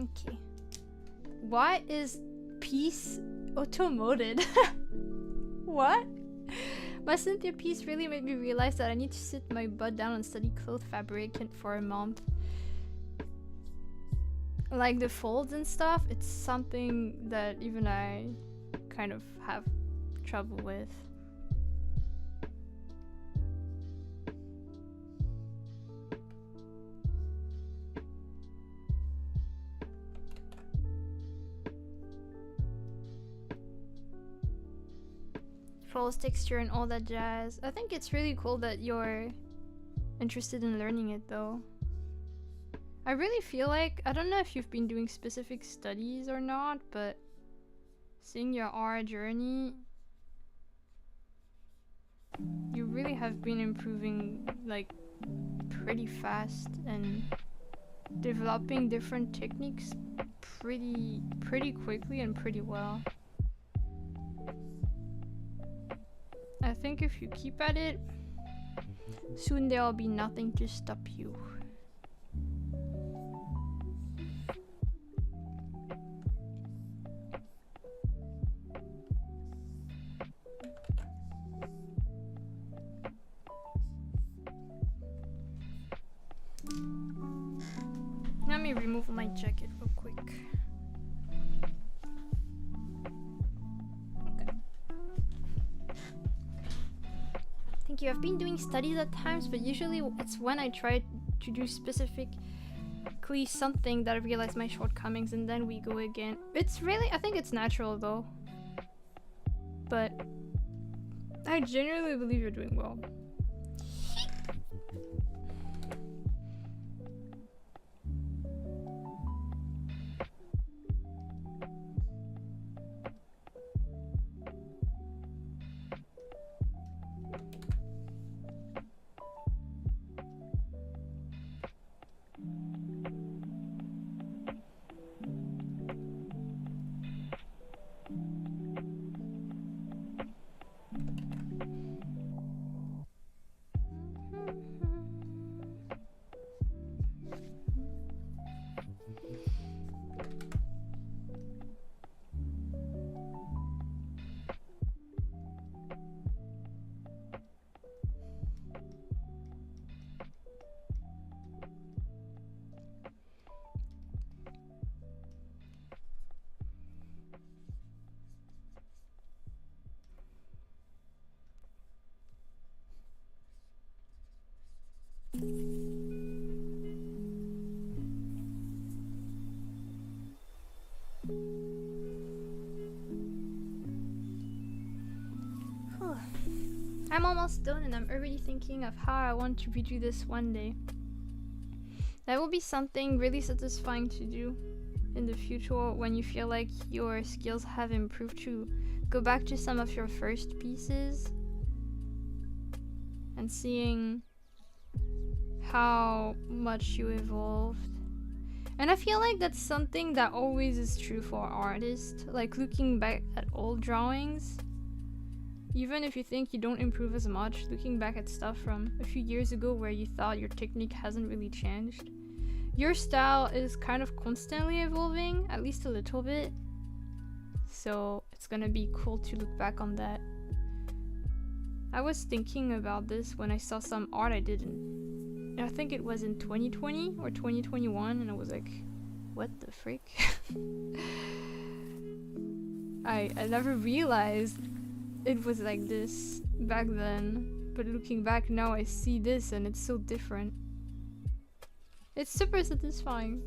S1: Okay. Why is piece automoted? What? My Cynthia piece really made me realize that I need to sit my butt down and study cloth fabrication for a month. Like the folds and stuff, it's something that even I kind of have trouble with. False texture and all that jazz. I think it's really cool that you're interested in learning it though. I really feel like, I don't know if you've been doing specific studies or not, but seeing your art journey, you really have been improving like pretty fast and developing different techniques pretty quickly and pretty well. I think if you keep at it, soon there'll be nothing to stop you. Let me remove my jacket real quick. Thank you. I've been doing studies at times, but usually it's when I try to do specifically something that I realize my shortcomings and then we go again. It's really, I think it's natural though. But I genuinely believe you're doing well. I'm almost done and I'm already thinking of how I want to redo this one day. That will be something really satisfying to do in the future when you feel like your skills have improved, to go back to some of your first pieces and seeing how much you evolved. And I feel like that's something that always is true for artists, like looking back at old drawings. Even if you think you don't improve as much, looking back at stuff from a few years ago where you thought your technique hasn't really changed, your style is kind of constantly evolving, at least a little bit. So it's gonna be cool to look back on that. I was thinking about this when I saw some art I did I think it was in 2020 or 2021, and I was like, what the frick? I never realized it was like this back then, but looking back now I see this and it's so different. It's super satisfying.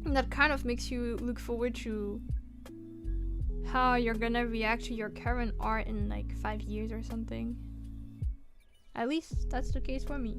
S1: And that kind of makes you look forward to how you're gonna react to your current art in like 5 years or something. At least that's the case for me.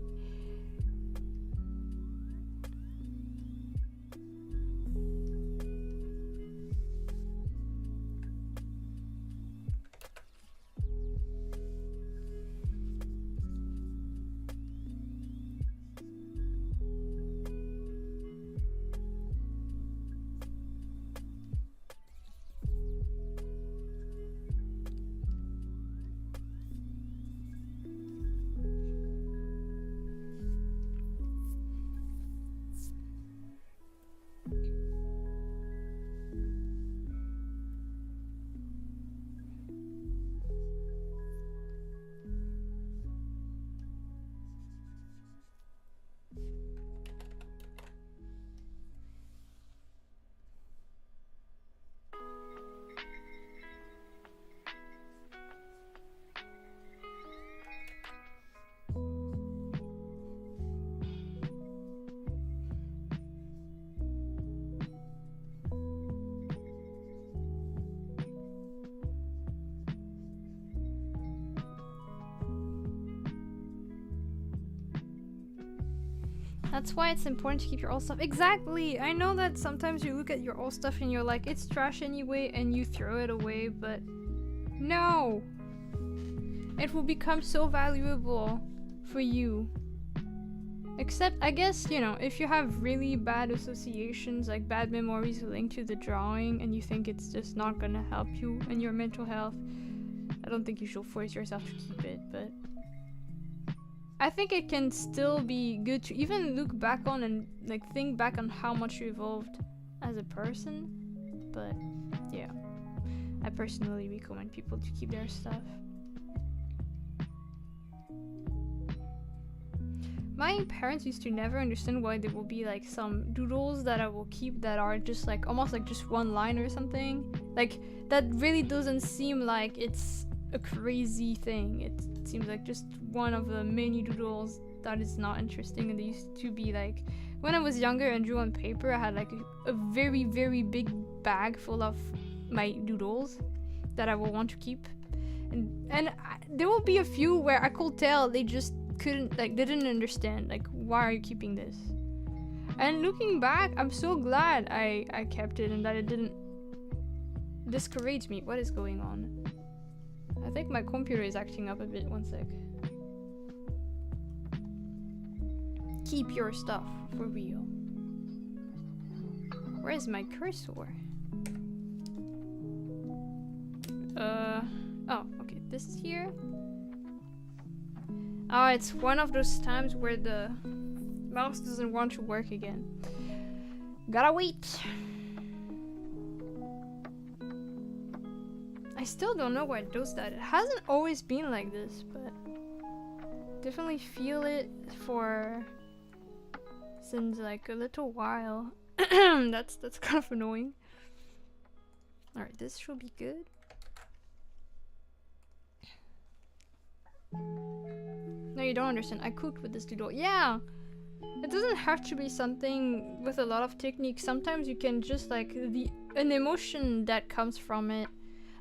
S1: That's why it's important to keep your old stuff. Exactly! I know that sometimes you look at your old stuff and you're like, it's trash anyway, and you throw it away, but no! It will become so valuable for you. Except, I guess, you know, if you have really bad associations, like bad memories linked to the drawing, and you think it's just not gonna help you in your mental health, I don't think you should force yourself to keep it, but I think it can still be good to even look back on and like think back on how much you evolved as a person. But yeah, I personally recommend people to keep their stuff. My parents used to never understand why there will be like some doodles that I will keep that are just like almost like just one line or something. Like that really doesn't seem like it's a crazy thing. It seems like just one of the many doodles that is not interesting. And they used to be like, when I was younger and drew on paper, I had like a very, very big bag full of my doodles that I will want to keep. And there will be a few where I could tell they just couldn't, like, they didn't understand, like, why are you keeping this? And looking back, I'm so glad I kept it and that it didn't discourage me. What is going on? I think my computer is acting up a bit. One sec. Keep your stuff for real. Where is my cursor? Oh, okay, this is here. Oh, it's one of those times where the mouse doesn't want to work again. Gotta wait. I still don't know why it does that. It hasn't always been like this, but definitely feel it for since like a little while. That's kind of annoying. Alright, this should be good. No, you don't understand. I cooked with this doodle. Yeah! It doesn't have to be something with a lot of technique. Sometimes you can just like an emotion that comes from it.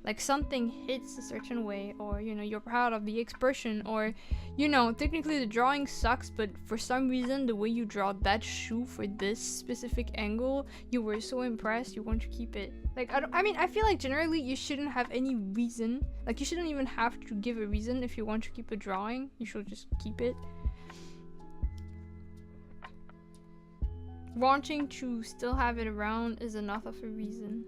S1: Like something hits a certain way, or you know, you're proud of the expression, or you know, technically the drawing sucks, but for some reason the way you draw that shoe for this specific angle, you were so impressed you want to keep it. Like I mean I feel like generally you shouldn't have any reason, like you shouldn't even have to give a reason if you want to keep a drawing. You should just keep it. Wanting to still have it around is enough of a reason.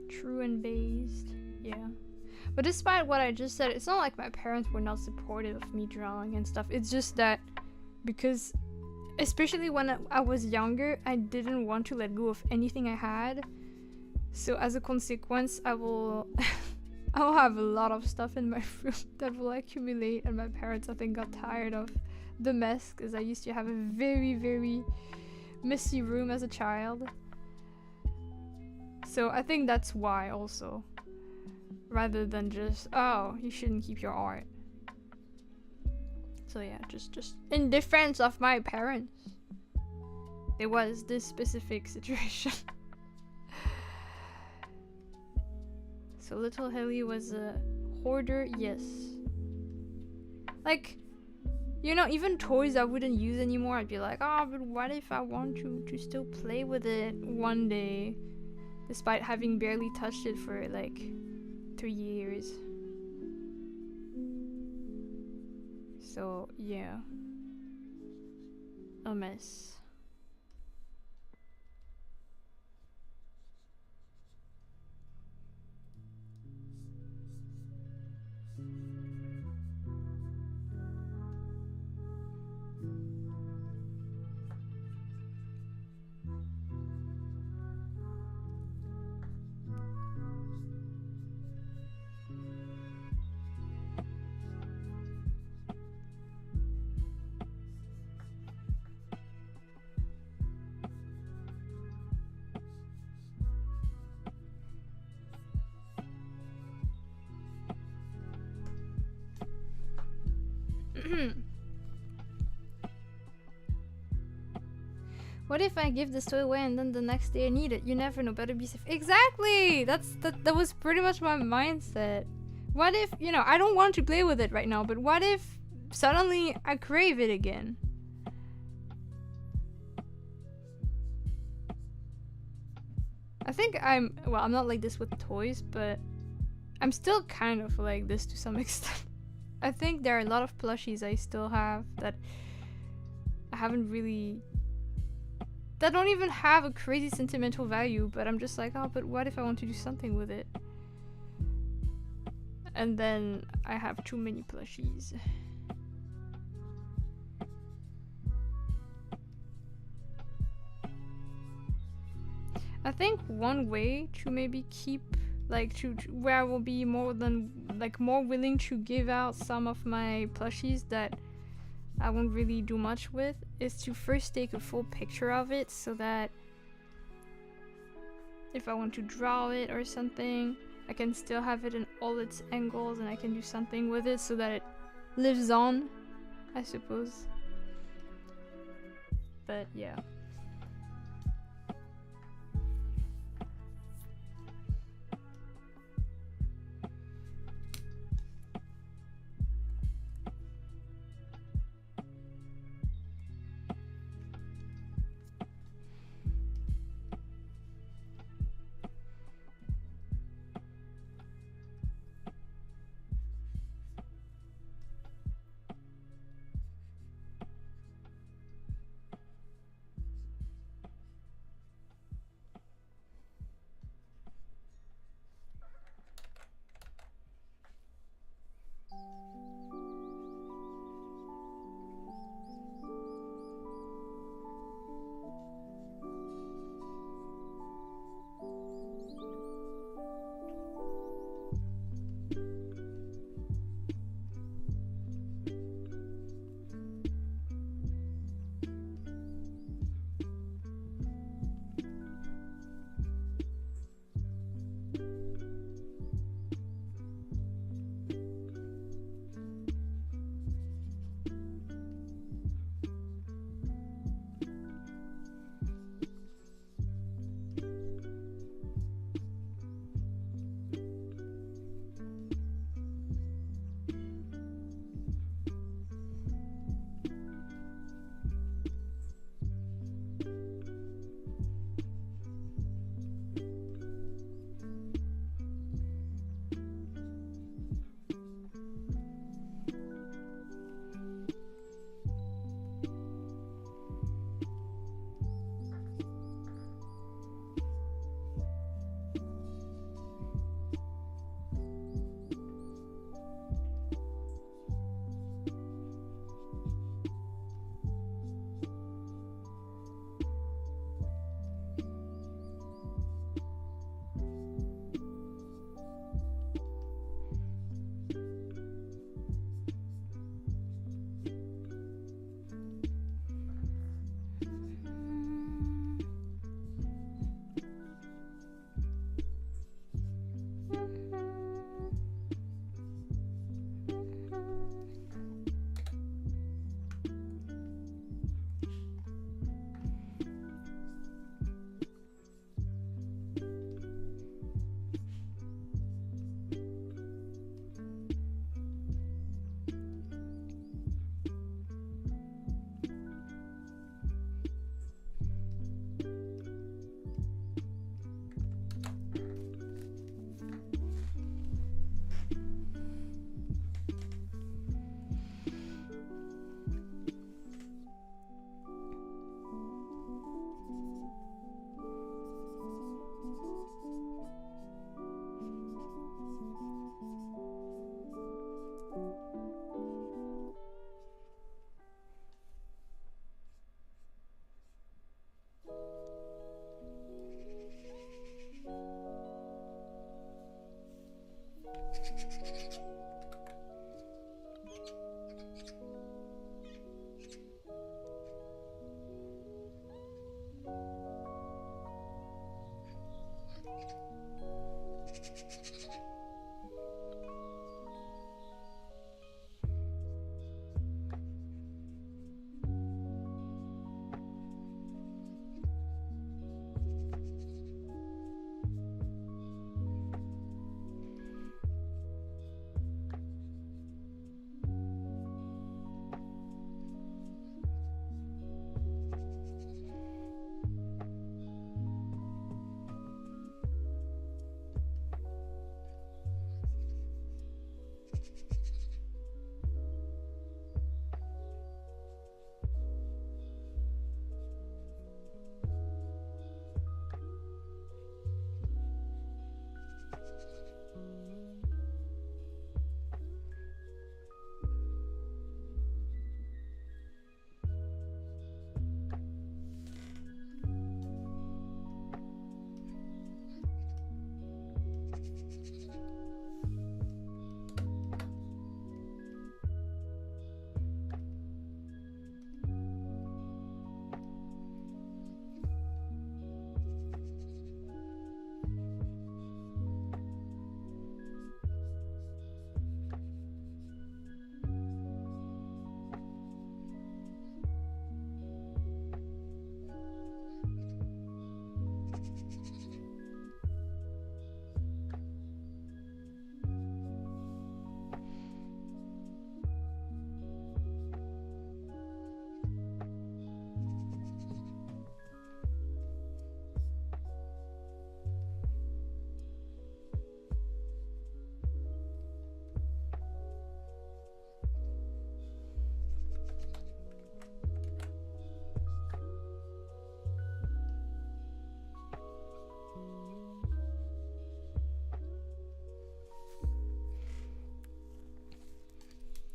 S1: True and based, yeah. But despite what I just said, it's not like my parents were not supportive of me drawing and stuff. It's just that because, especially when I was younger, I didn't want to let go of anything I had. So as a consequence, I will have a lot of stuff in my room that will accumulate, and my parents I think got tired of the mess because I used to have a very, very messy room as a child. So I think that's why also, rather than just, oh, you shouldn't keep your art. So yeah, just in defense of my parents, there was this specific situation. So little Hilly was a hoarder, yes. Like, you know, even toys I wouldn't use anymore, I'd be like, oh, but what if I want to still play with it one day? Despite having barely touched it for like 3 years. So yeah, a mess. What if I give this toy away and then the next day I need it? You never know. Better be safe. Exactly. That was pretty much my mindset. What if, you know, I don't want to play with it right now, but what if suddenly I crave it again? I think I'm not like this with toys, but I'm still kind of like this to some extent. I think there are a lot of plushies I still have that I haven't really, that don't even have a crazy sentimental value, but I'm just like, oh, but what if I want to do something with it? And then I have too many plushies. I think one way to maybe keep, like, to where I will be more willing to give out some of my plushies that I won't really do much with, is to first take a full picture of it, so that if I want to draw it or something, I can still have it in all its angles and I can do something with it so that it lives on, I suppose. But yeah.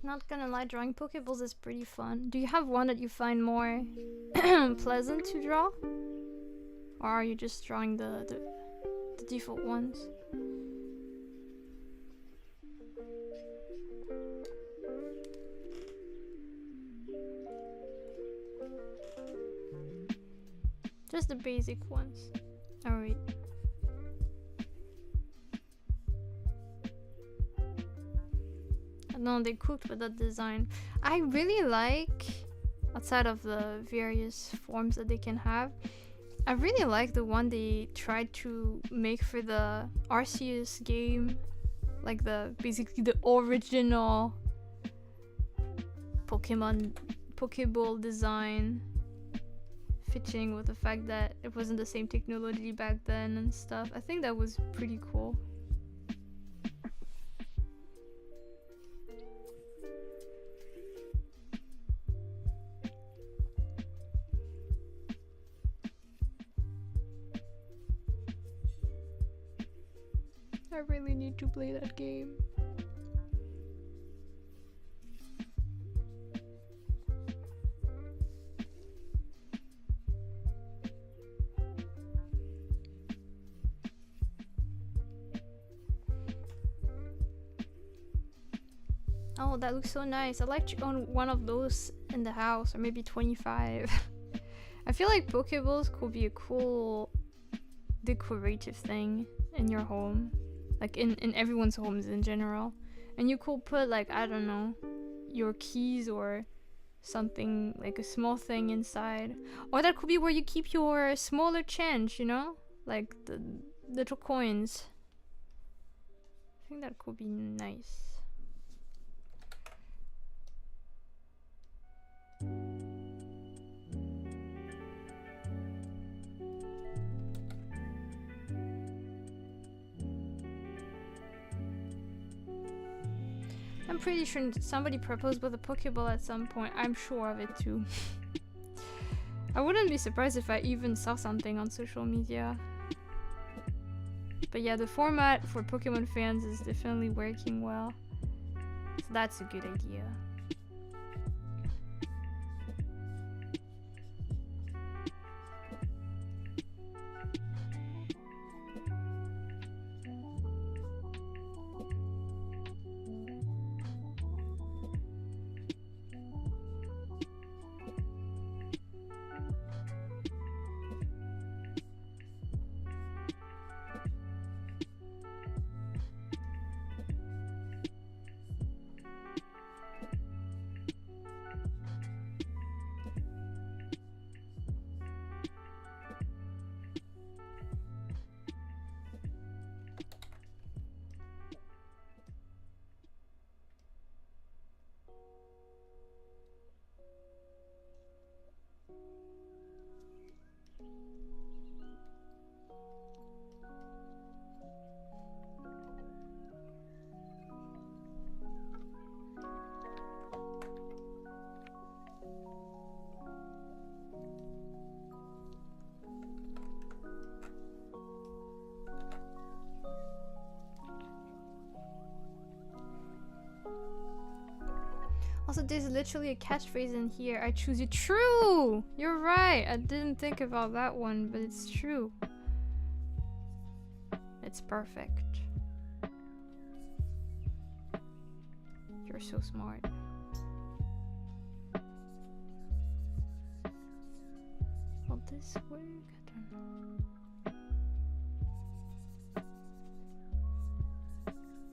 S1: Not gonna lie, drawing Pokeballs is pretty fun. Do you have one that you find more pleasant to draw? Or are you just drawing the default ones? Just the basic ones. Alright. I know they cooked with that design. I really like, outside of the various forms that they can have, I really like the one they tried to make for the Arceus game. Like basically the original Pokeball design, fitting with the fact that it wasn't the same technology back then and stuff. I think that was pretty cool. I really need to play that game. Oh, that looks so nice. I'd like to own one of those in the house, or maybe 25. I feel like Pokeballs could be a cool decorative thing in your home. Like in everyone's homes in general. And you could put, like, I don't know, your keys or something, like a small thing inside. Or that could be where you keep your smaller change, you know? Like the little coins. I think that could be nice. I'm pretty sure somebody proposed with a Pokeball at some point. I'm sure of it too. I wouldn't be surprised if I even saw something on social media. But yeah, the format for Pokemon fans is definitely working well. So that's a good idea. Also, there's literally a catchphrase in here. I choose you. True! You're right. I didn't think about that one, but it's true. It's perfect. You're so smart. Will this work? I don't know.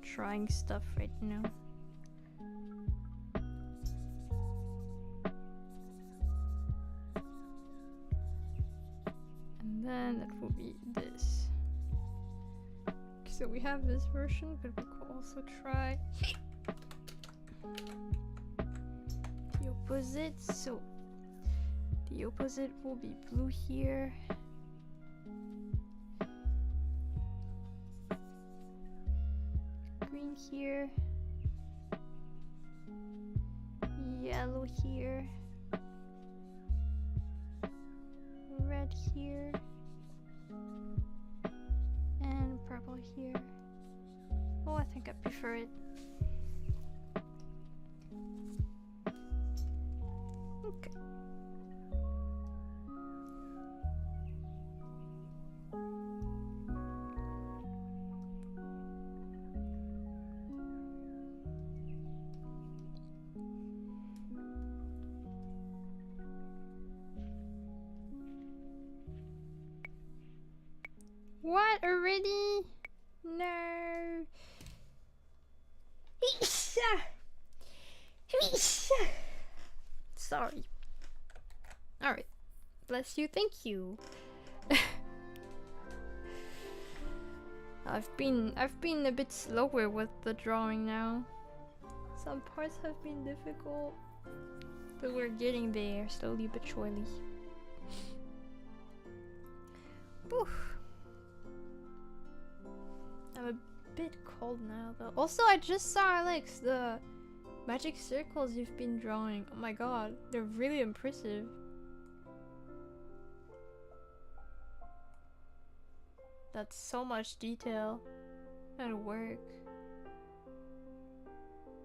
S1: Trying stuff right now. Then that will be this. So we have this version, but we could also try the opposite. So the opposite will be blue here. Green here. Yellow here. Red here. And purple here. Oh, I think I prefer it. What already? No. Sorry. Alright. Bless you, thank you. I've been a bit slower with the drawing now. Some parts have been difficult, but we're getting there slowly but surely. Oof. I'm a bit cold now though. Also, I just saw Alex, the magic circles you've been drawing. Oh my god, they're really impressive. That's so much detail and work.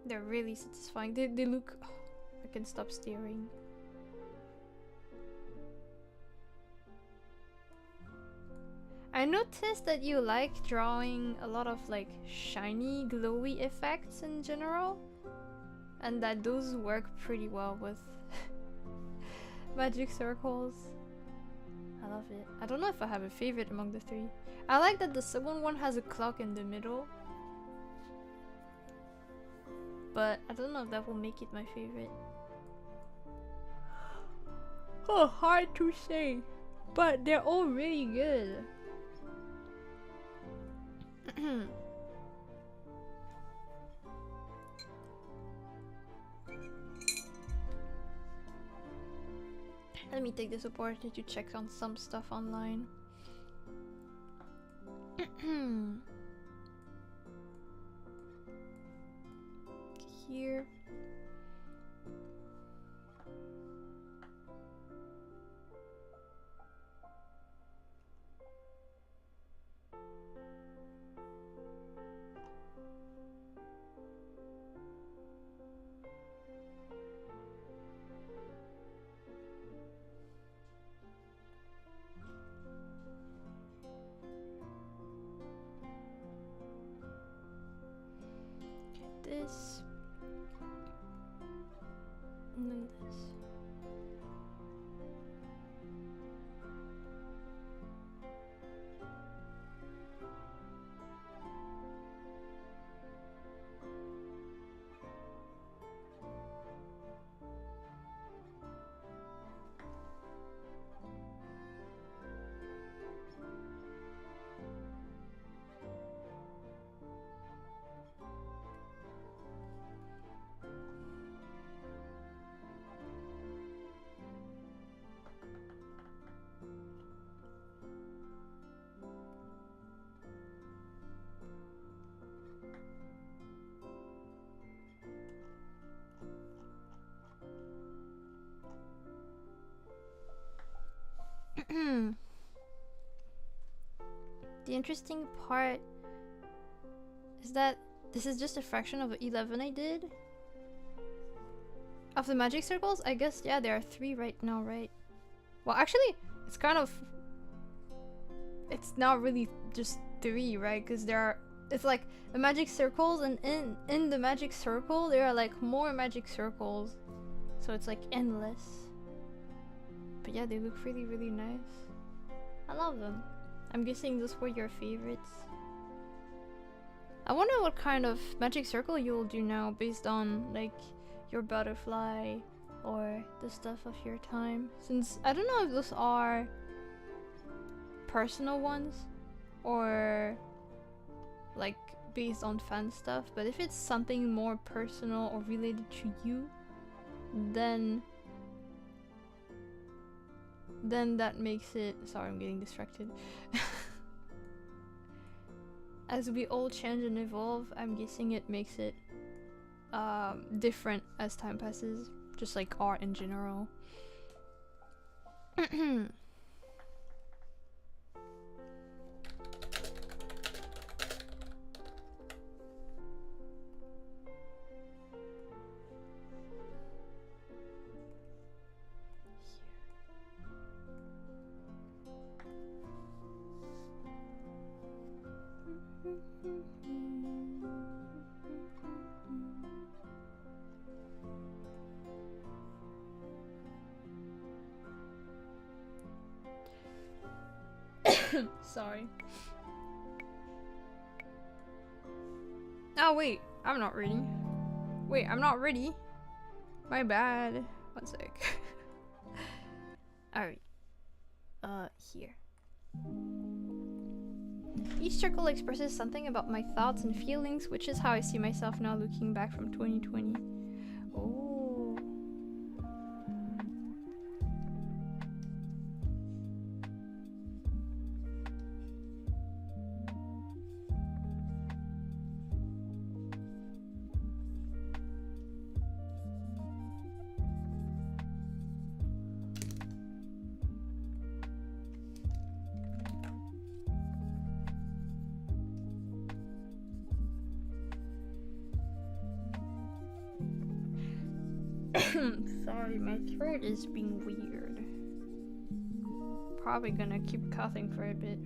S1: They're really satisfying. They look... Oh, I can stop staring. I noticed that you like drawing a lot of like shiny, glowy effects in general. And that those work pretty well with magic circles. I love it. I don't know if I have a favorite among the three. I like that the second one has a clock in the middle. But I don't know if that will make it my favorite. Oh, hard to say. But they're all really good. Let me take this opportunity to check on some stuff online. Here. This. And then this. The interesting part is that this is just a fraction of 11 I did. Of the magic circles, I guess, yeah, there are 3 right now, right? Well, actually, it's kind of... It's not really just 3, right? Because there are... It's like the magic circles, and in the magic circle, there are like more magic circles. So it's like endless. But yeah, they look really, really nice. I love them. I'm guessing those were your favorites. I wonder what kind of magic circle you will do now based on like your butterfly or the stuff of your time. Since I don't know if those are personal ones or like based on fan stuff, but if it's something more personal or related to you, then that makes it... Sorry, I'm getting distracted. As we all change and evolve, I'm guessing it makes it different as time passes, just like art in general. Sorry. Oh wait, I'm not ready. Wait, I'm not ready. My bad. One sec. Alright. Here. Each circle expresses something about my thoughts and feelings, which is how I see myself now looking back from 2020. Oh. Sorry, my throat is being weird. Probably gonna keep coughing for a bit.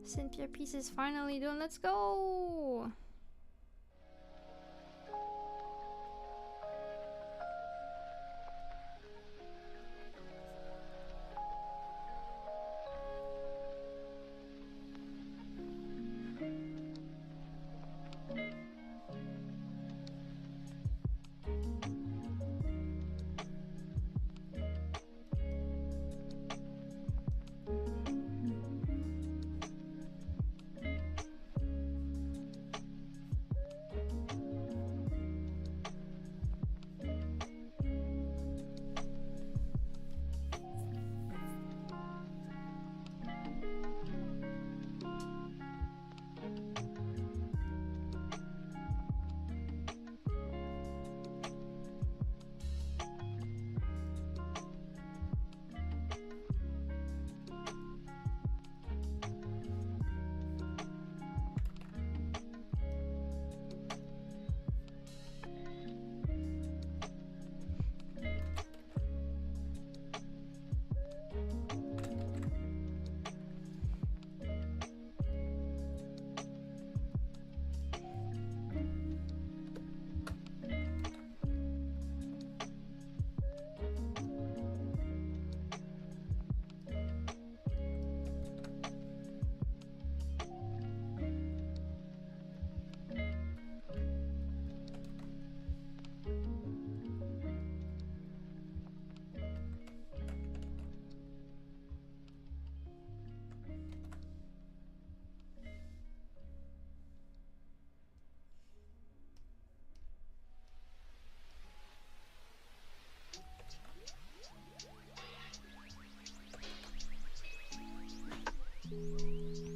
S1: Cynthia piece is finally done. Let's go.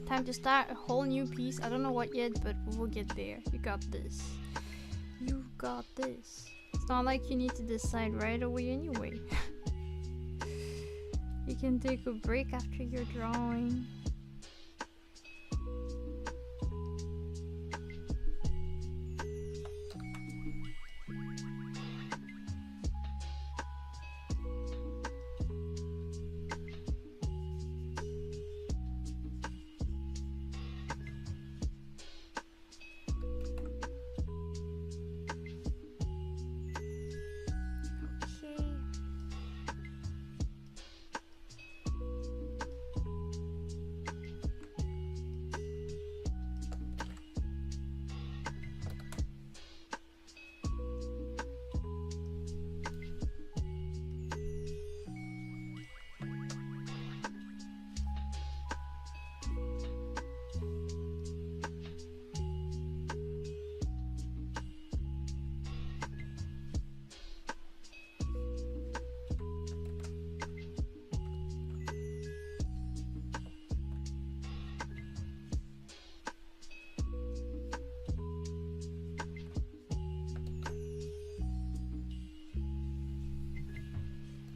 S1: Time to start a whole new piece. I don't know what yet, but we'll get there. You got this. You got this. It's not like you need to decide right away anyway. You can take a break after your drawing.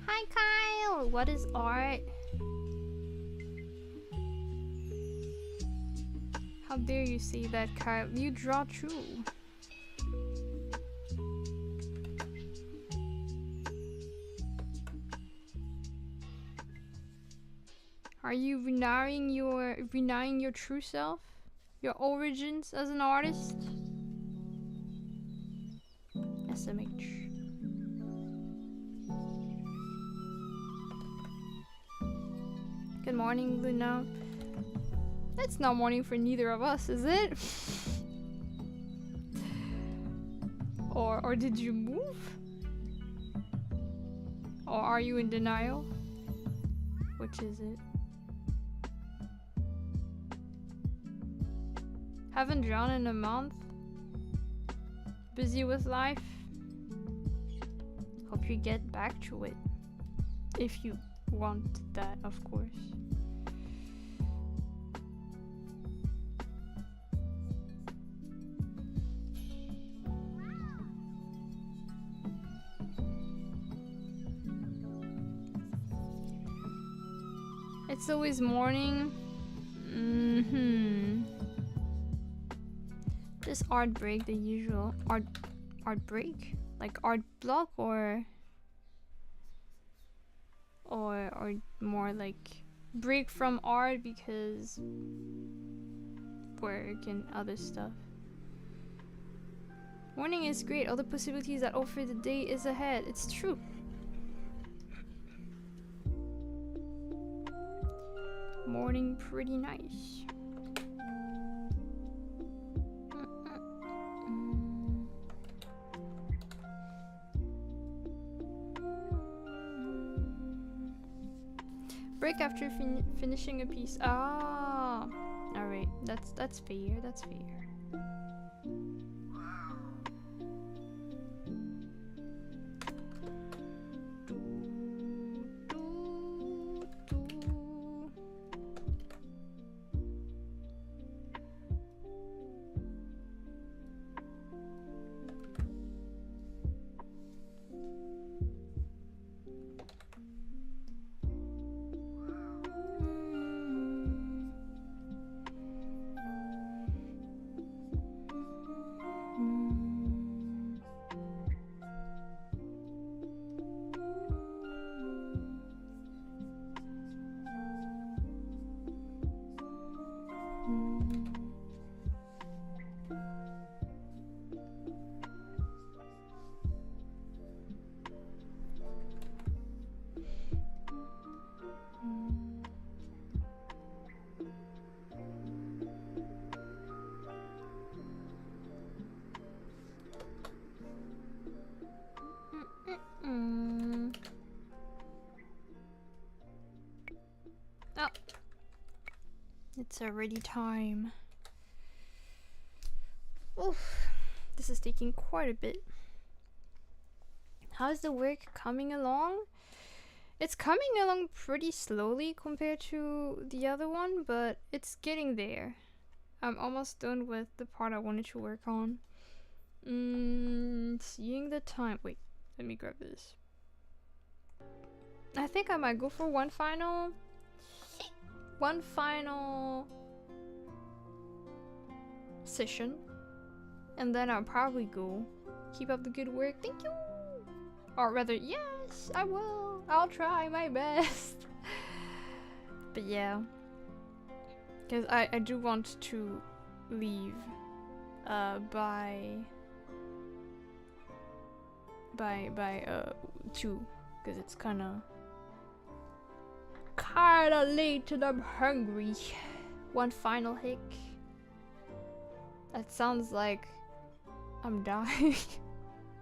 S1: Hi Kyle! What is art? How dare you say that, Kyle? You draw too. Are you denying your true self? Your origins as an artist? SMH. Good morning, Luna. It's not morning for neither of us, is it? Or did you move? Or are you in denial? Which is it? Haven't drawn in a month? Busy with life? Hope you get back to it. If you want that, of course. It's always morning. This art break, the usual art break, like art block, or more like break from art because work and other stuff. Morning is great. All the possibilities that offer the day is ahead. It's true. Morning pretty nice. Break after finishing a piece. Ah, all right. That's fair. That's fair. Oh, it's already time. Oof, this is taking quite a bit. How's the work coming along? It's coming along pretty slowly compared to the other one, but it's getting there. I'm almost done with the part I wanted to work on. Seeing the time. Wait, let me grab this. I think I might go for one final session, and then I'll probably go. Keep up the good work. Thank you. Or rather, yes, I will. I'll try my best. But yeah, because I do want to leave by 2, because it's kinda late and I'm hungry. One final hick. That sounds like I'm dying.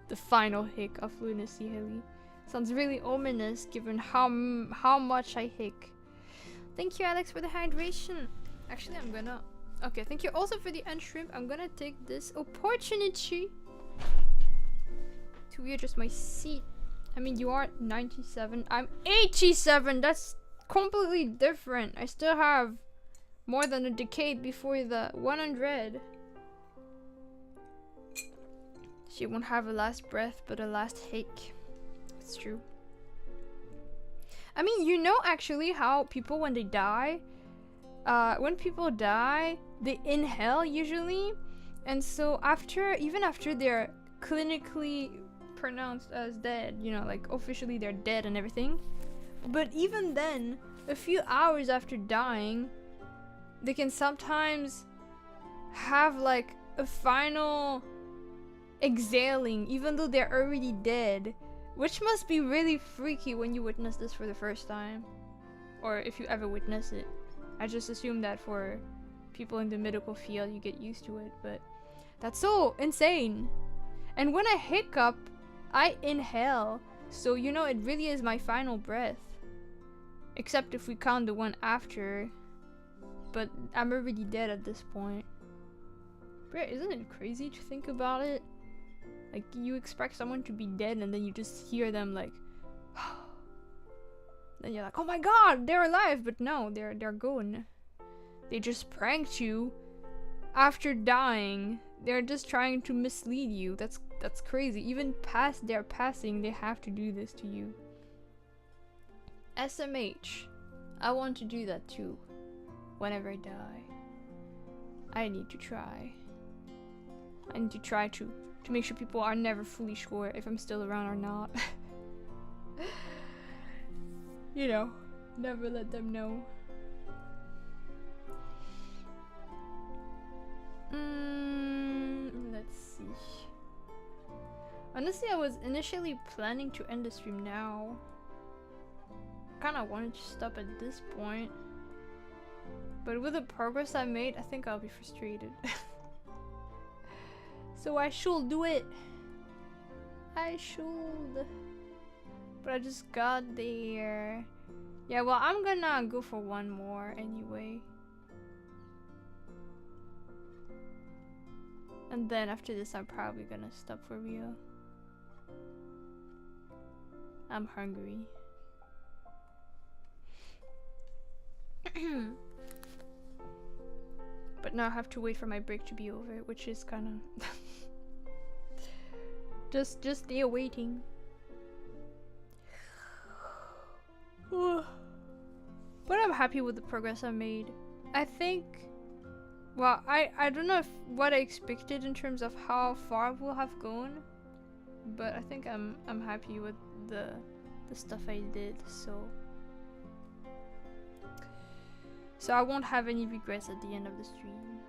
S1: The final hick of lunacyhilly. Sounds really ominous given how much I hick. Thank you, Alex, for the hydration. Actually, I'm gonna... Okay, thank you also for the unshrimp. I'm gonna take this opportunity to readjust my seat. I mean, you are 97. I'm 87. That's completely different. I still have more than a decade before the 100. She won't have a last breath, but a last hick. It's true. I mean, you know actually how people, when they die, they inhale usually. And so even after they're clinically pronounced as dead, you know, like officially they're dead and everything, but even then, a few hours after dying, they can sometimes have like a final exhaling even though they're already dead, which must be really freaky when you witness this for the first time, or if you ever witness it. I just assume that for people in the medical field you get used to it, but that's so insane. And when I hiccup, I inhale, so you know it really is my final breath, except if we count the one after, but I'm already dead at this point. Bro, isn't it crazy to think about it? Like, you expect someone to be dead and then you just hear them like then you're like, oh my god, they're alive, but no, they're gone. They just pranked you after dying. They're just trying to mislead you. That's crazy. Even past their passing, they have to do this to you. SMH. I want to do that too. Whenever I die, I need to try. I need to try to make sure people are never fully sure if I'm still around or not. You know, never let them know. Let's see. Honestly, I was initially planning to end the stream now. Kinda wanted to stop at this point. But with the progress I made, I think I'll be frustrated. So I should do it. I should. But I just got there. Yeah, well, I'm gonna go for one more anyway. And then after this, I'm probably gonna stop for real. I'm hungry. But now I have to wait for my break to be over, which is kind of just there waiting. But I'm happy with the progress I made. I think, well, I don't know if what I expected in terms of how far we'll have gone, but I think I'm happy with the stuff I did. So I won't have any regrets at the end of the stream.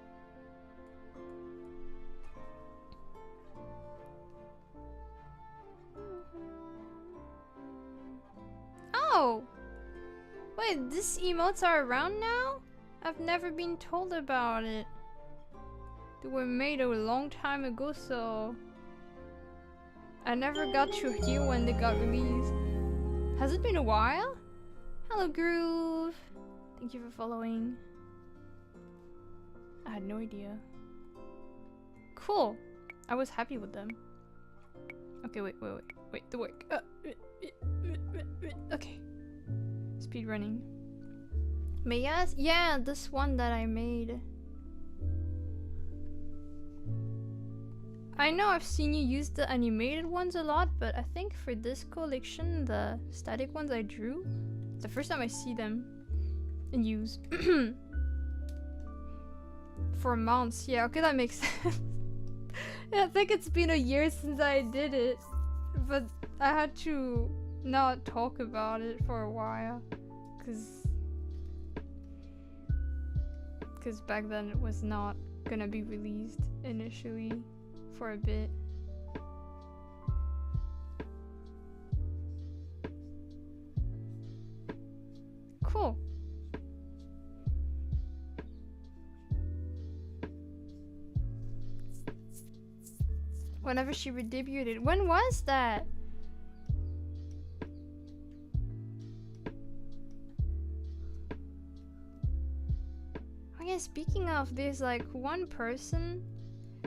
S1: Oh! Wait, these emotes are around now? I've never been told about it. They were made a long time ago, so I never got to hear when they got released. Has it been a while? Hello, Groove. Thank you for following. I had no idea. Cool. I was happy with them. Okay, wait, the work. Okay. Speed running. Maya's? Yeah, this one that I made. I know I've seen you use the animated ones a lot, but I think for this collection, the static ones I drew, it's the first time I see them in use. For months. Yeah, okay, that makes sense. Yeah, I think it's been a year since I did it, but I had to not talk about it for a while, because back then it was not gonna be released initially for a bit. Cool. Whenever she redebuted. When was that? Oh yeah, speaking of, there's like one person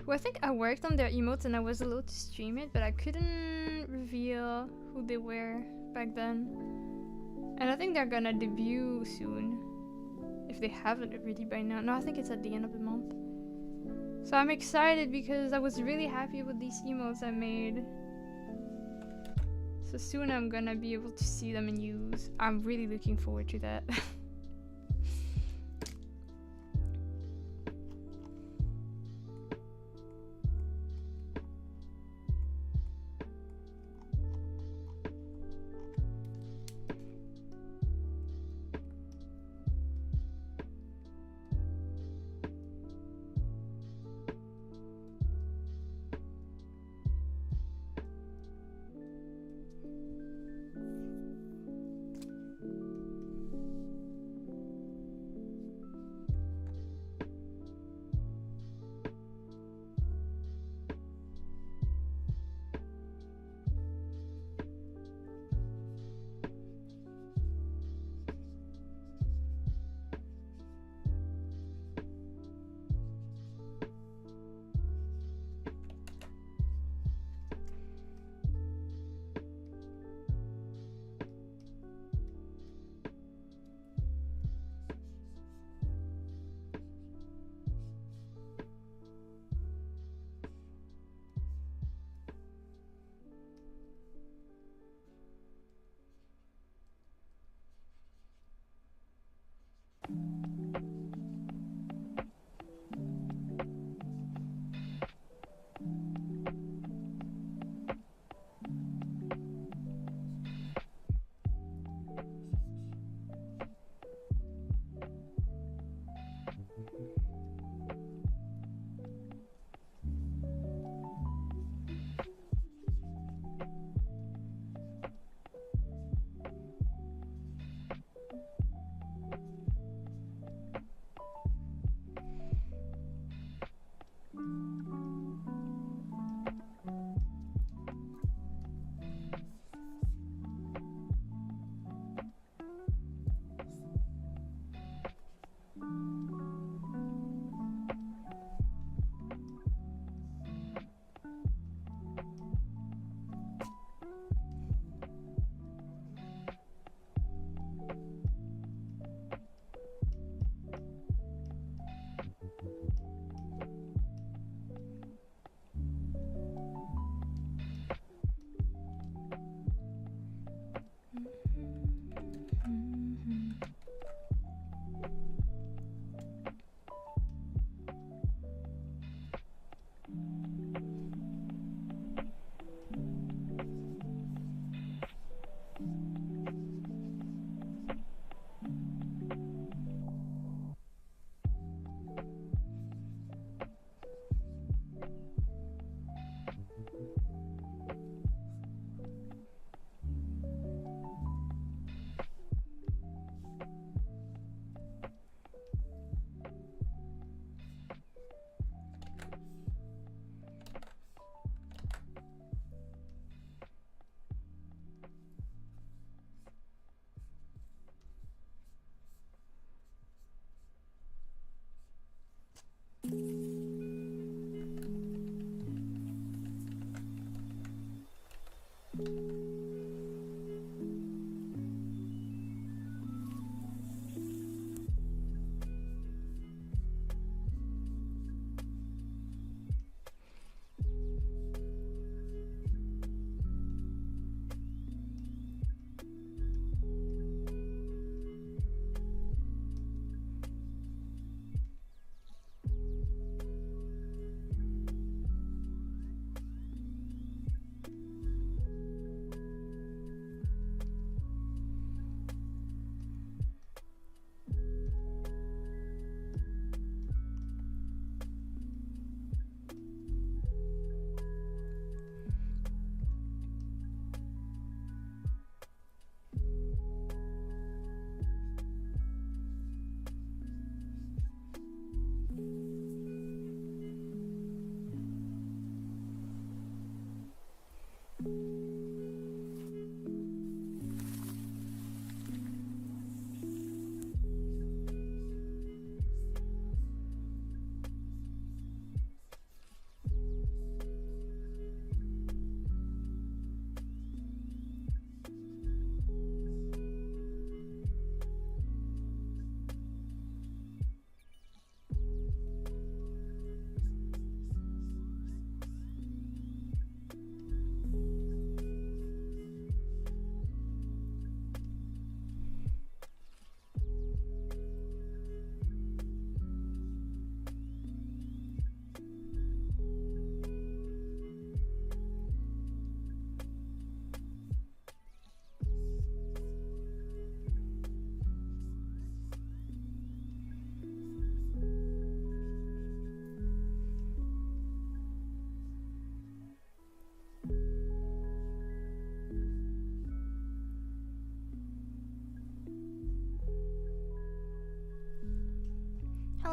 S1: who I think I worked on their emotes and I was allowed to stream it, but I couldn't reveal who they were back then. And I think they're gonna debut soon, if they haven't already by now. No, I think it's at the end of the month. So I'm excited because I was really happy with these emotes I made. So soon I'm gonna be able to see them in use. I'm really looking forward to that.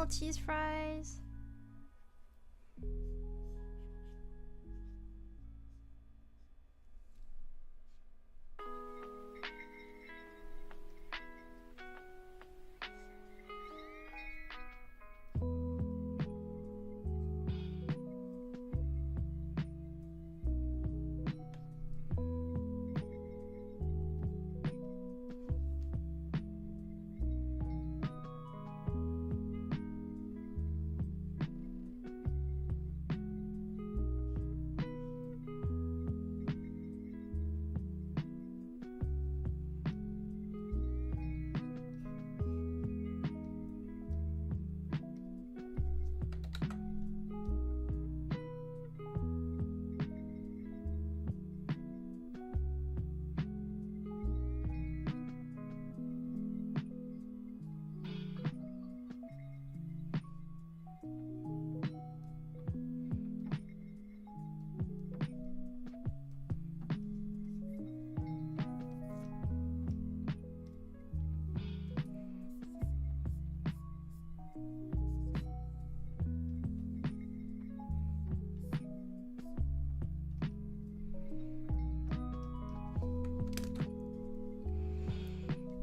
S1: small cheese fries.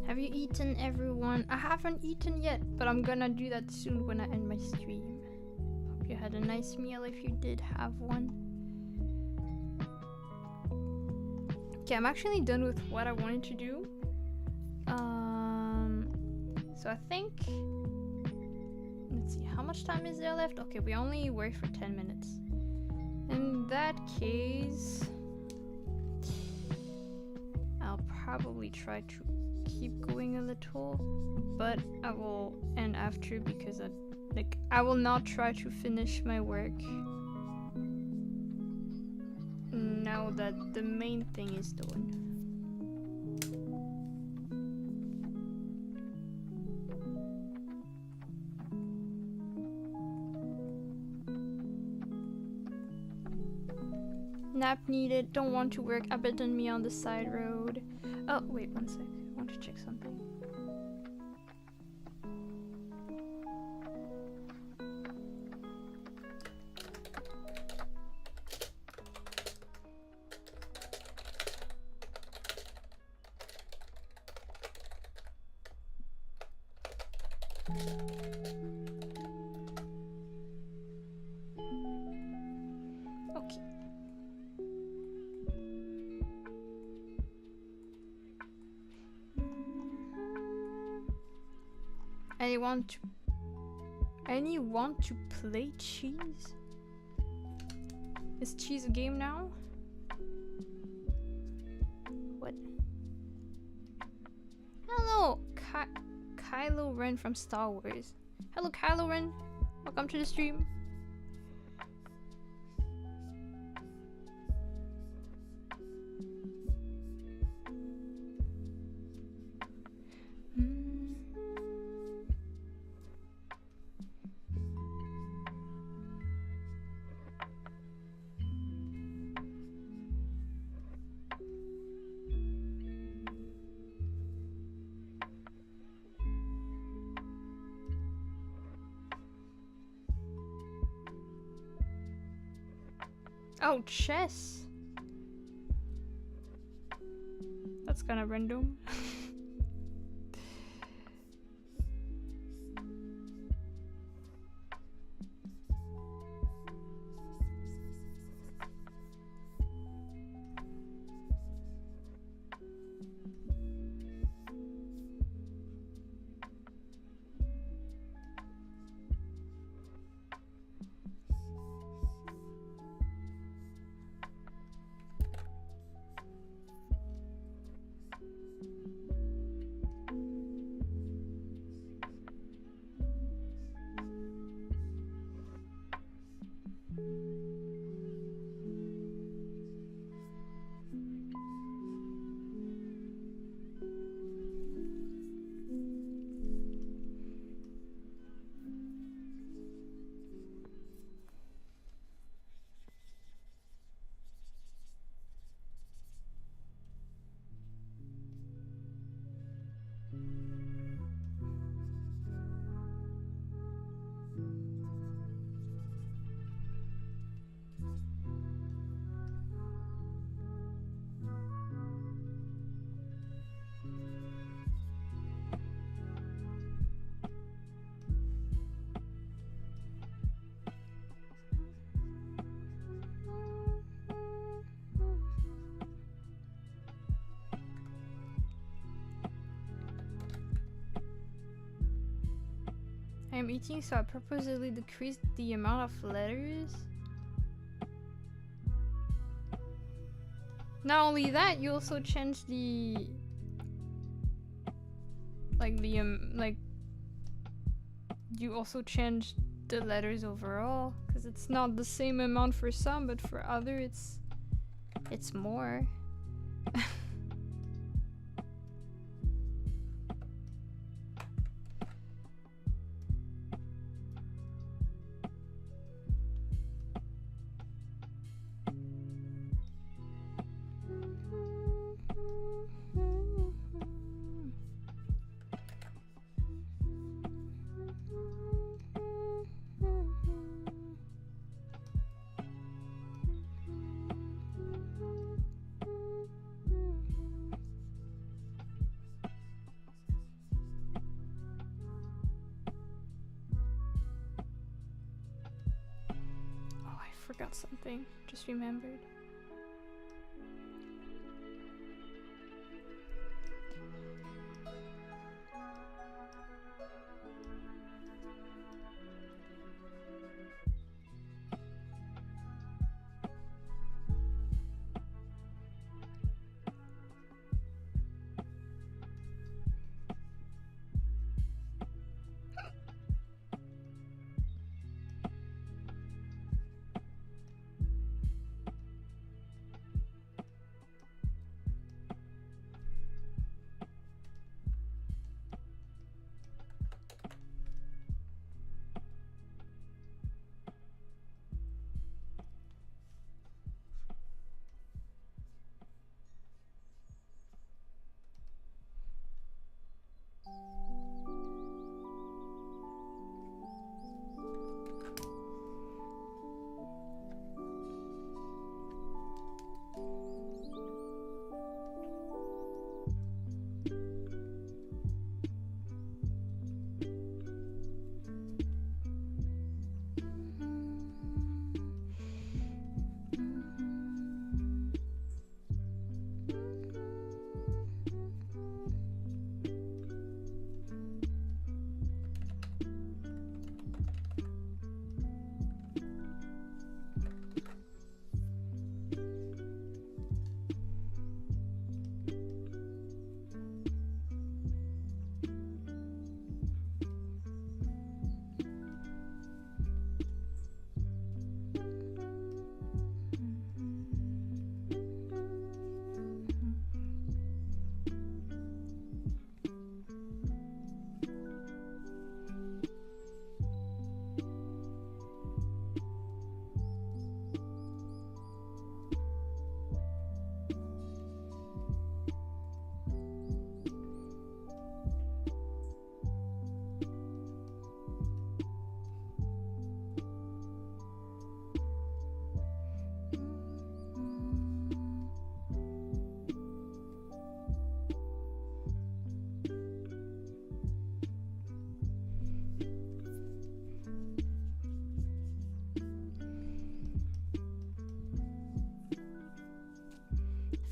S1: Have you eaten, everyone? I haven't eaten yet, but I'm gonna do that soon when I end my stream. Hope you had a nice meal if you did have one. Okay, I'm actually done with what I wanted to do. So I think, let's see, how much time is there left? Okay, we only work for 10 minutes. In that case, I'll probably try to keep going a little, but I will end after because I will not try to finish my work now that the main thing is done. Nap needed, don't want to work, abandon me on the side road. Oh, wait, one sec. I want to check something. Okay. Anyone to play cheese? Is cheese a game now? What? Hello, Kylo Ren from Star Wars. Hello, Kylo Ren. Welcome to the stream. Oh, chess. That's kind of random. I am eating, so I purposely decreased the amount of letters. Not only that, you also change the you also change the letters overall, because it's not the same amount for some, but for other it's more. Forgot something, just remembered.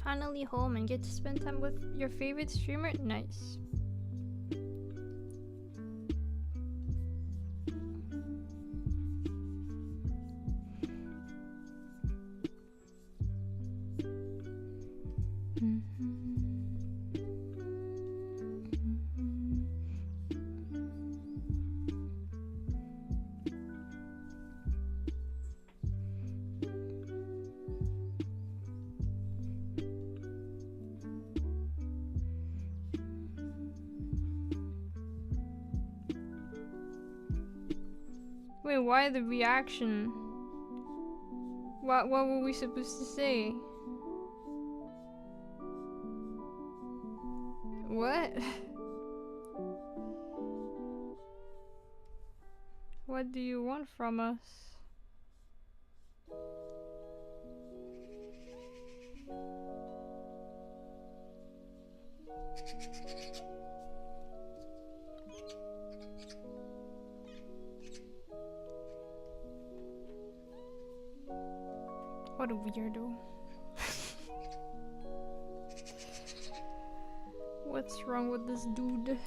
S1: Finally home and get to spend time with your favorite streamer? Nice. Wait, why the reaction? What were we supposed to say? What? What do you want from us? What a weirdo. What's wrong with this dude?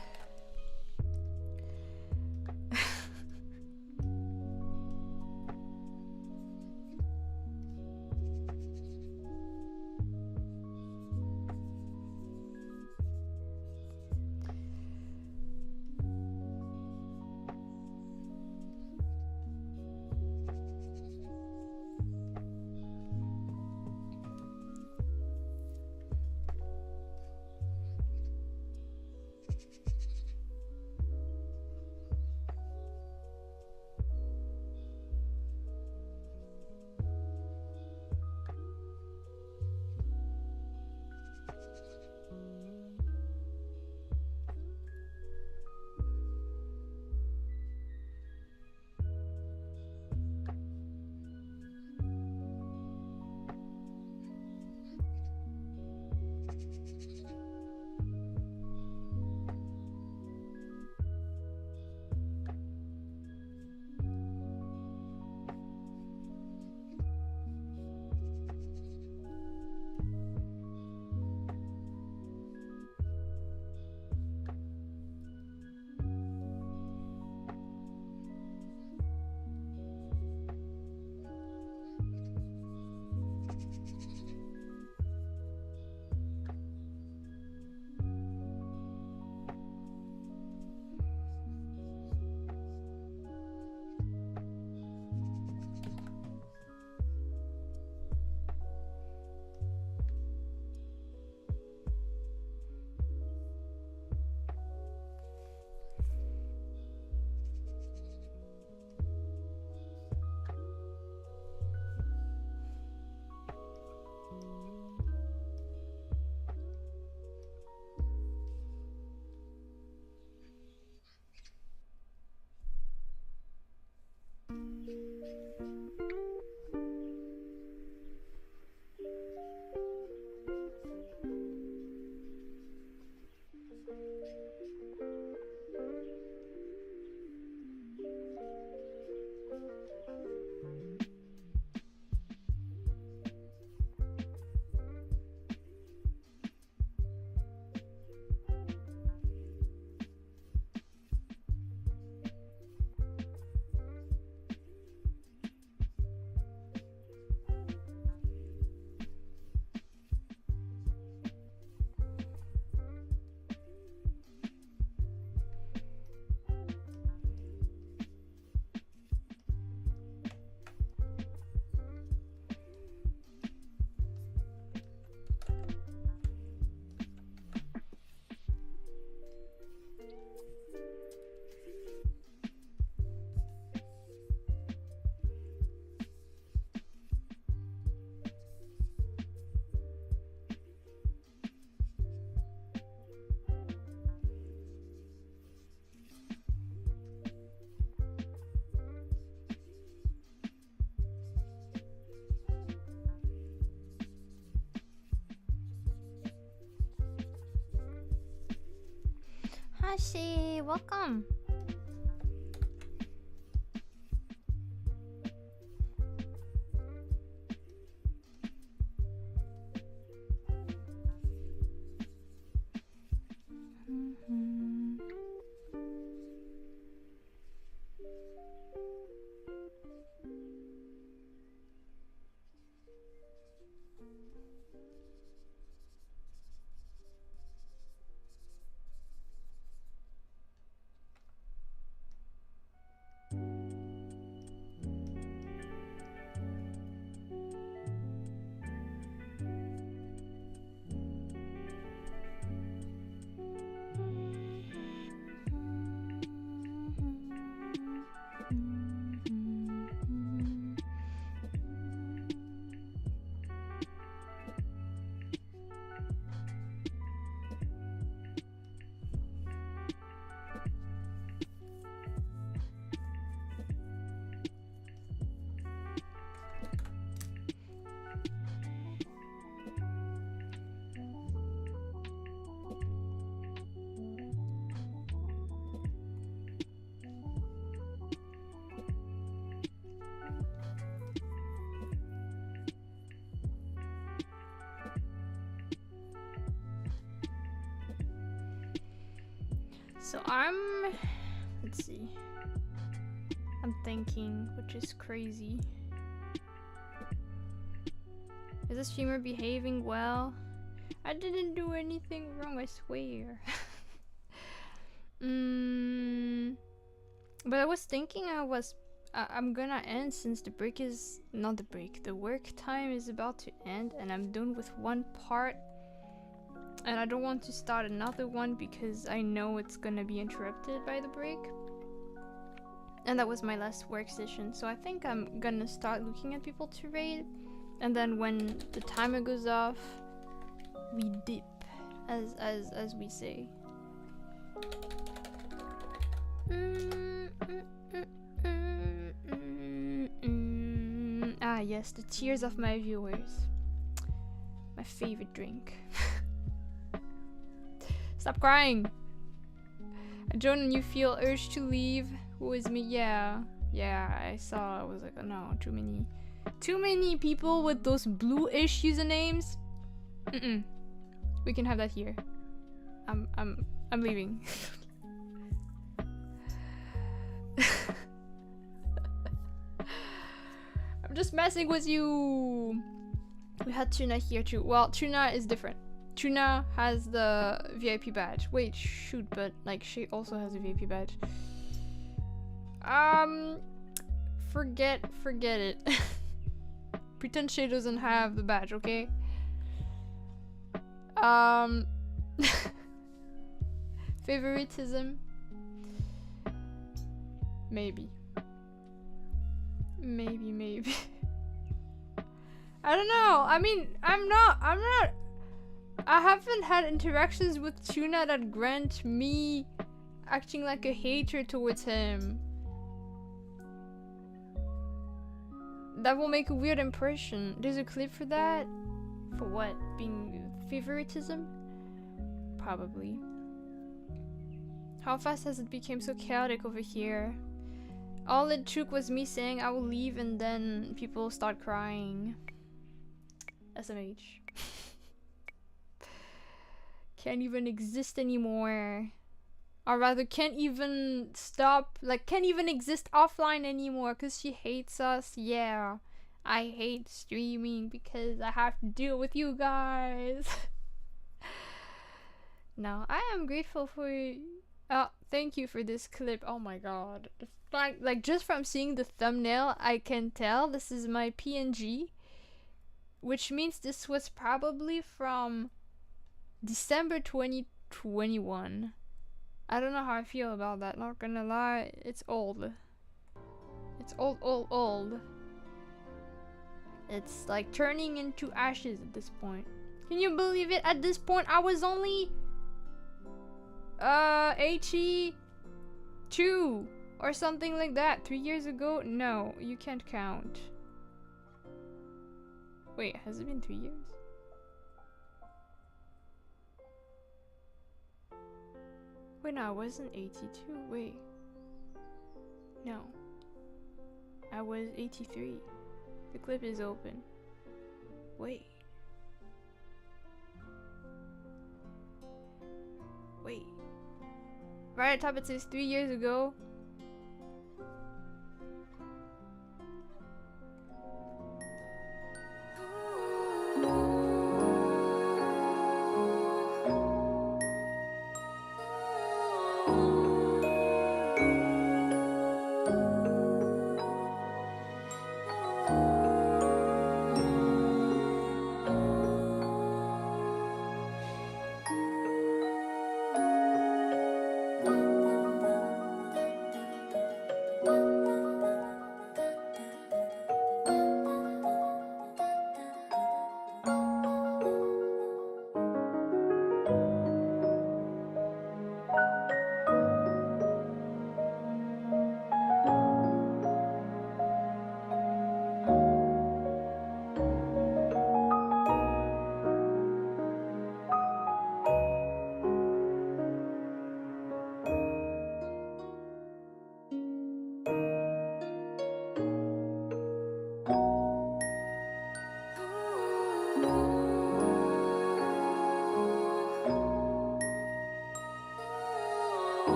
S1: Tanashi, welcome. So let's see. I'm thinking, which is crazy. Is the streamer behaving well? I didn't do anything wrong, I swear. But I was thinking I'm gonna end since the work time is about to end and I'm done with one part. And I don't want to start another one because I know it's gonna be interrupted by the break. And that was my last work session, so I think I'm gonna start looking at people to raid. And then when the timer goes off, we dip, as we say. Ah yes, the tears of my viewers. My favorite drink. Stop crying! I join and you feel urge to leave. Who is me? Yeah, I saw. I was like, oh no, too many people with those blue-ish usernames. We can have that here. I'm leaving. I'm just messing with you. We had Tuna here too. Well, Tuna is different. Tuna has the VIP badge. Wait, shoot, but like she also has a VIP badge. Forget it. Pretend she doesn't have the badge, okay? Favoritism? Maybe. I don't know. I mean, I haven't had interactions with Tuna that grant me acting like a hater towards him. That will make a weird impression. There's a clip for that? For what? Being favoritism? Probably. How fast has it become so chaotic over here? All it took was me saying I will leave and then people start crying. SMH. Can't even exist anymore. Or rather, can't even exist offline anymore because she hates us. Yeah, I hate streaming because I have to deal with you guys. No, I am grateful for thank you for this clip. Oh my god. Like just from seeing the thumbnail, I can tell this is my PNG, which means this was probably from December 2021. I don't know how I feel about that, not gonna lie. It's old. It's old. It's like turning into ashes at this point. Can you believe it? At this point, I was only HE2 or something like that 3 years ago. No, you can't count. Wait, has it been 3 years? Wait, no, I wasn't 82. Wait. No. I was 83. The clip is open. Wait. Wait. Right at the top it says 3 years ago.